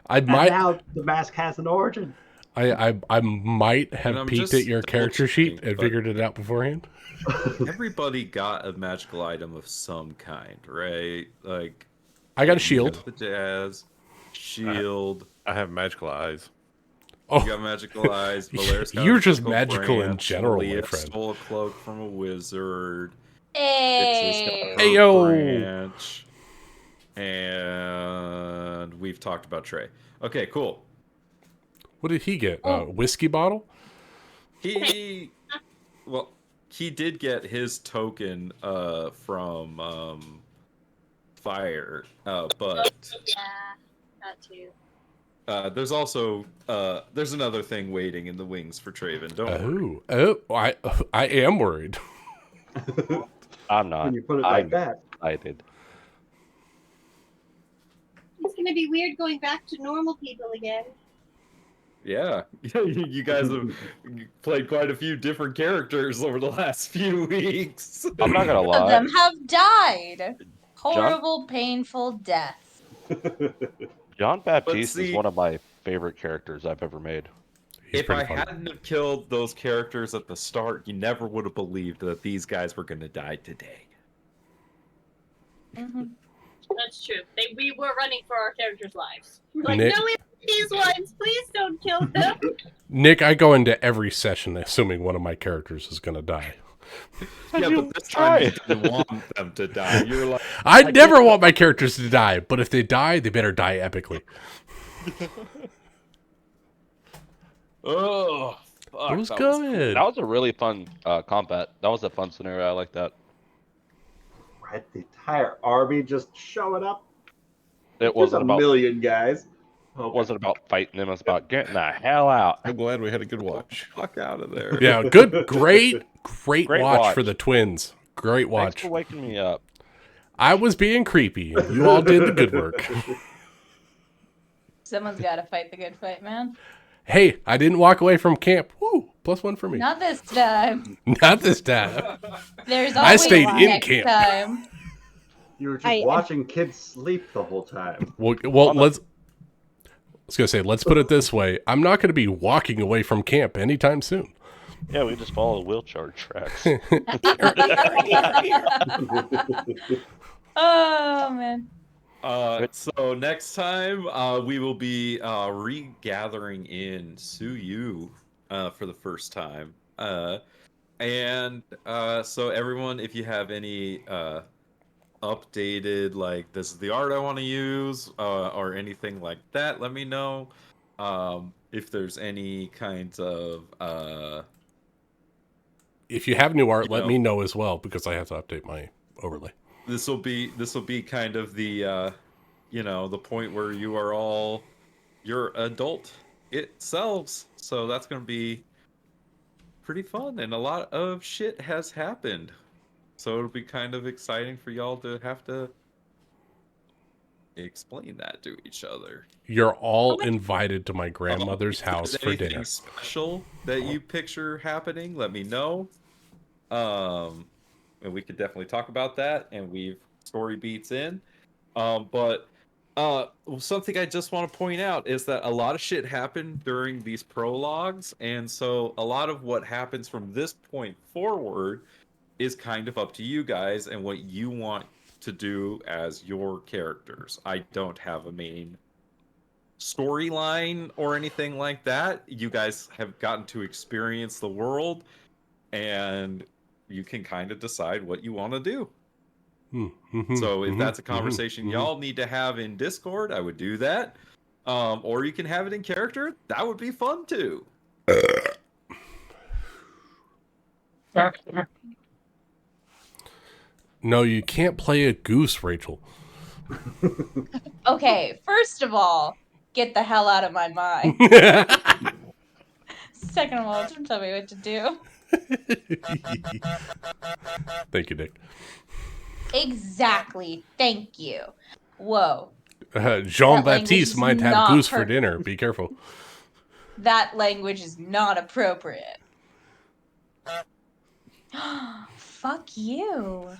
I And might now the mask has an origin. I might have And I'm peeked just at your character sheet double-checking, and but- figured it out beforehand. Everybody got a magical item of some kind, right? Like I got a you shield. got the jazz, shield. I have magical eyes. You Oh, got magical eyes. Valerius got You're a just magical magical in branch, general, my Leah friend. stole a cloak from a wizard. Hey. Hey, yo. Branch. And we've talked about Trey. Okay, cool. what did he get? Oh. A whiskey bottle? He did get his token from Fire, but Yeah, that too. there's also there's another thing waiting in the wings for Traven. Don't worry. I am worried. I'm not. When you put it like I'm that. excited. It's gonna be weird going back to normal people again. Yeah, you guys have played quite a few different characters over the last few weeks. I'm not gonna Some of lie. them have died. John Horrible, painful deaths. John Baptiste is see- one of my favorite characters I've ever made. He's If pretty I fun. hadn't have killed those characters at the start, you never would have believed that these guys were going to die today. Mhm. That's true. We were running for our characters' lives. Like, Nick- no, it's these ones. Please don't kill them. Nick, I go into every session assuming one of my characters is going to die. Yeah, but this time you didn't want them to die. You're like, I never want my characters to die, but if they die, they better die epically. oh, fuck, It was that good. That was a really fun combat. That was a fun scenario. I like that. Right, the entire army just showing up. It There's wasn't a about million guys. it wasn't about fighting them. It was about getting the hell out. I'm glad we had a good watch. Fuck out of there. Yeah, good, great Great watch, watch. for the twins. Great Thanks watch. for waking me up. I was being creepy. You all did the good work. Someone's got to fight the good fight, man. Hey, I didn't walk away from camp. Woo, +1 for me. Not this time. Not this time. There's I always stayed in next camp. time. You were just I- watching kids sleep the whole time. Well, let's. I was gonna say, let's put it this way. I'm not gonna be walking away from camp anytime soon. Yeah, we just follow the wheelchair tracks. Oh, man. So next time we will be regathering in Suyu for the first time. And so everyone, if you have any updated, like, this is the art I want to use, or anything like that, let me know. If there's any kinds of If you have new art, You let know. me know as well because I have to update my overlay. this will be kind of the the point where you are all your adult selves, so that's going to be pretty fun, and a lot of shit has happened, so it'll be kind of exciting for y'all to have to explain that to each other. You're all invited to my grandmother's If there's house for anything dinner. special that you picture happening, let me know. And we could definitely talk about that and weave story beats in. But something I just want to point out is that a lot of shit happened during these prologues, and so a lot of what happens from this point forward is kind of up to you guys and what you want to do as your characters. I don't have a main storyline or anything like that. You guys have gotten to experience the world, and you can kind of decide what you want to do. So if that's a conversation y'all need to have in Discord, I would do that. Or you can have it in character. That would be fun too. No, you can't play a goose, Rachel. Okay, first of all, get the hell out of my mind. Second of all, don't tell me what to do. Thank you, Nick. Exactly. Thank you. Whoa. Jean That language Baptiste is might have not goose for per- dinner. Be careful. That language is not appropriate. Fuck you.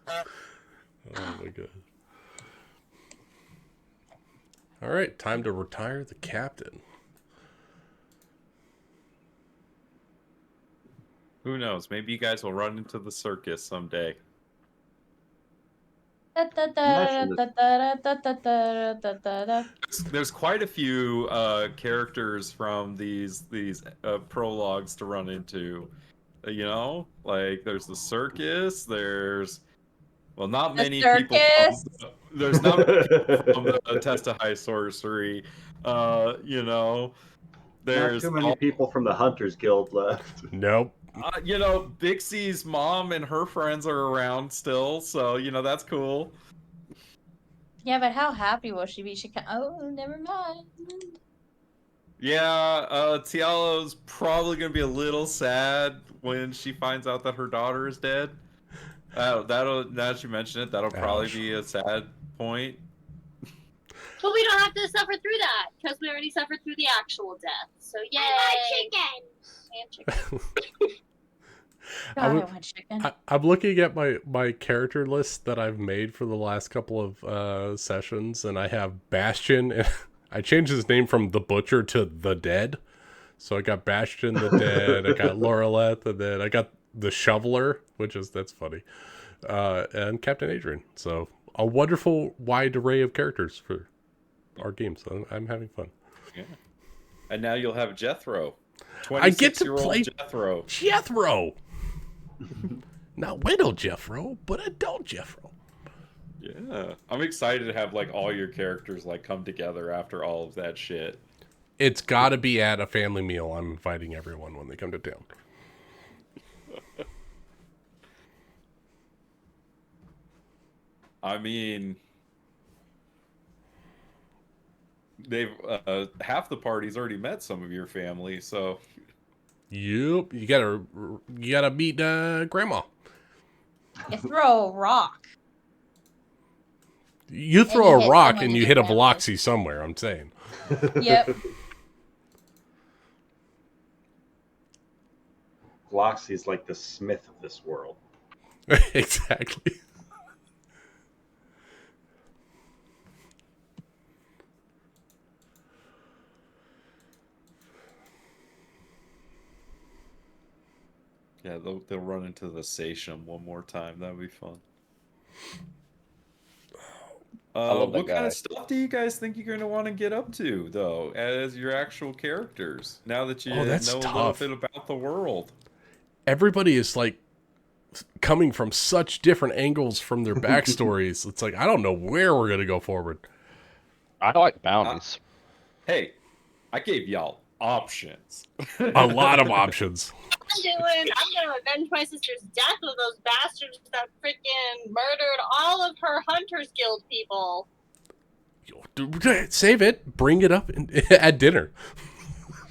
Oh my god. All right, time to retire the captain. Who knows? Maybe you guys will run into the circus someday. There's quite a few characters from these prologues to run into. Like there's the circus. There's not The many people. circus? There's not many people from the Test of High Sorcery. Not There's too many people from the Hunters Guild left. Nope. Bixie's mom and her friends are around still, so that's cool. Yeah, but how happy will she be? Oh, never mind. Yeah, Tialo's probably gonna be a little sad when she finds out that her daughter is dead. That'll now that you mention it, that'll probably Ouch. be a sad point. But we don't have to suffer through that because we already suffered through the actual death. So yay! And chicken. God, I would- want chicken. I'm looking at my character list that I've made for the last couple of sessions, and I have Bastion. And I changed his name from the Butcher to the Dead. So I got Bastion the Dead, I got Laurelette, and then I got the Shoveler, that's funny, and Captain Adrian. So a wonderful wide array of characters for our game. So I'm having fun. Yeah. And now you'll have Jethro. I get to 26-year-old play Jethro. Jethro. Not widow Jethro, but adult Jethro. Yeah. I'm excited to have like all your characters like come together after all of that shit. It's got to be at a family meal. I'm inviting everyone when they come to town. I mean, they've half the party's already met some of your family, so Yep, you gotta meet Grandma. You throw a rock. You throw you a hit rock someone and in you your hit a family. Veloxy somewhere. I'm saying. Yep. Bloxy's like the Smith of this world. Exactly. yeah, they'll run into the Satium one more time. That'd be fun. love that What kind guy. of stuff do you guys think you're going to want to get up to, though, as your actual characters? Now that you know that's a tough. little bit about the world. Everybody is like coming from such different angles from their backstories. It's like I don't know where we're gonna go forward. I like bounties. Hey, I gave y'all options. A lot of options. I'm gonna avenge my sister's death with those bastards that freaking murdered all of her Hunters Guild people. Save it. Bring it up at dinner.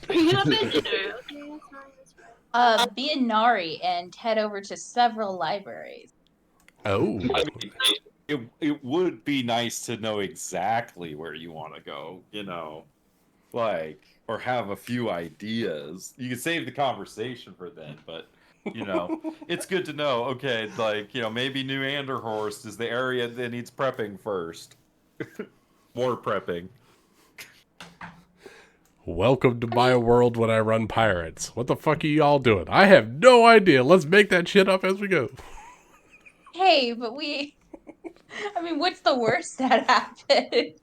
Bring it up at dinner. Okay, that's fine. Be a Nari and head over to several libraries. Oh. I mean, it would be nice to know exactly where you want to go, like, or have a few ideas. You can save the conversation for then, but, it's good to know, okay, like, maybe New Anderhorst is the area that needs prepping first. More prepping. Welcome to my world when I run pirates. What the fuck are y'all doing? I have no idea. Let's make that shit up as we go. Hey, but I mean, what's the worst that happened?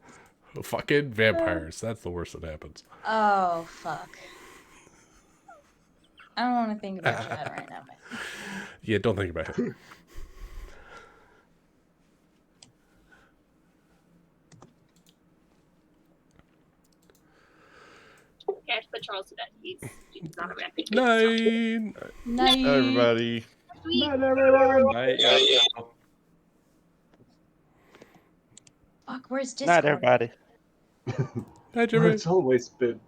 Fucking vampires. That's the worst that happens. Oh, fuck. I don't want to think about that right now. Yeah, don't think about it. Okay, I have to put Charles to bed. He's not a rampage. Nine. Night. Everybody. Sweet. Not everyone. Fuck, where's Discord? Not everybody. Hi, Jimmy. It's always been